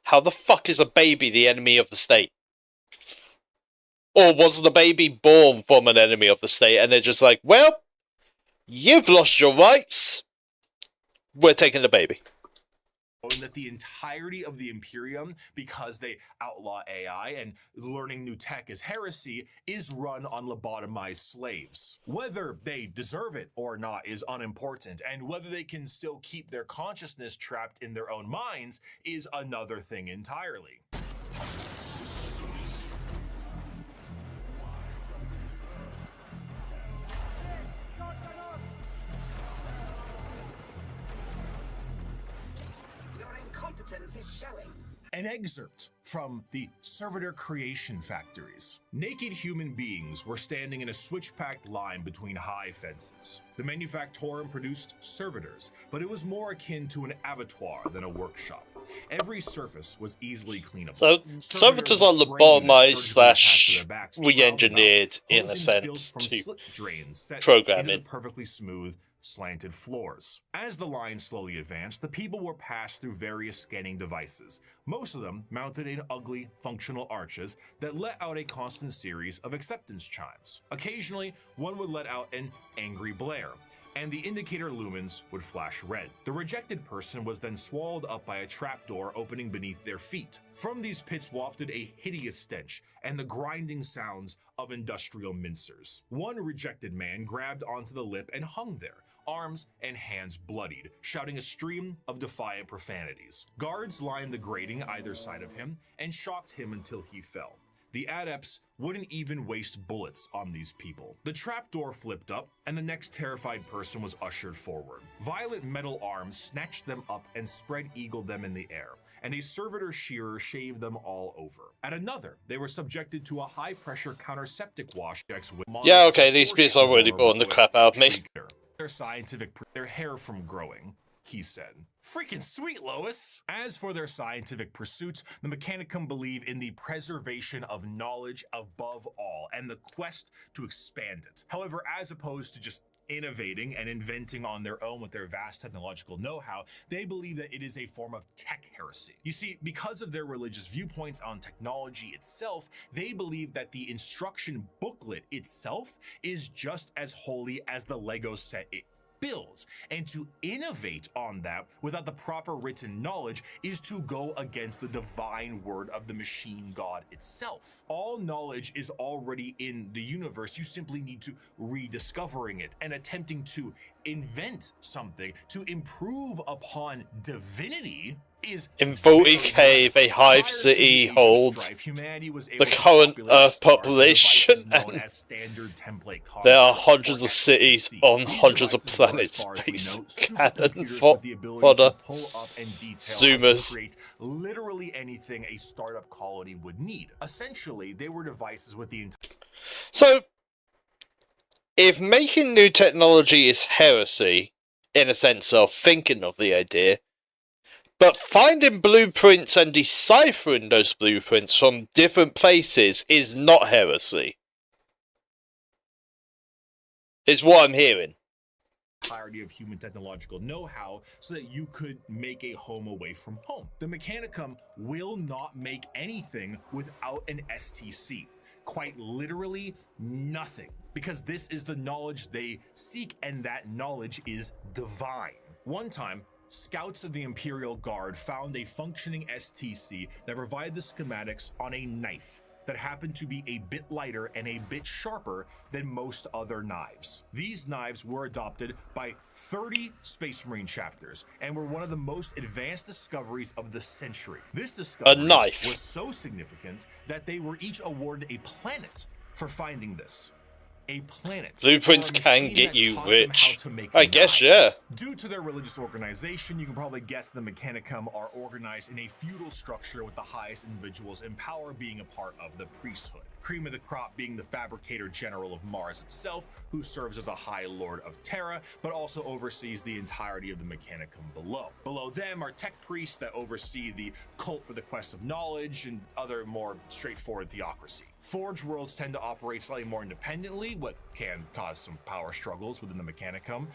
How the fuck is a baby the enemy of the state? Or was the baby born from an enemy of the state and they're just like, well, you've lost your rights. We're taking the baby. knowing that the entirety of the Imperium, because they outlaw AI and learning new tech is heresy, is run on lobotomized slaves. Whether they deserve it or not is unimportant, and whether they can still keep their consciousness trapped in their own minds is another thing entirely. Is showing. An excerpt from the Servitor Creation Factories. Naked human beings were standing in a switch-packed line between high fences. The manufactorum produced servitors, but it was more akin to an abattoir than a workshop. Every surface was easily cleanable. So, servitors are lobotomized slash re-engineered in a sense to programming. Perfectly smooth, slanted floors. As the line slowly advanced, the people were passed through various scanning devices, most of them mounted in ugly, functional arches that let out a constant series of acceptance chimes. Occasionally, one would let out an angry blare, and the indicator lumens would flash red. The rejected person was then swallowed up by a trapdoor opening beneath their feet. From these pits wafted a hideous stench and the grinding sounds of industrial mincers. One rejected man grabbed onto the lip and hung there, arms and hands bloodied, shouting a stream of defiant profanities. Guards lined the grating either side of him and shocked him until he fell. The adepts wouldn't even waste bullets on these people. The trapdoor flipped up, and the next terrified person was ushered forward. Violent metal arms snatched them up and spread-eagled them in the air, and a servitor shearer shaved them all over. At another, they were subjected to a high-pressure counter-septic wash. Yeah, okay, these bits are already boring the crap out of me. Their hair from growing, he said. Freaking sweet, Lois! As for their scientific pursuits, the Mechanicum believe in the preservation of knowledge above all, and the quest to expand it. However, as opposed to just innovating and inventing on their own with their vast technological know-how, they believe that it is a form of tech heresy. You see, because of their religious viewpoints on technology itself, they believe that the instruction booklet itself is just as holy as the Lego set it builds, and to innovate on that without the proper written knowledge is to go against the divine word of the machine god itself. All knowledge is already in the universe, you simply need to rediscovering it and attempting to invent something to improve upon divinity is in 40k, if a hive city holds the current Earth population, and there are hundreds of cities on hundreds of planets. Space cannon fodder. Zoomers. Literally anything a startup colony would need. Essentially, they were devices with the So, if making new technology is heresy, in a sense of thinking of the idea, but finding blueprints and deciphering those blueprints from different places is not heresy. Is what I'm hearing. entirety of human technological know-how so that you could make a home away from home. The Mechanicum will not make anything without an STC. Quite literally nothing, because this is the knowledge they seek, and that knowledge is divine. One time, scouts of the Imperial Guard found a functioning STC that provided the schematics on a knife that happened to be a bit lighter and a bit sharper than most other knives. These knives were adopted by 30 Space Marine chapters and were one of the most advanced discoveries of the century. This discovery was so significant that they were each awarded a planet for finding this. A planet. Blueprints can get you rich. I guess, yeah. Due to their religious organization, you can probably guess the Mechanicum are organized in a feudal structure with the highest individuals in power being a part of the priesthood. Cream of the crop being the fabricator general of Mars itself, who serves as a high lord of Terra, but also oversees the entirety of the Mechanicum below. Below them are tech priests that oversee the cult for the quest of knowledge and other more straightforward theocracy. Forge worlds tend to operate slightly more independently, what can cause some power struggles within the Mechanicum,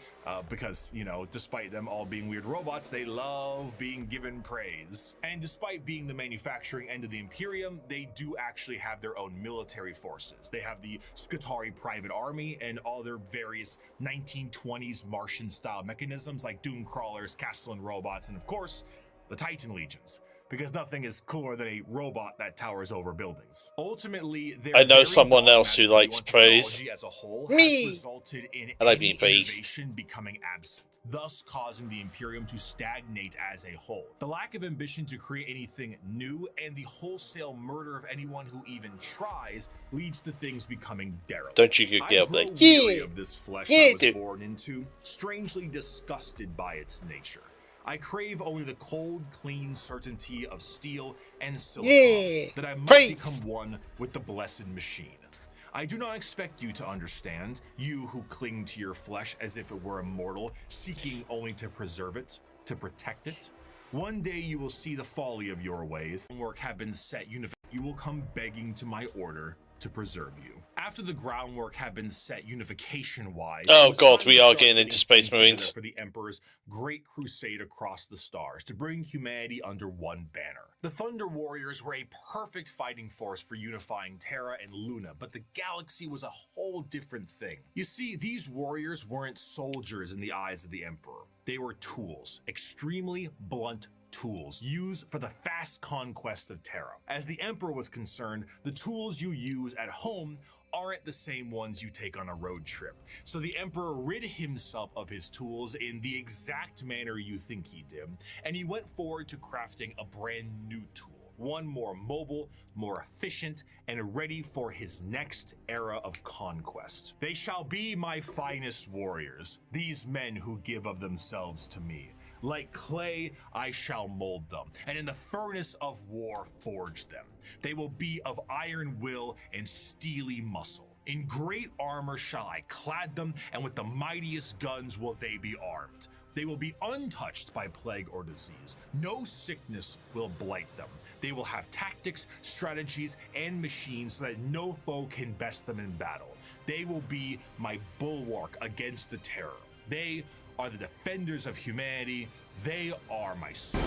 because, you know, despite them all being weird robots, they love being given praise. And despite being the manufacturing end of the Imperium, they do actually have their own military forces. They have the Skitarii Private Army and all their various 1920s Martian-style mechanisms like Doom Crawlers, Castellan robots, and of course, the Titan Legions. Because nothing is cooler than a robot that towers over buildings. Ultimately, I know someone else who likes praise. As a whole Me! has resulted in I like being praised. innovation becoming absent, thus causing the Imperium to stagnate as a whole. The lack of ambition to create anything new and the wholesale murder of anyone who even tries leads to things becoming derelict. Don't you get up like, yeah, of this flesh I was born into, strangely disgusted by its nature. I crave only the cold, clean certainty of steel and silicon, that I must become one with the blessed machine. I do not expect you to understand, you who cling to your flesh as if it were immortal, seeking only to preserve it, to protect it. One day you will see the folly of your ways, and work have been set unified. You will come begging to my order to preserve you. After the groundwork had been set unification-wise, oh god, we are getting into Space Marines. For the Emperor's great crusade across the stars to bring humanity under one banner. The Thunder Warriors were a perfect fighting force for unifying Terra and Luna, but the galaxy was a whole different thing. You see, these warriors weren't soldiers in the eyes of the Emperor. They were tools, extremely blunt tools used for the fast conquest of Terra. As the Emperor was concerned, the tools you use at home aren't the same ones you take on a road trip. So the Emperor rid himself of his tools in the exact manner you think he did, and he went forward to crafting a brand new tool. One more mobile, more efficient, and ready for his next era of conquest. They shall be my finest warriors, these men who give of themselves to me. Like clay, I shall mold them, and in the furnace of war forge them. They will be of iron will and steely muscle. In great armor shall I clad them, and with the mightiest guns will they be armed. They will be untouched by plague or disease. No sickness will blight them. They will have tactics, strategies, and machines so that no foe can best them in battle. They will be my bulwark against the terror. They are the defenders of humanity. They are my soul.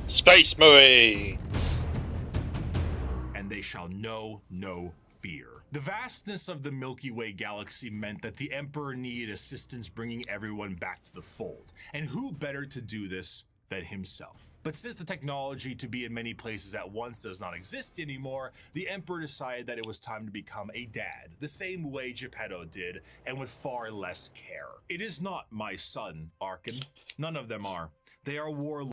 Space Marines! And they shall know no fear. The vastness of the Milky Way galaxy meant that the Emperor needed assistance bringing everyone back to the fold. And who better to do this than himself? But since the technology to be in many places at once does not exist anymore, the Emperor decided that it was time to become a dad, the same way Geppetto did, and with far less care. It is not my son, Arkin. None of them are. They are warled.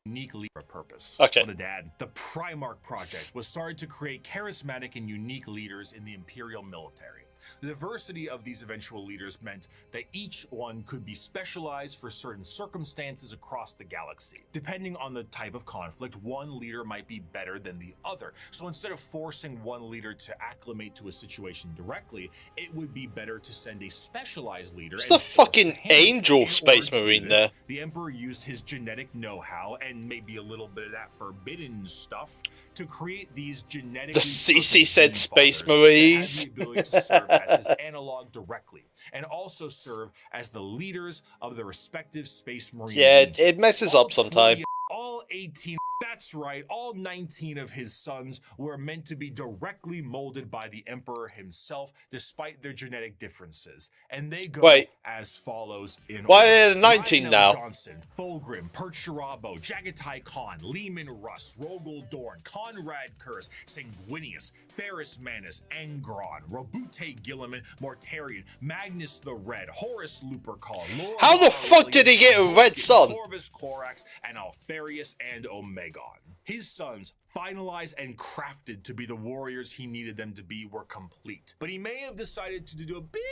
uniquely for a purpose. Okay. What a dad. The Primarch Project was started to create charismatic and unique leaders in the Imperial military. The diversity of these eventual leaders meant that each one could be specialized for certain circumstances across the galaxy. Depending on the type of conflict, one leader might be better than the other. So instead of forcing one leader to acclimate to a situation directly, it would be better to send a specialized leader. It's the fucking Angel Space Marine there. The Emperor used his genetic know-how and maybe a little bit of that forbidden stuff to create these genetic. The CC said Space Marines. The ability to serve as his analog directly, and also serve as the leaders of the respective Space Marine. Yeah, it messes up sometimes. All 18, that's right, all 19 of his sons were meant to be directly molded by the Emperor himself, despite their genetic differences. And they go as follows in Why order. are there 19 now? Johnson, Fulgrim, Percherabo, Jagatai Khan, Lehman Russ, Rogel Dorn, Conrad Kurz, Sanguinius, Ferris Manus, Angron, Robute Gilliman, Mortarion, Magnus the Red, Horus Lupercal, Laura How the fuck did he get a red son? Corvus Corax, and Alfarius and Omegon. His sons, finalized and crafted to be the warriors he needed them to be, were complete. But he may have decided to do a bit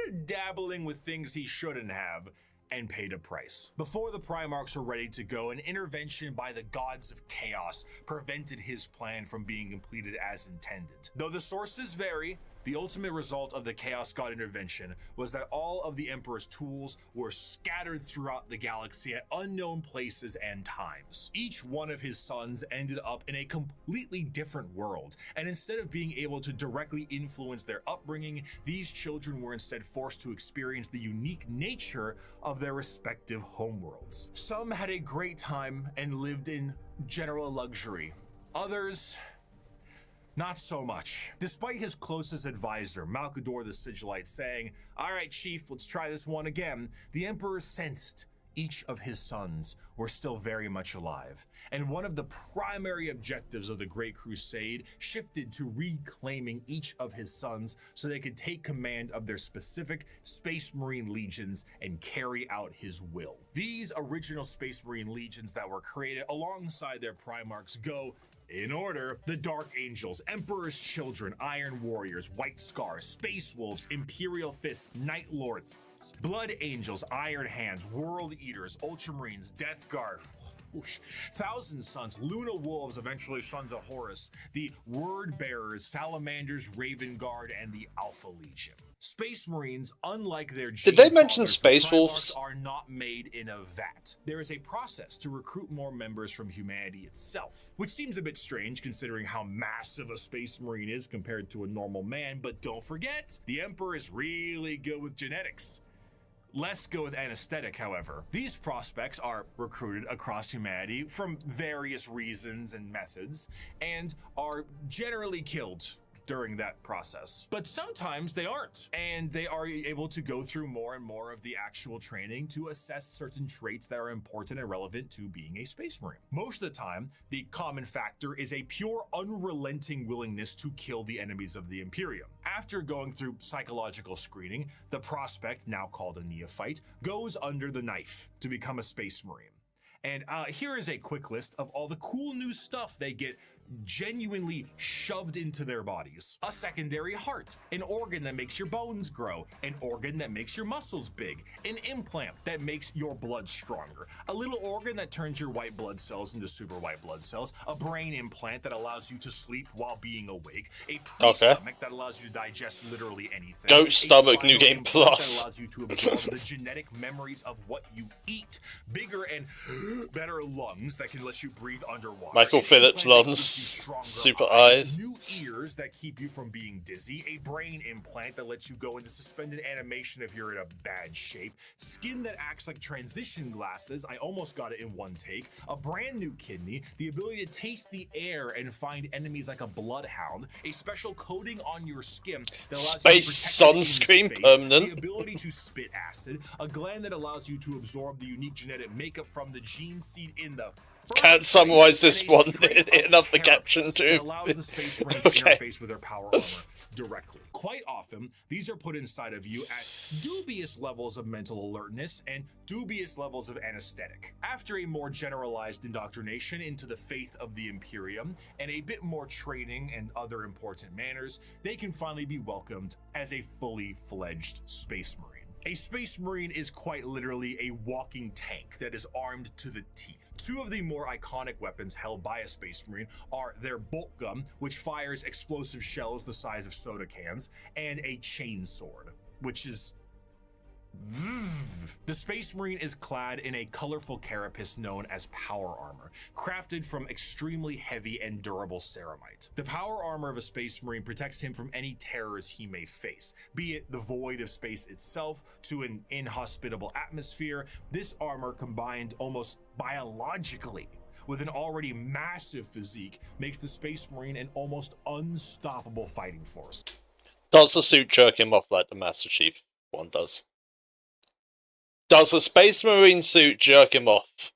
of dabbling with things he shouldn't have, and paid a price. Before the Primarchs were ready to go, an intervention by the gods of chaos prevented his plan from being completed as intended. Though the sources vary, the ultimate result of the Chaos God intervention was that all of the Emperor's tools were scattered throughout the galaxy at unknown places and times. Each one of his sons ended up in a completely different world, and instead of being able to directly influence their upbringing, these children were instead forced to experience the unique nature of their respective homeworlds. Some had a great time and lived in general luxury. Others, not so much. Despite his closest advisor, Malkador the Sigillite, saying, "All right, Chief, let's try this one again," the Emperor sensed each of his sons were still very much alive. And one of the primary objectives of the Great Crusade shifted to reclaiming each of his sons so they could take command of their specific Space Marine legions and carry out his will. These original Space Marine legions that were created alongside their Primarchs go in order: the Dark Angels, Emperor's Children, Iron Warriors, White Scars, Space Wolves, Imperial Fists, Night Lords, Blood Angels, Iron Hands, World Eaters, Ultramarines, Death Guard, Thousand Sons, Luna Wolves, eventually Sons of Horus, the Word Bearers, Salamanders, Raven Guard, and the Alpha Legion. Space Marines, unlike their Did they mention Space Primarchs, Wolves? are not made in a vat. There is a process to recruit more members from humanity itself, which seems a bit strange considering how massive a Space Marine is compared to a normal man, but don't forget, the Emperor is really good with genetics. Less good with anesthetic, however. These prospects are recruited across humanity from various reasons and methods, and are generally killed during that process. But sometimes they aren't, and they are able to go through more and more of the actual training to assess certain traits that are important and relevant to being a Space Marine. Most of the time, the common factor is a pure, unrelenting willingness to kill the enemies of the Imperium. After going through psychological screening, the prospect, now called a neophyte, goes under the knife to become a Space Marine. And here is a quick list of all the cool new stuff they get genuinely shoved into their bodies. A secondary heart, an organ that makes your bones grow, an organ that makes your muscles big, an implant that makes your blood stronger, a little organ that turns your white blood cells into super white blood cells, a brain implant that allows you to sleep while being awake, a pre-stomach that allows you to digest literally anything, Goat stomach, spinal New Game implant Plus. that allows you to absorb the genetic memories of what you eat, bigger and better lungs that can let you breathe underwater, Michael Phillips lungs, super eyes. New ears that keep you from being dizzy, a brain implant that lets you go into suspended animation if you're in a bad shape, skin that acts like transition glasses, I almost got it in one take, a brand new kidney, the ability to taste the air and find enemies like a bloodhound, a special coating on your skin that allows Space you to protect sunscreen you in space, permanent. the ability to spit acid, a gland that allows you to absorb the unique genetic makeup from the gene seed in the Can't summarize this one enough the caption too. Allows the Space Marines to interface with their power armor directly. Quite often, these are put inside of you at dubious levels of mental alertness and dubious levels of anesthetic. After a more generalized indoctrination into the faith of the Imperium and a bit more training and other important manners, they can finally be welcomed as a fully fledged Space Marine. A Space Marine is quite literally a walking tank that is armed to the teeth. Two of the more iconic weapons held by a Space Marine are their bolt gun, which fires explosive shells the size of soda cans, and a chain sword, which is... The Space Marine is clad in a colorful carapace known as power armor, crafted from extremely heavy and durable ceramite. The power armor of a Space Marine protects him from any terrors he may face, be it the void of space itself to an inhospitable atmosphere. This armor, combined almost biologically with an already massive physique, makes the Space Marine an almost unstoppable fighting force. Does the suit jerk him off like the Master Chief one does? Does the Space Marine suit jerk him off?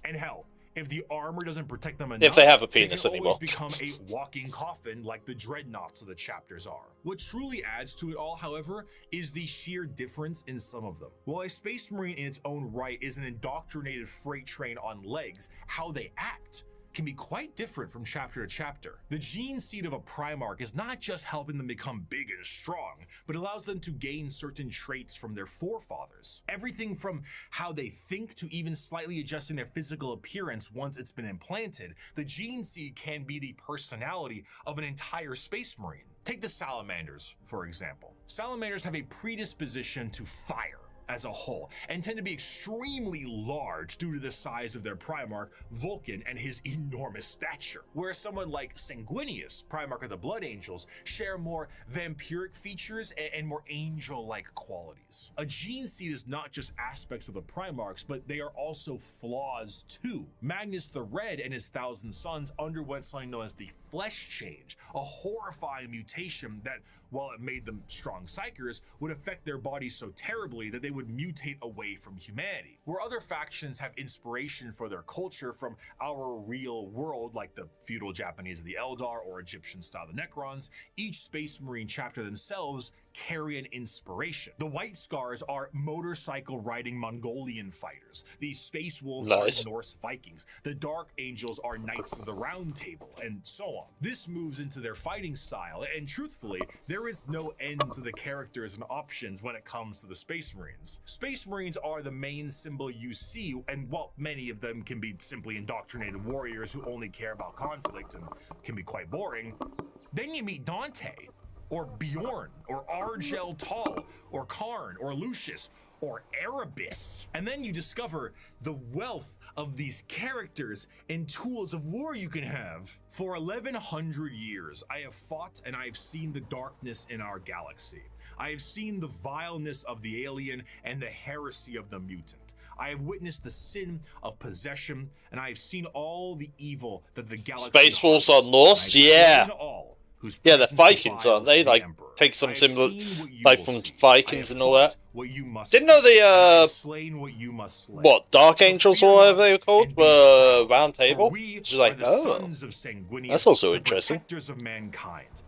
And hell, if the armor doesn't protect them enough, if they have a penis they can anymore, always become a walking coffin like the dreadnoughts of the chapters are. What truly adds to it all, however, is the sheer difference in some of them. While a Space Marine in its own right is an indoctrinated freight train on legs, how they act can be quite different from chapter to chapter. The gene seed of a Primarch is not just helping them become big and strong, but allows them to gain certain traits from their forefathers. Everything from how they think to even slightly adjusting their physical appearance once it's been implanted, the gene seed can be the personality of an entire Space Marine. Take the Salamanders, for example. Salamanders have a predisposition to fire as a whole, and tend to be extremely large due to the size of their Primarch, Vulcan, and his enormous stature. Whereas someone like Sanguinius, Primarch of the Blood Angels, share more vampiric features and more angel-like qualities. A gene seed is not just aspects of the Primarchs, but they are also flaws too. Magnus the Red and his 1,000 Sons underwent something known as the Flesh Change, a horrifying mutation that, while it made them strong psychers, would affect their bodies so terribly that they would mutate away from humanity. Where other factions have inspiration for their culture from our real world, like the feudal Japanese of the Eldar or Egyptian style the Necrons, each Space Marine chapter themselves carry an inspiration. The White Scars are motorcycle riding Mongolian fighters. The Space Wolves are Norse Vikings. The Dark Angels are Knights of the Round Table, and so on. This moves into their fighting style, and truthfully, there is no end to the characters and options when it comes to the Space Marines. Space Marines are the main symbol you see, and while many of them can be simply indoctrinated warriors who only care about conflict and can be quite boring, then you meet Dante, or Bjorn, or Argel Tal, or Karn, or Lucius, or Erebus. And then you discover the wealth of these characters and tools of war you can have. For 1100 years, I have fought and I have seen the darkness in our galaxy. I have seen the vileness of the alien and the heresy of the mutant. I have witnessed the sin of possession, and I have seen all the evil that the galaxy Space Wolves are Norse? Yeah. Yeah, they're Vikings, aren't they? Like, take some similar, like from Vikings and all that. Didn't know the, what, Dark Angels or whatever they were called, were Round Table? Which is like, oh, that's also interesting. Of mankind.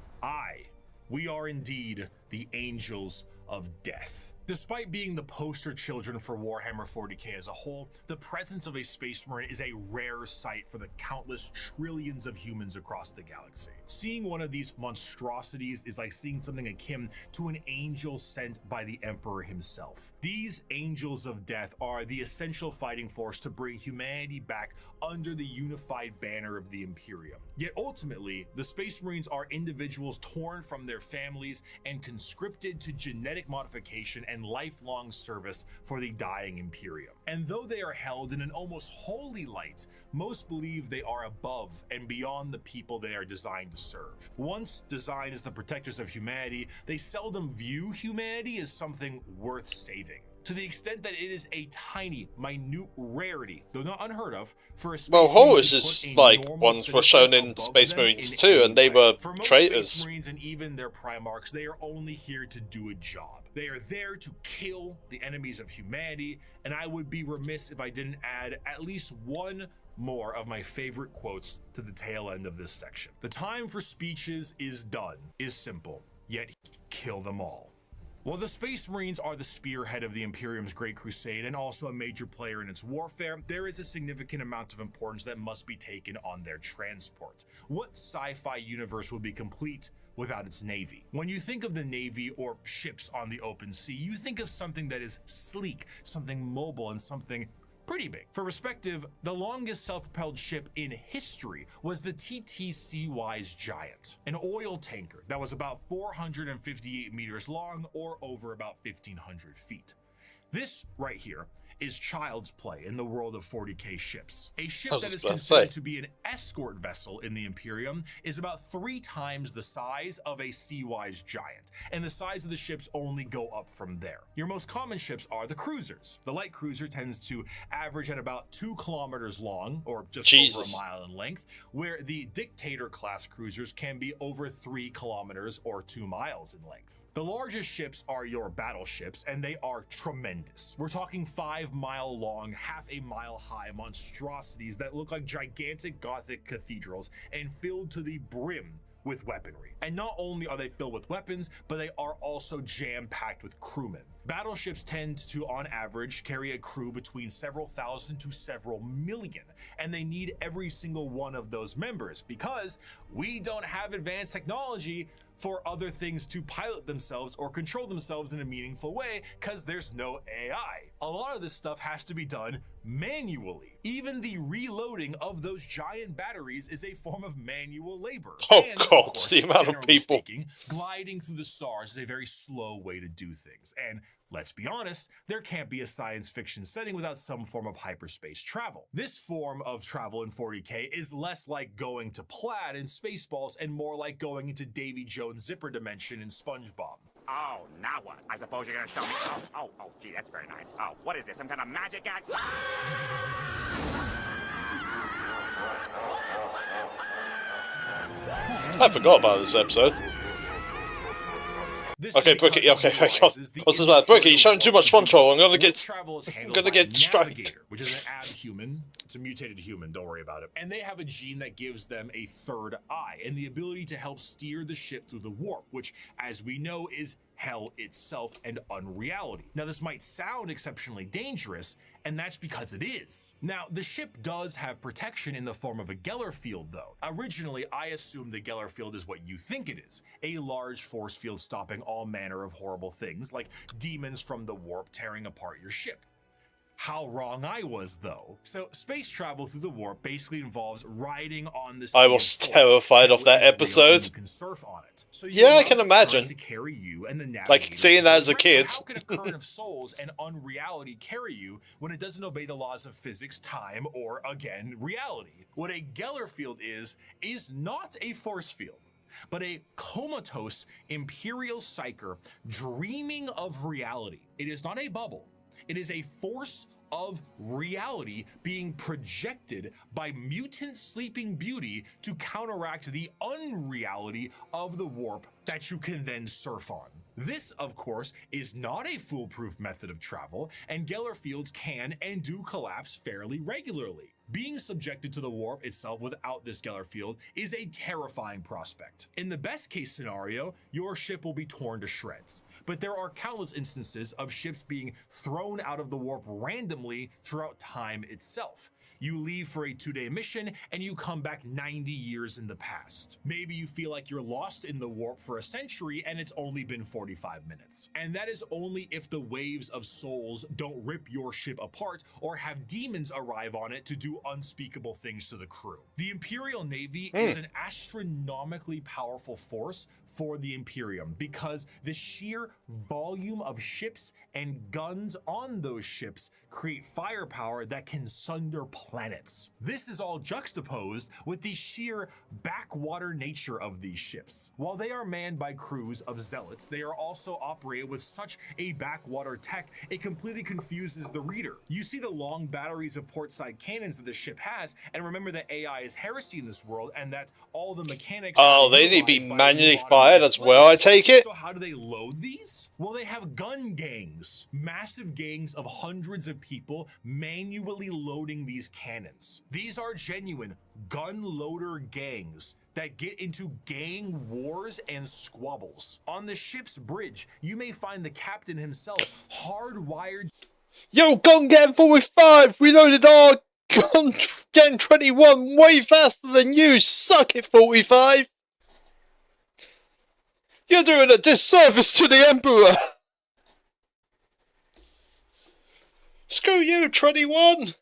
We are indeed the Angels of Death. Despite being the poster children for Warhammer 40k as a whole, the presence of a Space Marine is a rare sight for the countless trillions of humans across the galaxy. Seeing one of these monstrosities is like seeing something akin to an angel sent by the Emperor himself. These Angels of Death are the essential fighting force to bring humanity back under the unified banner of the Imperium. Yet ultimately, the Space Marines are individuals torn from their families and conscripted to genetic modification and lifelong service for the dying Imperium. And though they are held in an almost holy light, most believe they are above and beyond the people they are designed to serve. Once designed as the protectors of humanity, they seldom view humanity as something worth saving. to the extent that it is a tiny, minute rarity, though not unheard of, for a space Well, marine horrors to is put a like normal ones were citizen shown in above Space them Marines in too, any and they way. were For most traitors. Space Marines and even their Primarchs, they are only here to do a job. They are there to kill the enemies of humanity, and I would be remiss if I didn't add at least one more of my favorite quotes to the tail end of this section. The time for speeches is done, is simple, yet kill them all. While the Space Marines are the spearhead of the Imperium's Great Crusade and also a major player in its warfare, there is a significant amount of importance that must be taken on their transport. What sci-fi universe would be complete without its navy? When you think of the navy or ships on the open sea, you think of something that is sleek, something mobile, and something pretty big. For perspective, the longest self-propelled ship in history was the TTC-Wise Giant, an oil tanker that was about 458 meters long or over about 1,500 feet. This right here is child's play in the world of 40k ships. A ship that is considered to be an escort vessel in the Imperium is about 3 times the size of a Sea-Wise Giant, and the size of the ships only go up from there. Your most common ships are the cruisers. The light cruiser tends to average at about 2 kilometers long, or just over a mile in length, where the Dictator class cruisers can be over 3 kilometers or 2 miles in length. The largest ships are your battleships, and they are tremendous. We're talking 5-mile long, half a mile high monstrosities that look like gigantic Gothic cathedrals and filled to the brim with weaponry. And not only are they filled with weapons, but they are also jam-packed with crewmen. Battleships tend to, on average, carry a crew between several thousand to several million, and they need every single one of those members because we don't have advanced technology for other things to pilot themselves or control themselves in a meaningful way because there's no AI. A lot of this stuff has to be done manually. Even the reloading of those giant batteries is a form of manual labor. Oh and, god, of course, the amount of people. Speaking, gliding through the stars is a very slow way to do things. And let's be honest, there can't be a science fiction setting without some form of hyperspace travel. This form of travel in 40k is less like going to Plaid in Spaceballs and more like going into Davy Jones' zipper dimension in SpongeBob. Oh, now what? I suppose you're gonna show me. Oh, gee, that's very nice. Oh, what is this? Some kind of magic act? I forgot about this episode. Okay, Brookie, okay, thank God. What's this about? Brookie, you're showing too much control. I'm gonna get striked. Which is an abhuman. It's a mutated human, don't worry about it. And they have a gene that gives them a third eye and the ability to help steer the ship through the warp, which, as we know, is hell itself and unreality. Now, this might sound exceptionally dangerous, and that's because it is. Now, the ship does have protection in the form of a Geller field, though. Originally, I assumed the Geller field is what you think it is, a large force field stopping all manner of horrible things, like demons from the warp tearing apart your ship. How wrong I was, though. So, space travel through the warp basically involves riding on the sea. I was terrified of that episode. You can surf on it. So yeah, I can imagine. To carry you and the like seeing that as a kid. How can a current of souls and unreality carry you when it doesn't obey the laws of physics, time, or, again, reality? What a Geller field is not a force field, but a comatose imperial psyker dreaming of reality. It is not a bubble. It is a force of reality being projected by mutant sleeping beauty to counteract the unreality of the warp that you can then surf on. This, of course, is not a foolproof method of travel, and Geller fields can and do collapse fairly regularly. Being subjected to the warp itself without this Geller field is a terrifying prospect. In the best case scenario, your ship will be torn to shreds. But there are countless instances of ships being thrown out of the warp randomly throughout time itself. You leave for a 2-day mission and you come back 90 years in the past. Maybe you feel like you're lost in the warp for a century and it's only been 45 minutes. And that is only if the waves of souls don't rip your ship apart or have demons arrive on it to do unspeakable things to the crew. The Imperial Navy is an astronomically powerful force for the Imperium because the sheer volume of ships and guns on those ships create firepower that can sunder planets. This is all juxtaposed with the sheer backwater nature of these ships. While they are manned by crews of zealots, they are also operated with such a backwater tech, it completely confuses the reader. You see the long batteries of portside cannons that the ship has, and remember that AI is heresy in this world, and that all the mechanics... Oh, they need to be manually fired as well, I take it? So how do they load these? Well, they have gun gangs. Massive gangs of hundreds of people manually loading these cannons. These are genuine gun loader gangs that get into gang wars and squabbles. On the ship's bridge, you may find the captain himself hardwired... Yo, Gun Gang 45, we loaded our Gun Gang 21 way faster than you, suck it 45! You're doing a disservice to the Emperor! Screw you, 21!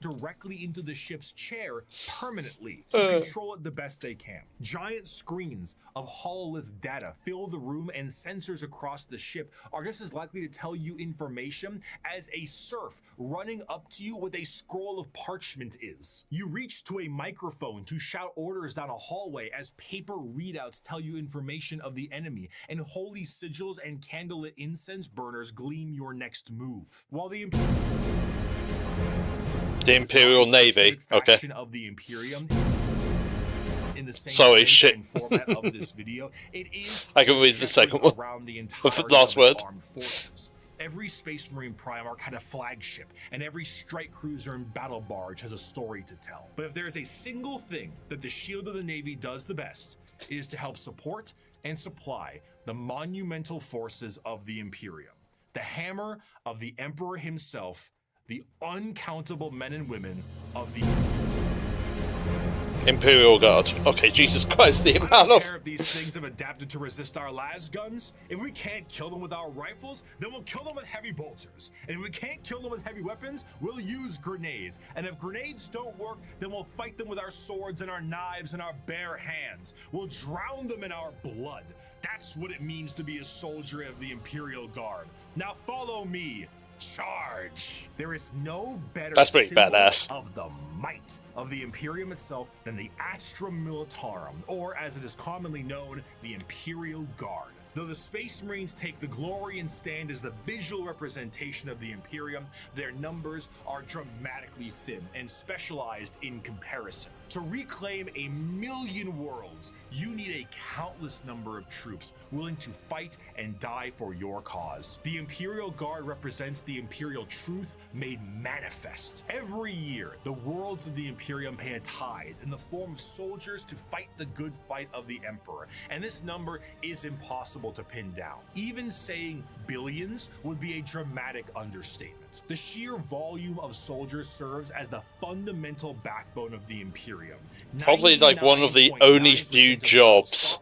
Directly into the ship's chair permanently to control it the best they can. Giant screens of hololith data fill the room, and sensors across the ship are just as likely to tell you information as a serf running up to you with a scroll of parchment is. You reach to a microphone to shout orders down a hallway as paper readouts tell you information of the enemy, and holy sigils and candlelit incense burners gleam your next move. While the Imperial Navy, okay. Of the Imperium in the same sorry, shit. Format of this video, it is I can read the second one. The last word. Every Space Marine Primarch had a flagship, and every strike cruiser and battle barge has a story to tell. But if there is a single thing that the Shield of the Navy does the best, it is to help support and supply the monumental forces of the Imperium. The hammer of the Emperor himself, the uncountable men and women of the Imperial Guard. Okay, Jesus Christ, the amount of... I don't care if these things have adapted to resist our las guns. If we can't kill them with our rifles, then we'll kill them with heavy bolters. And if we can't kill them with heavy weapons, we'll use grenades. And if grenades don't work, then we'll fight them with our swords and our knives and our bare hands. We'll drown them in our blood. That's what it means to be a soldier of the Imperial Guard. Now follow me. Charge! There is no better That's pretty symbol badass. of the might of the Imperium itself than the Astra Militarum, or as it is commonly known, the Imperial Guard. Though the Space Marines take the glory and stand as the visual representation of the Imperium, their numbers are dramatically thin and specialized in comparison. To reclaim 1,000,000 worlds, you need a countless number of troops willing to fight and die for your cause. The Imperial Guard represents the Imperial truth made manifest. Every year, the worlds of the Imperium pay a tithe in the form of soldiers to fight the good fight of the Emperor, and this number is impossible to pin down. Even saying billions would be a dramatic understatement. The sheer volume of soldiers serves as the fundamental backbone of the Imperium. Probably like one of the only few jobs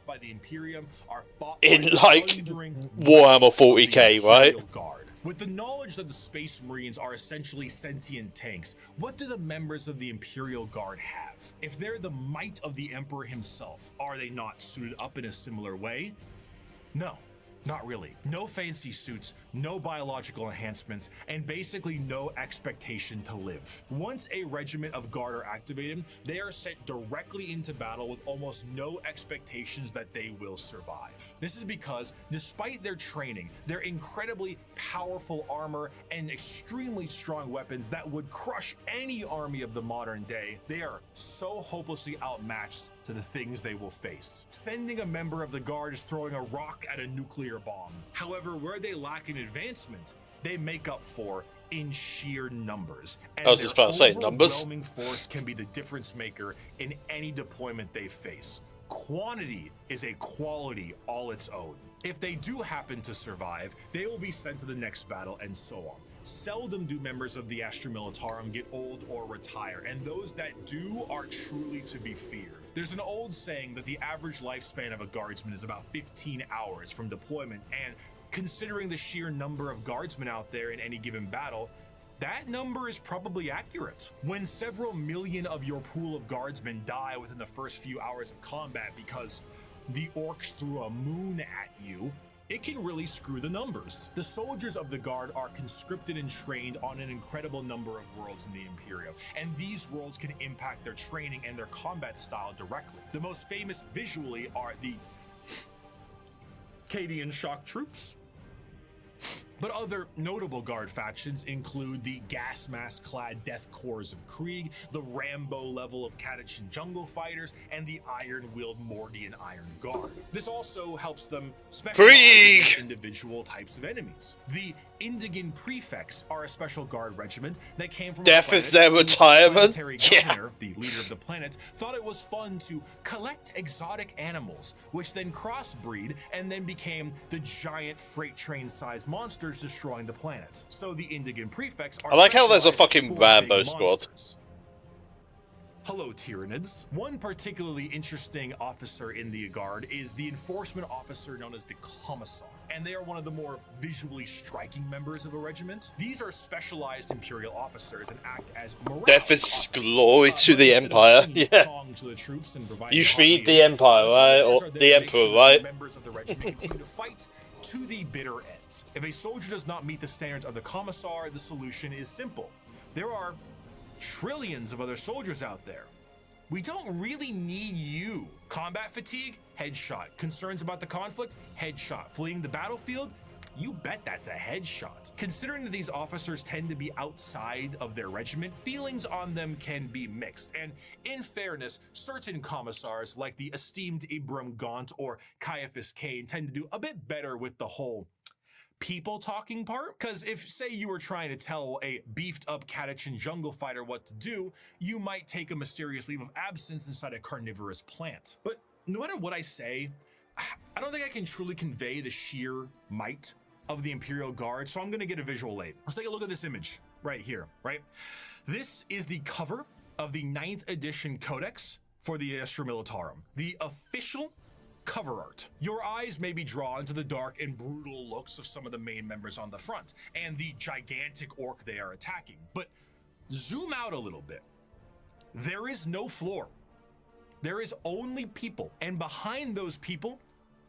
in like Warhammer 40k, right? With the knowledge that the Space Marines are essentially sentient tanks, what do the members of the Imperial Guard have? If they're the might of the Emperor himself, are they not suited up in a similar way? No, not really. No fancy suits, no biological enhancements, and basically no expectation to live. Once a regiment of Guard are activated, they are sent directly into battle with almost no expectations that they will survive. This is because, despite their training, their incredibly powerful armor, and extremely strong weapons that would crush any army of the modern day, they are so hopelessly outmatched to the things they will face. Sending a member of the Guard is throwing a rock at a nuclear bomb. However, where they lack in advancement, they make up for in sheer numbers. And I was just about to say, numbers. Overwhelming force can be the difference maker in any deployment they face. Quantity is a quality all its own. If they do happen to survive, they will be sent to the next battle, and so on. Seldom do members of the Astra Militarum get old or retire, and those that do are truly to be feared. There's an old saying that the average lifespan of a guardsman is about 15 hours from deployment, and considering the sheer number of guardsmen out there in any given battle, that number is probably accurate. When several million of your pool of guardsmen die within the first few hours of combat because the orcs threw a moon at you, it can really screw the numbers. The soldiers of the Guard are conscripted and trained on an incredible number of worlds in the Imperium, and these worlds can impact their training and their combat style directly. The most famous visually are the Cadian shock troops. But other notable Guard factions include the gas mask-clad Death Corps of Krieg, the Rambo level of Catachan Jungle Fighters, and the Iron-Willed Mordian Iron Guard. This also helps them specialize in individual types of enemies. The Indigan Prefects are a special Guard regiment that came from Death is their retirement? Governor, the leader of the planet, thought it was fun to collect exotic animals, which then crossbreed and then became the giant freight train-sized monsters destroying the planet. So the Indigan Prefects are— I like how there's a fucking Rambo squad. Hello, Tyranids. One particularly interesting officer in the Guard is the enforcement officer known as the Commissar, and they are one of the more visually striking members of a regiment. These are specialized Imperial officers and act as morale Death is glory to the Empire. Yeah. to the troops and You feed the Empire, right? Or the Emperor, right? Members of the regiment continue to fight to the bitter end. If a soldier does not meet the standards of the Commissar, the solution is simple. There are trillions of other soldiers out there. We don't really need you. Combat fatigue? Headshot. Concerns about the conflict? Headshot. Fleeing the battlefield? You bet that's a headshot. Considering that these officers tend to be outside of their regiment, feelings on them can be mixed. And in fairness, certain commissars, like the esteemed Ibram Gaunt or Caiaphas Cain, tend to do a bit better with the whole people talking part. Because if, say, you were trying to tell a beefed up Catachan jungle fighter what to do, you might take a mysterious leave of absence inside a carnivorous plant. But no matter what I say, I don't think I can truly convey the sheer might of the Imperial Guard, so I'm gonna get a visual aid. Let's take a look at this image right here, right? This is the cover of the 9th edition Codex for the Astra Militarum, the official cover art. Your eyes may be drawn to the dark and brutal looks of some of the main members on the front and the gigantic orc they are attacking, but zoom out a little bit. There is no floor. There is only people, and behind those people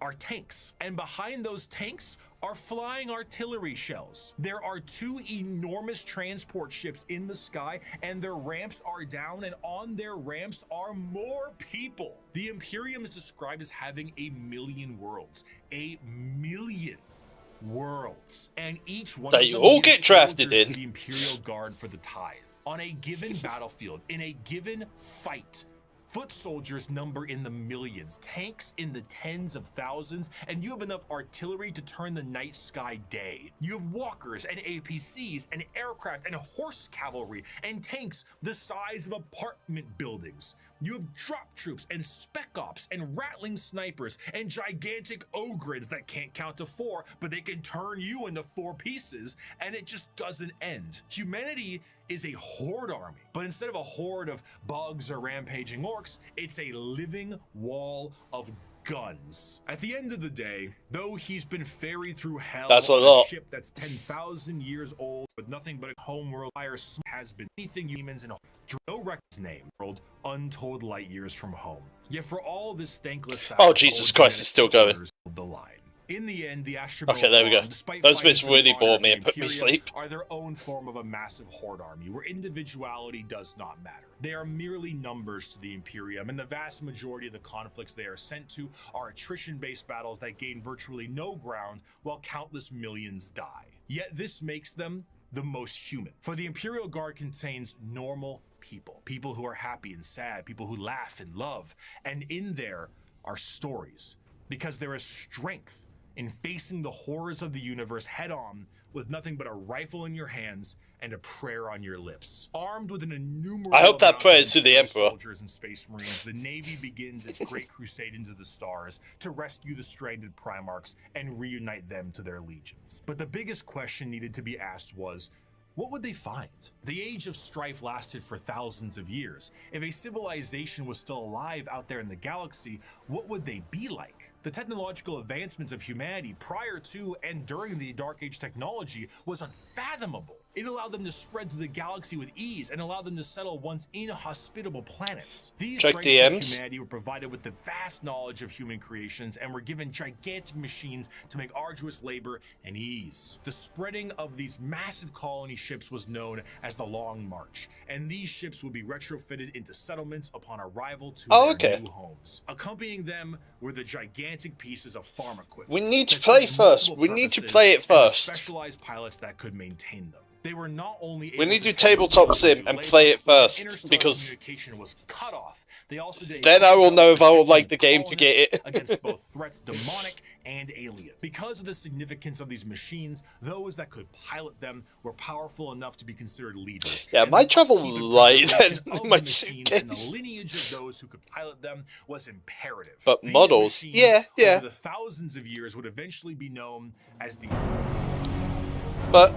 are tanks, and behind those tanks are flying artillery shells. There are 2 enormous transport ships in the sky, and their ramps are down, and on their ramps are more people. The Imperium is described as having 1,000,000 worlds. 1,000,000 worlds. And each one They of them all gives get drafted soldiers in. to the Imperial Guard for the tithe. On a given battlefield, in a given fight, foot soldiers number in the millions, tanks in the tens of thousands, and you have enough artillery to turn the night sky day. You have walkers and APCs and aircraft and horse cavalry and tanks the size of apartment buildings. You have drop troops and spec ops and rattling snipers and gigantic ogres that can't count to 4, but they can turn you into 4 pieces, and it just doesn't end. Humanity is a horde army, but instead of a horde of bugs or rampaging orcs, it's a living wall of guns. At the end of the day, though he's been ferried through hell That's a on lot. a ship that's 10,000 years old with nothing but a homeworld, fire has been anything humans and no record's name, world untold light years from home. Yet for all this thankless Oh, Jesus Christ, it's still going. the line. In the end, the Astra Okay, there we go. despite Those fighting bits for the really honor bored of me the and put me to Imperium, sleep. are their own form of a massive horde army where individuality does not matter. They are merely numbers to the Imperium, and the vast majority of the conflicts they are sent to are attrition-based battles that gain virtually no ground while countless millions die. Yet this makes them the most human. For the Imperial Guard contains normal people, people who are happy and sad, people who laugh and love, and in there are stories, because there is strength in facing the horrors of the universe head on with nothing but a rifle in your hands and a prayer on your lips. Armed with an innumerable I hope that amount prayer of is to the Imperial Emperor. soldiers and space marines, the Navy begins its great crusade into the stars to rescue the stranded Primarchs and reunite them to their legions. But the biggest question needed to be asked was, what would they find? The age of strife lasted for thousands of years. If a civilization was still alive out there in the galaxy, what would they be like? The technological advancements of humanity prior to and during the Dark Age technology was unfathomable. It allowed them to spread through the galaxy with ease and allowed them to settle once inhospitable planets. These Check races of DMs. humanity were provided with the vast knowledge of human creations and were given gigantic machines to make arduous labor and ease. The spreading of these massive colony ships was known as the Long March, and these ships would be retrofitted into settlements upon arrival to their new homes. Accompanying them were the gigantic pieces of farm equipment. We need to play first. We need to play it first. Specialized pilots that could maintain them. They were not only We need to do tabletop sim and play it first, because communication was cut off. They also did then I will know if I will like the game to get it. against both threats demonic and alien. Because of the significance of these machines, those that could pilot them were powerful enough to be considered leaders. Yeah, my travel light and my And the suitcase. lineage of those who could pilot them was imperative. But These models, machines, yeah. over the thousands of years would eventually be known as the... But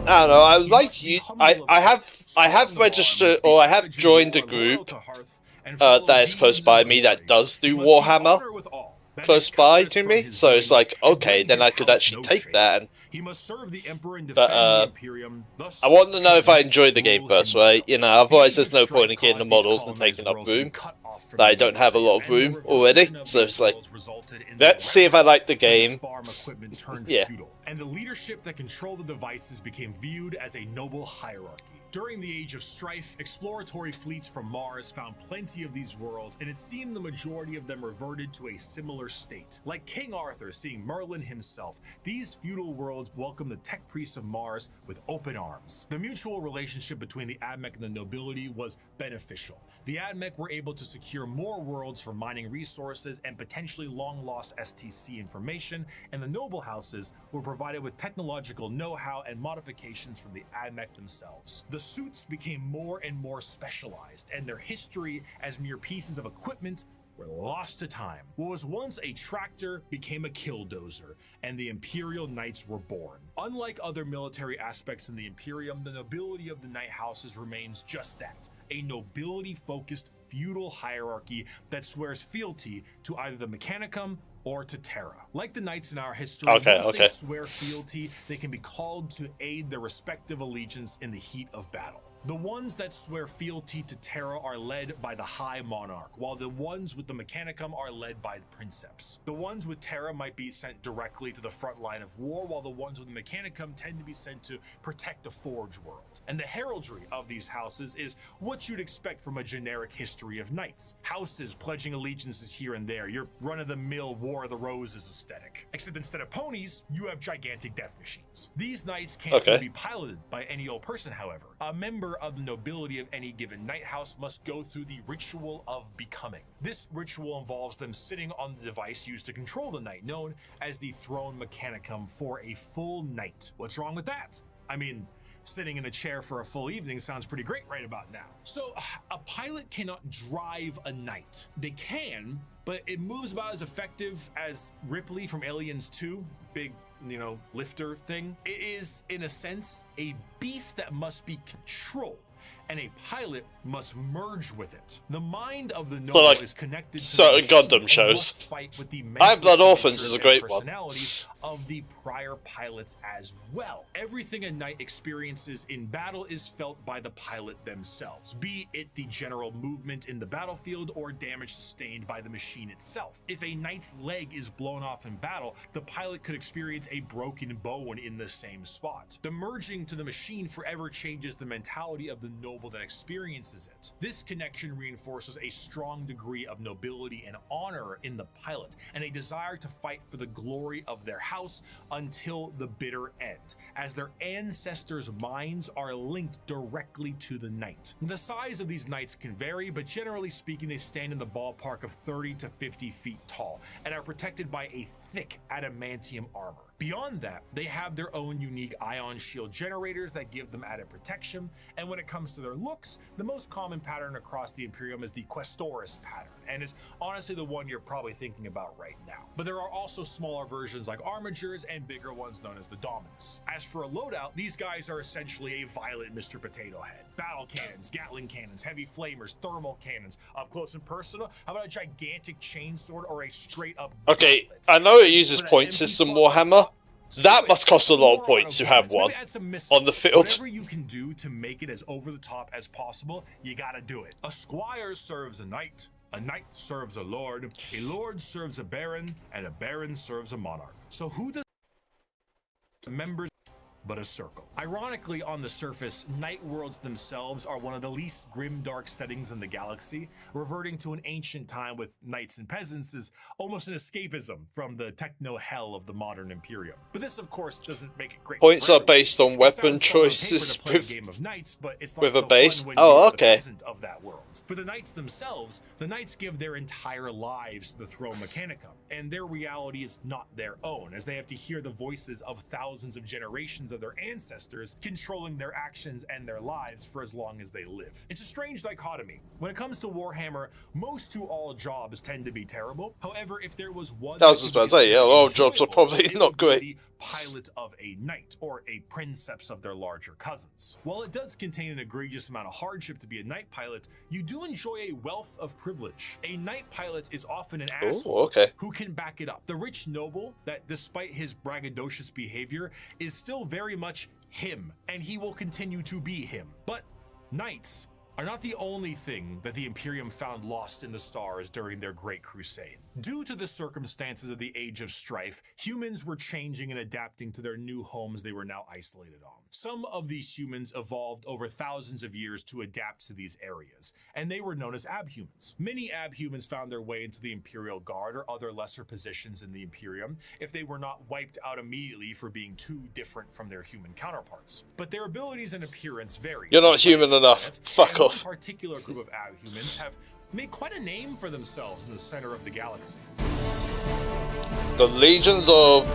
I don't know. I like you. I have registered, or I have joined a group that is close by me that does do Warhammer close by to me. So it's like, okay, then I could actually take that. But I want to know if I enjoy the game first, right? You know, otherwise there's no point in getting the models and taking up room. That I don't have a lot of room already. So it's like, let's see if I like the game. Yeah. And the leadership that controlled the devices became viewed as a noble hierarchy. During the Age of Strife, exploratory fleets from Mars found plenty of these worlds, and it seemed the majority of them reverted to a similar state. Like King Arthur seeing Merlin himself, these feudal worlds welcomed the tech priests of Mars with open arms. The mutual relationship between the Admech and the nobility was beneficial. The Admech were able to secure more worlds for mining resources and potentially long-lost STC information, and the noble houses were provided with technological know-how and modifications from the Admech themselves. The suits became more and more specialized, and their history as mere pieces of equipment were lost to time. What was once a tractor became a killdozer, and the Imperial Knights were born. Unlike other military aspects in the Imperium, the nobility of the Knight houses remains just that, a nobility-focused feudal hierarchy that swears fealty to either the Mechanicum or to Terra. Like the Knights in our history, once they swear fealty, they can be called to aid their respective allegiance in the heat of battle. The ones that swear fealty to Terra are led by the High Monarch, while the ones with the Mechanicum are led by the Princeps. The ones with Terra might be sent directly to the front line of war, while the ones with the Mechanicum tend to be sent to protect the Forge world. And the heraldry of these houses is what you'd expect from a generic history of knights. Houses pledging allegiances here and there, your run-of-the-mill War of the Roses aesthetic. Except instead of ponies, you have gigantic death machines. These knights can't seem to be piloted by any old person, however. A member of the nobility of any given knight house must go through the ritual of becoming. This ritual involves them sitting on the device used to control the knight, known as the Throne Mechanicum, for a full night. What's wrong with that? I mean, sitting in a chair for a full evening sounds pretty great right about now. So, a pilot cannot drive a knight. They can, but it moves about as effective as Ripley from Aliens 2, big, lifter thing. It is, in a sense, a beast that must be controlled, and a pilot must merge with it. The mind of the noble is connected to certain Gundam shows. Fight with the Blood Orphans is a great one. Of the prior pilots as well. Everything a knight experiences in battle is felt by the pilot themselves, be it the general movement in the battlefield or damage sustained by the machine itself. If a knight's leg is blown off in battle, the pilot could experience a broken bone in the same spot. The merging to the machine forever changes the mentality of the noble that experiences it. This connection reinforces a strong degree of nobility and honor in the pilot, and a desire to fight for the glory of their house until the bitter end, as their ancestors' minds are linked directly to the knight. The size of these knights can vary, but generally speaking, they stand in the ballpark of 30 to 50 feet tall and are protected by a thick adamantium armor. Beyond that, they have their own unique ion shield generators that give them added protection, and when it comes to their looks, the most common pattern across the Imperium is the Questoris pattern, and is honestly the one you're probably thinking about right now. But there are also smaller versions like Armigers and bigger ones known as the Dominus. As for a loadout, these guys are essentially a violent Mr. Potato Head. Battle cannons, Gatling cannons, heavy flamers, thermal cannons. Up close and personal, how about a gigantic chainsword or a straight up Okay, I know it uses point system Warhammer, That must cost a lot of points to have one on the field. Whatever you can do to make it as over the top as possible, you gotta do it. A squire serves a knight serves a lord serves a baron, and a baron serves a monarch. So who does members but a circle? Ironically, on the surface, night worlds themselves are one of the least grim, dark settings in the galaxy. Reverting to an ancient time with knights and peasants is almost an escapism from the techno hell of the modern Imperium. But this, of course, doesn't make it great. Points are based on weapon choices with a base. Oh, okay. Of that world. For the knights themselves, the knights give their entire lives to the Throne Mechanicum, and their reality is not their own, as they have to hear the voices of thousands of generations of their ancestors controlling their actions and their lives for as long as they live. It's a strange dichotomy. When it comes to Warhammer, most to all jobs tend to be terrible. However, if there was one, I was just about to say, yeah, all jobs are probably not great. Pilot of a knight or a princeps of their larger cousins. While it does contain an egregious amount of hardship to be a knight pilot, you do enjoy a wealth of privilege. A knight pilot is often an asshole who can back it up. The rich noble that, despite his braggadocious behavior, is still very much him, and he will continue to be him. But knights are not the only thing that the Imperium found lost in the stars during their Great Crusade. Due to the circumstances of the Age of Strife, humans were changing and adapting to their new homes they were now isolated on. Some of these humans evolved over thousands of years to adapt to these areas, and they were known as abhumans. Many abhumans found their way into the Imperial Guard or other lesser positions in the Imperium if they were not wiped out immediately for being too different from their human counterparts. But their abilities and appearance vary. You're not human enough. Fuck off. A particular group of abhumans have made quite a name for themselves in the center of the galaxy. The legions of...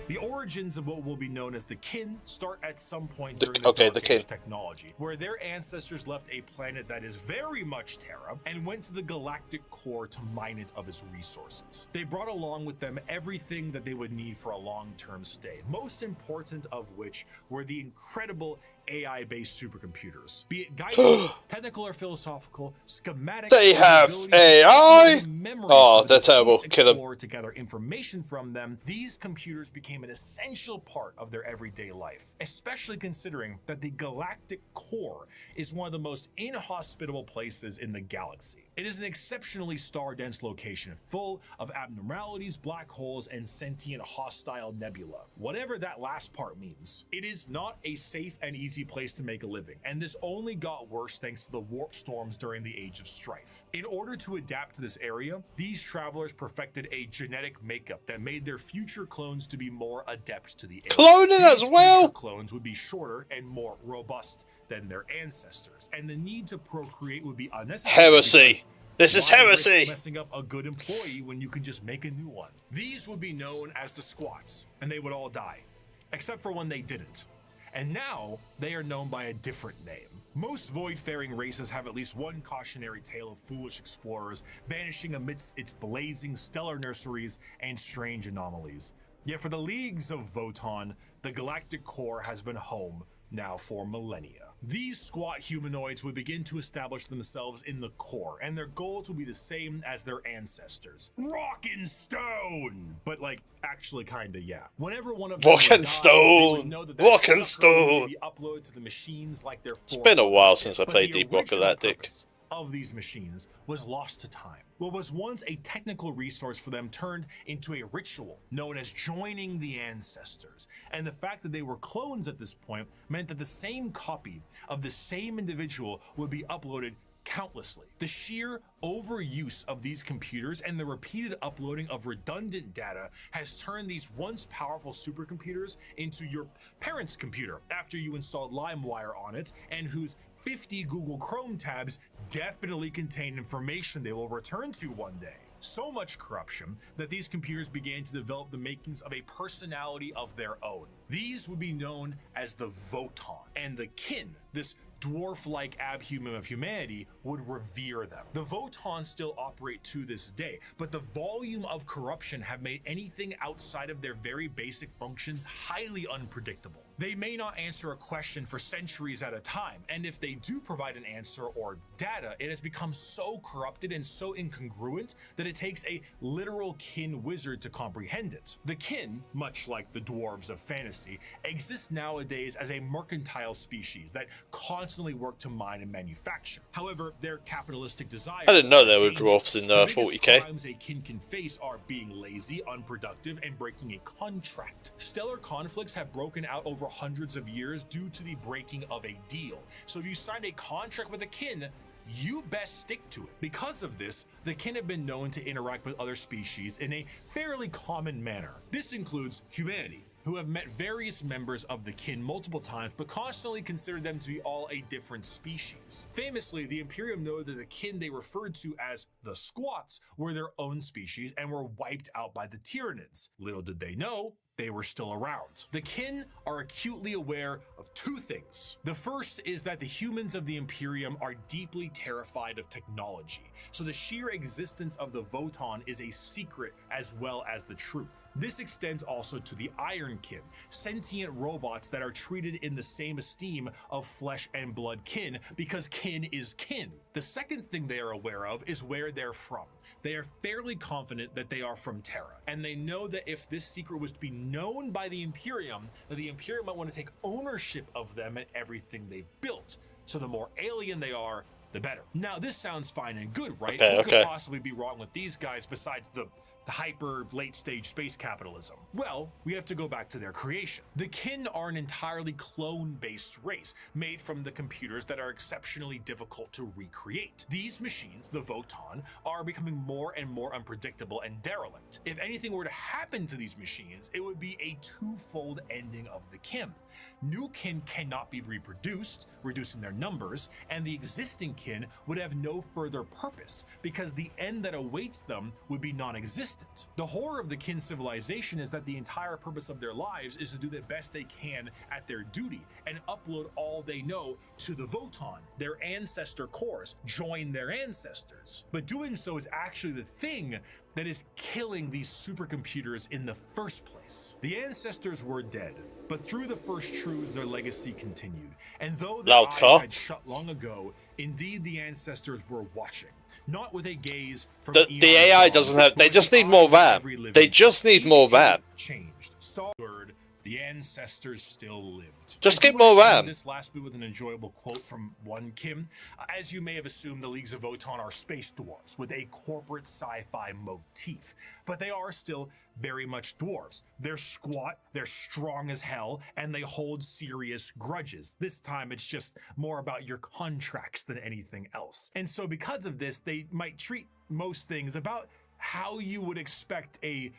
The origins of what will be known as the Kin start at some point during the Dark Age technology, where their ancestors left a planet that is very much Terra and went to the galactic core to mine it of its resources. They brought along with them everything that they would need for a long-term stay, most important of which were the incredible AI-based supercomputers. Be it guidance, technical or philosophical, schematic. They have AI? Oh, they're terrible. Kill them. To gather information from them, these computers became an essential part of their everyday life, especially considering that the galactic core is one of the most inhospitable places in the galaxy. It is an exceptionally star-dense location, full of abnormalities, black holes, and sentient hostile nebula. Whatever that last part means, it is not a safe and easy place to make a living, and this only got worse thanks to the warp storms during the Age of Strife. In order to adapt to this area, these travelers perfected a genetic makeup that made their future clones to be more adept to the area. Cloning as well? Clones would be shorter and more robust than their ancestors, and the need to procreate would be unnecessary. Heresy. This is heresy. Messing up a good employee when you can just make a new one. These would be known as the squats, and they would all die, except for when they didn't. And now, they are known by a different name. Most void-faring races have at least one cautionary tale of foolish explorers vanishing amidst its blazing stellar nurseries and strange anomalies. Yet for the leagues of Voton, the galactic core has been home now for millennia. These squat humanoids would begin to establish themselves in the core, and their goals would be the same as their ancestors. Rock and stone! But like, actually kinda, yeah. Whenever one of them Rock and stone! Rock and stone! Be uploaded to the machines like their it's been a while since I played Deep Rock Galactic. Of these machines was lost to time. What was once a technical resource for them turned into a ritual known as joining the ancestors. And the fact that they were clones at this point meant that the same copy of the same individual would be uploaded countlessly. The sheer overuse of these computers and the repeated uploading of redundant data has turned these once powerful supercomputers into your parents' computer after you installed LimeWire on it, and whose 50 Google Chrome tabs definitely contain information they will return to one day. So much corruption that these computers began to develop the makings of a personality of their own. These would be known as the Voton, and the kin, this dwarf-like abhuman of humanity, would revere them. The Voton still operate to this day, but the volume of corruption have made anything outside of their very basic functions highly unpredictable. They may not answer a question for centuries at a time, and if they do provide an answer or data, it has become so corrupted and so incongruent that it takes a literal kin wizard to comprehend it. The kin, much like the dwarves of fantasy, exist nowadays as a mercantile species that constantly work to mine and manufacture. However, their capitalistic desires— I didn't know there were dwarfs in the 40k. biggest crimes a kin can face are being lazy, unproductive, and breaking a contract. Stellar conflicts have broken out over hundreds of years due to the breaking of a deal. So if you signed a contract with a kin, you best stick to it. Because of this, the kin have been known to interact with other species in a fairly common manner. This includes humanity, who have met various members of the kin multiple times, but constantly considered them to be all a different species. Famously, the Imperium noted that the kin they referred to as the Squats were their own species and were wiped out by the Tyranids. Little did they know, they were still around. The kin are acutely aware of two things. The first is that the humans of the Imperium are deeply terrified of technology, so the sheer existence of the Voton is a secret as well as the truth. This extends also to the Iron Kin, sentient robots that are treated in the same esteem of flesh and blood kin, because kin is kin. The second thing they are aware of is where they're from. They are fairly confident that they are from Terra, and they know that if this secret was to be known by the Imperium, that the Imperium might want to take ownership of them and everything they've built. So the more alien they are, the better. Now, this sounds fine and good, right? What could possibly be wrong with these guys besides the hyper late stage space capitalism? Well, we have to go back to their creation. The kin are an entirely clone-based race made from the computers that are exceptionally difficult to recreate. These machines, the Voton, are becoming more and more unpredictable and derelict. If anything were to happen to these machines, it would be a twofold ending of the kin. New kin cannot be reproduced, reducing their numbers, and the existing kin would have no further purpose because the end that awaits them would be non-existent. The horror of the kin civilization is that the entire purpose of their lives is to do the best they can at their duty and upload all they know to the Voton, their ancestor cores, join their ancestors. But doing so is actually the thing that is killing these supercomputers in the first place. The ancestors were dead, but through the first truths, their legacy continued. And though their eyes had shut long ago, indeed the ancestors were watching. Not with a gaze from the AI doesn't have. They just need more RAM. They just need more RAM. Changed. The ancestors still lived. Just get more RAM. This last bit with an enjoyable quote from one Kim. As you may have assumed, the Leagues of Voton are space dwarves with a corporate sci-fi motif, but they are still very much dwarves. They're squat, they're strong as hell, and they hold serious grudges. This time it's just more about your contracts than anything else. And so because of this, they might treat most things about how you would expect a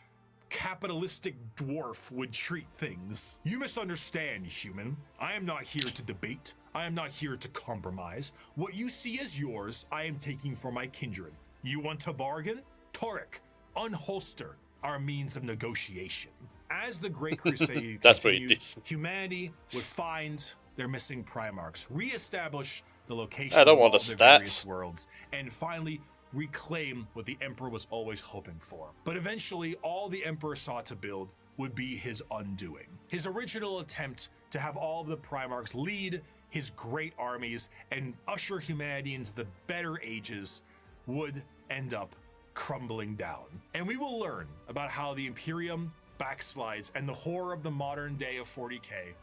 capitalistic dwarf would treat things. You misunderstand, human. I am not here to debate. I am not here to compromise. What you see as yours, I am taking for my kindred. You want to bargain? Torek, unholster our means of negotiation. As the Great Crusade continued, humanity would find their missing Primarchs, re-establish the location of all their various worlds, and finally reclaim what the Emperor was always hoping for. But eventually, all the Emperor sought to build would be his undoing. His original attempt to have all of the Primarchs lead his great armies and usher humanity into the better ages would end up crumbling down. And we will learn about how the Imperium backslides and the horror of the modern day of 40k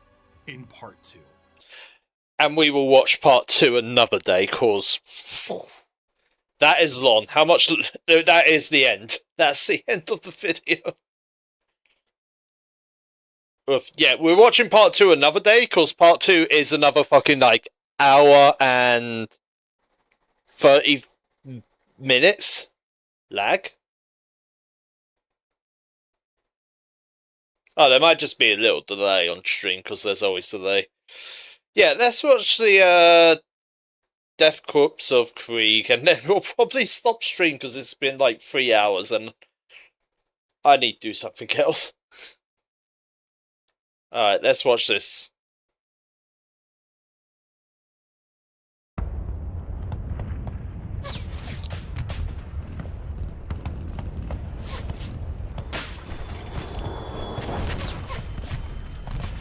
in part 2. And we will watch part 2 another day, cause that is long. How much? That is the end. That's the end of the video. Yeah, we're watching part 2 another day, because part 2 is another fucking, like, hour and 30 minutes lag. Oh, there might just be a little delay on stream, because there's always delay. Yeah, let's watch the, Death Corpse of Krieg, and then we'll probably stop stream because it's been like 3 hours and I need to do something else. Alright, let's watch this.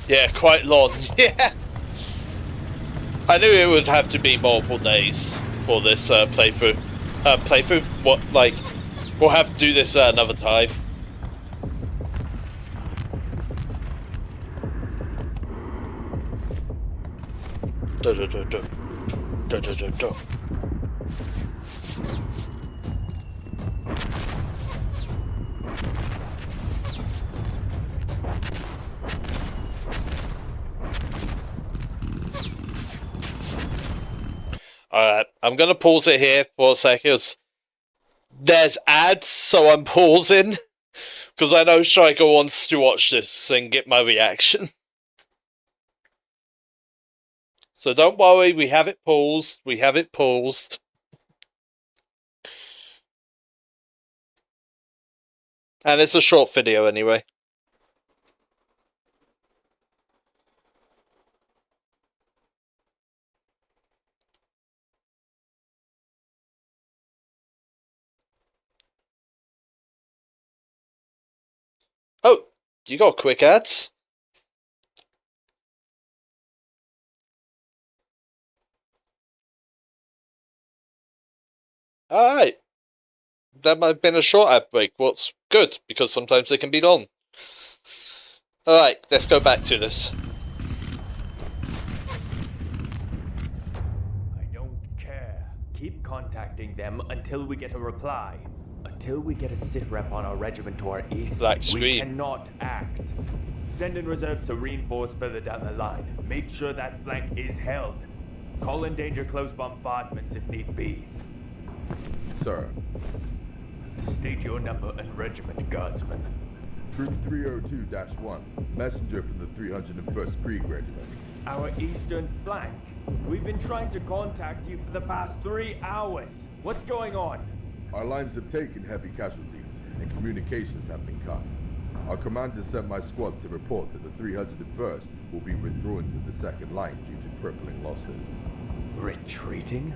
Yeah, quite long. Yeah. I knew it would have to be multiple days for this playthrough. What, like, we'll have to do this another time. Alright, I'm gonna pause it here for a second. There's ads, so I'm pausing. Because I know Striker wants to watch this and get my reaction. So don't worry, we have it paused. We have it paused. And it's a short video anyway. Oh, you got quick ads? Alright. That might have been a short ad break. What's good, because sometimes they can be long. Alright, let's go back to this. I don't care. Keep contacting them until we get a reply. Until we get a sit rep on our regiment to our east, Black screen. we cannot act. Send in reserves to reinforce further down the line. Make sure that flank is held. Call in danger close bombardments if need be. Sir. State your number and regiment, guardsman. Troop 302-1. Messenger from the 301st Krieg Regiment. Our eastern flank? We've been trying to contact you for the past 3 hours. What's going on? Our lines have taken heavy casualties, and communications have been cut. Our commander sent my squad to report that the 301st will be withdrawn to the second line due to crippling losses. Retreating?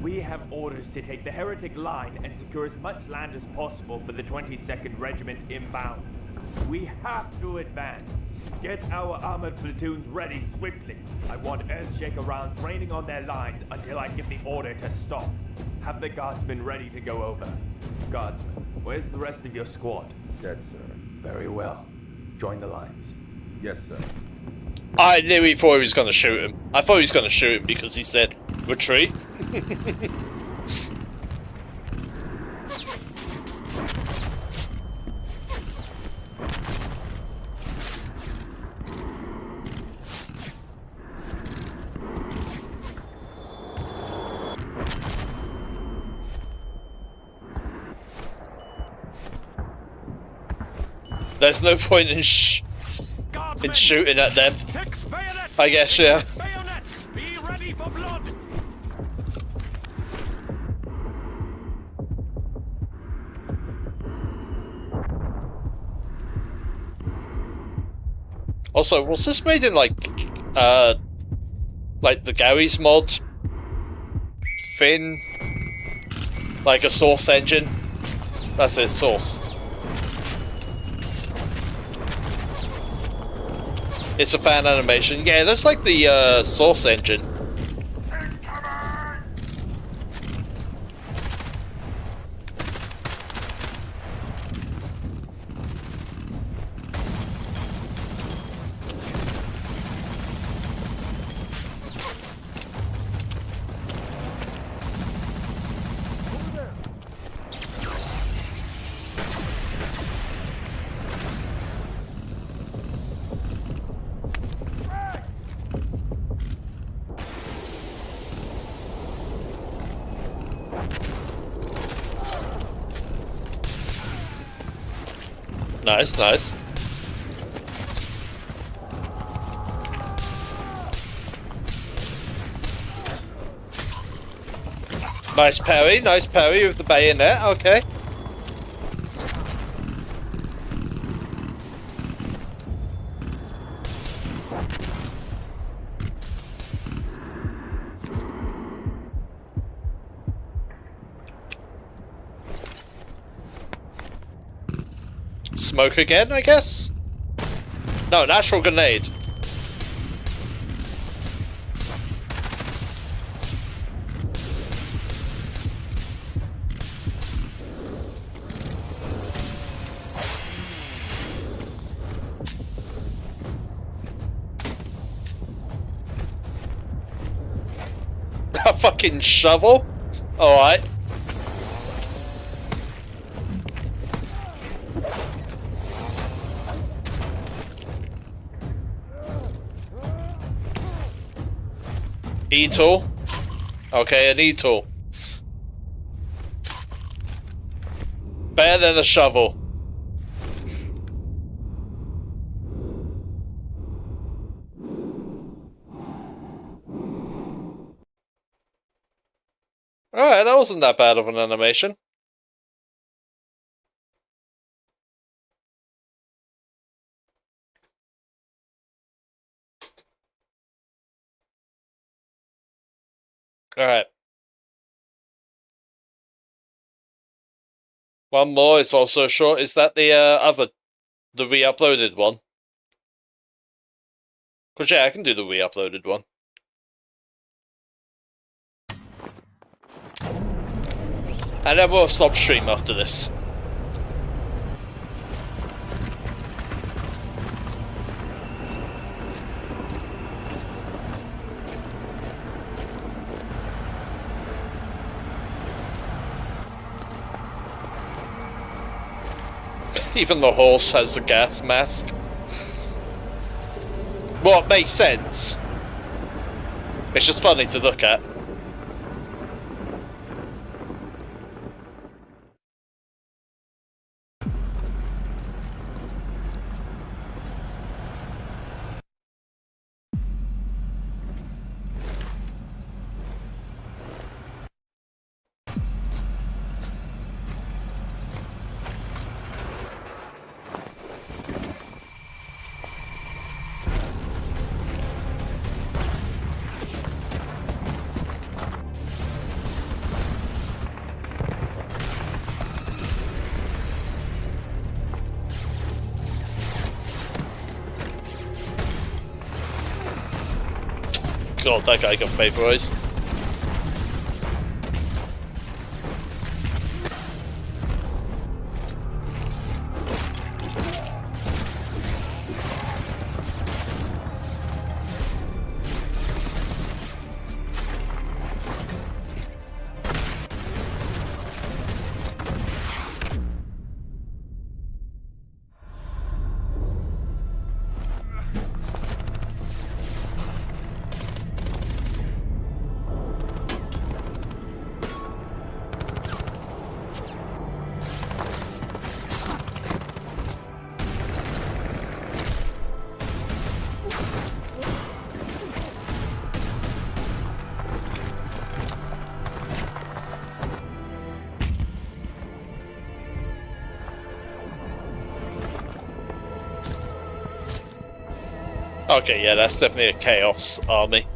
We have orders to take the Heretic line and secure as much land as possible for the 22nd Regiment inbound. We have to advance. Get our armored platoons ready swiftly. I want Earthshaker rounds raining on their lines until I give the order to stop. Have the guardsmen ready to go over. Guardsmen, where's the rest of your squad? Dead, sir. Very well. Join the lines. Yes, sir. I literally thought he was going to shoot him. I thought he was going to shoot him because he said, retreat. There's no point in shooting at them. I guess, yeah. Be ready for blood. Also, was this made in like the Gary's mod thing? Like a Source engine? That's it, Source. It's a fan animation. Yeah, that's like the Source engine. Nice, nice. Nice parry with the bayonet, okay. smoke again, I guess? No, natural grenade. A fucking shovel? Alright. E-tool? Okay, an E-tool. Better than a shovel. Alright, that wasn't that bad of an animation. Alright. One more is also short. Is that the re-uploaded one? Cause yeah, I can do the re-uploaded one. And then we'll stop stream after this. Even the horse has a gas mask. Well, it makes sense. It's just funny to look at. God, that guy got vaporized. Okay, yeah, that's definitely a chaos army.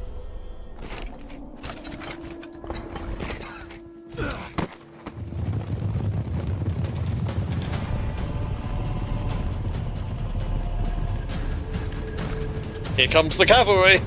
Here comes the cavalry!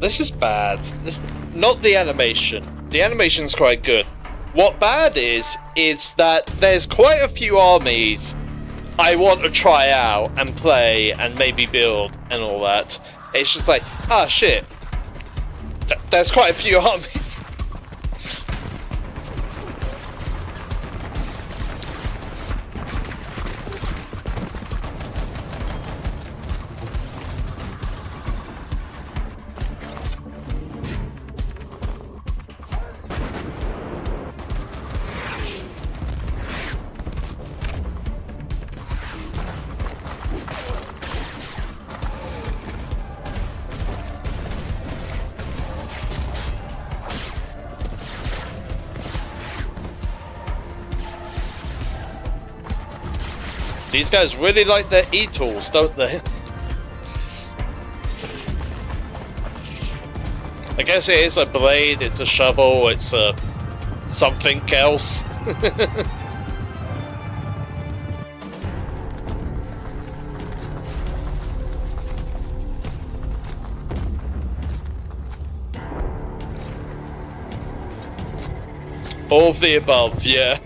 This is bad. Not the animation. The animation's quite good. What bad is that there's quite a few armies I want to try out and play and maybe build and all that. It's just like, ah, shit. There's quite a few armies. These guys really like their e-tools, don't they? I guess it is a blade, it's a shovel, it's a something else. All of the above, yeah.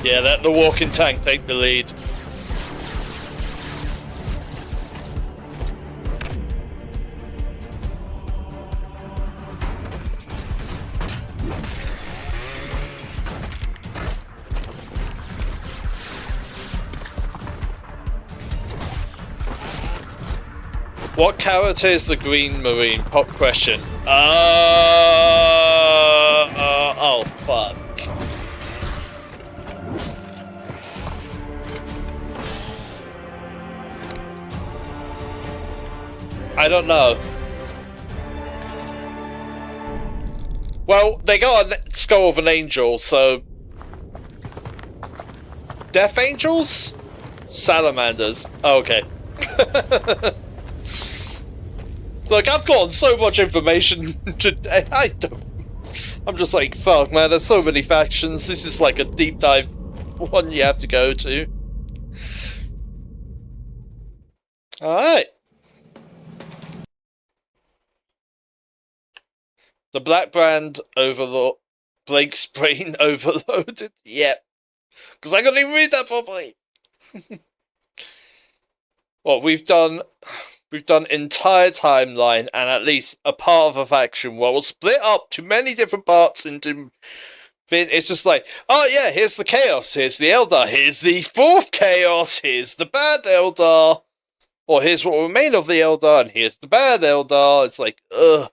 Yeah, let the walking tank take the lead. What character is the Green Marine? Pop question. Oh fuck. I don't know. Well, they got a skull of an angel, so... Death Angels? Salamanders. Oh, okay. Look, I've gotten so much information today. I'm just like, fuck, man, there's so many factions. This is like a deep dive one you have to go to. Alright. The Black Brand overload. Blake's brain overloaded. Yep. Because I couldn't even read that properly. Well, we've done entire timeline and at least a part of a faction where we'll split up to many different parts into. It's just like, oh yeah, here's the Chaos, here's the Eldar, here's the fourth Chaos, here's the bad Eldar, or here's what remain of the Eldar, and here's the bad Eldar. It's like, ugh.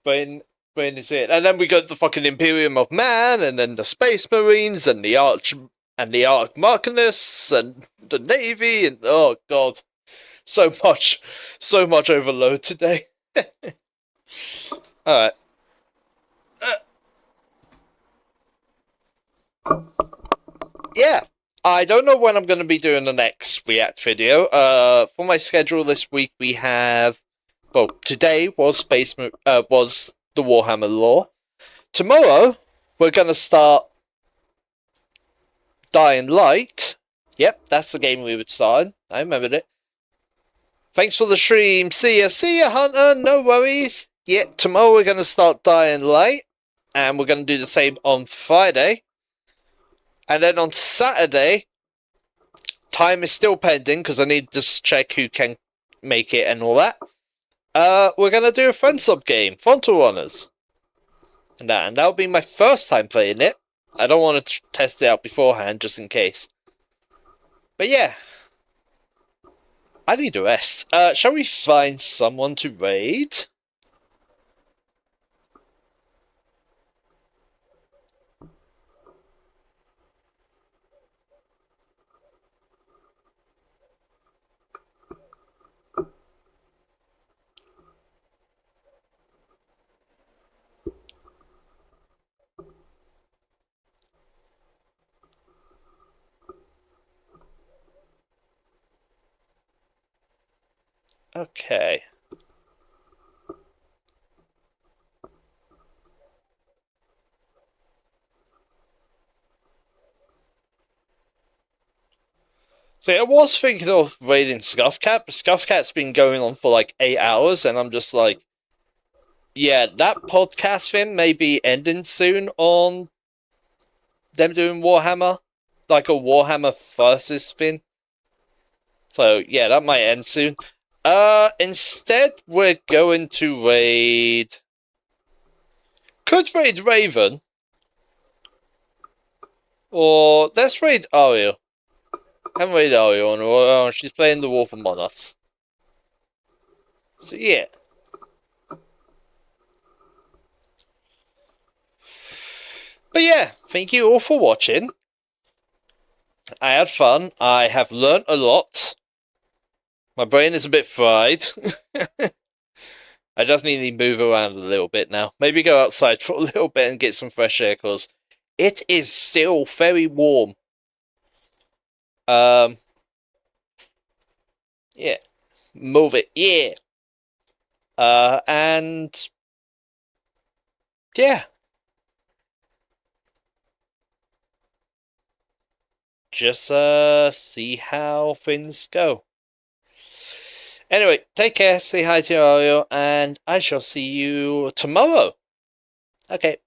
Brain is it, and then we got the fucking Imperium of Man, and then the Space Marines, and the Arch Marcanists, and the Navy, and oh god, so much overload today. All right. Yeah, I don't know when I'm going to be doing the next React video. For my schedule this week, we have. Well, today was was the Warhammer lore. Tomorrow, we're going to start Dying Light. Yep, that's the game we would start. I remembered it. Thanks for the stream. See ya, Hunter. No worries. Yeah, tomorrow we're going to start Dying Light, and we're going to do the same on Friday. And then on Saturday, time is still pending because I need to just check who can make it and all that. We're going to do a friend sub game, Frontal Runners. And that'll be my first time playing it. I don't want to test it out beforehand, just in case. But yeah. I need a rest. Shall we find someone to raid? Okay. See, I was thinking of raiding Scuffcat, but Scuffcat's been going on for like 8 hours, and I'm just like, yeah, that podcast thing may be ending soon on them doing Warhammer, like a Warhammer versus thing. So yeah, that might end soon. Instead, we're going to raid... Could raid Raven. Or, let's raid Ariel. I haven't raided Ariel, or she's playing the Wolf Among Us. So, yeah. But yeah, thank you all for watching. I had fun. I have learnt a lot. My brain is a bit fried. I just need to move around a little bit now. Maybe go outside for a little bit and get some fresh air, because it is still very warm. Yeah. Move it. Yeah. And yeah. Just see how things go. Anyway, take care, say hi to Ario, and I shall see you tomorrow. Okay,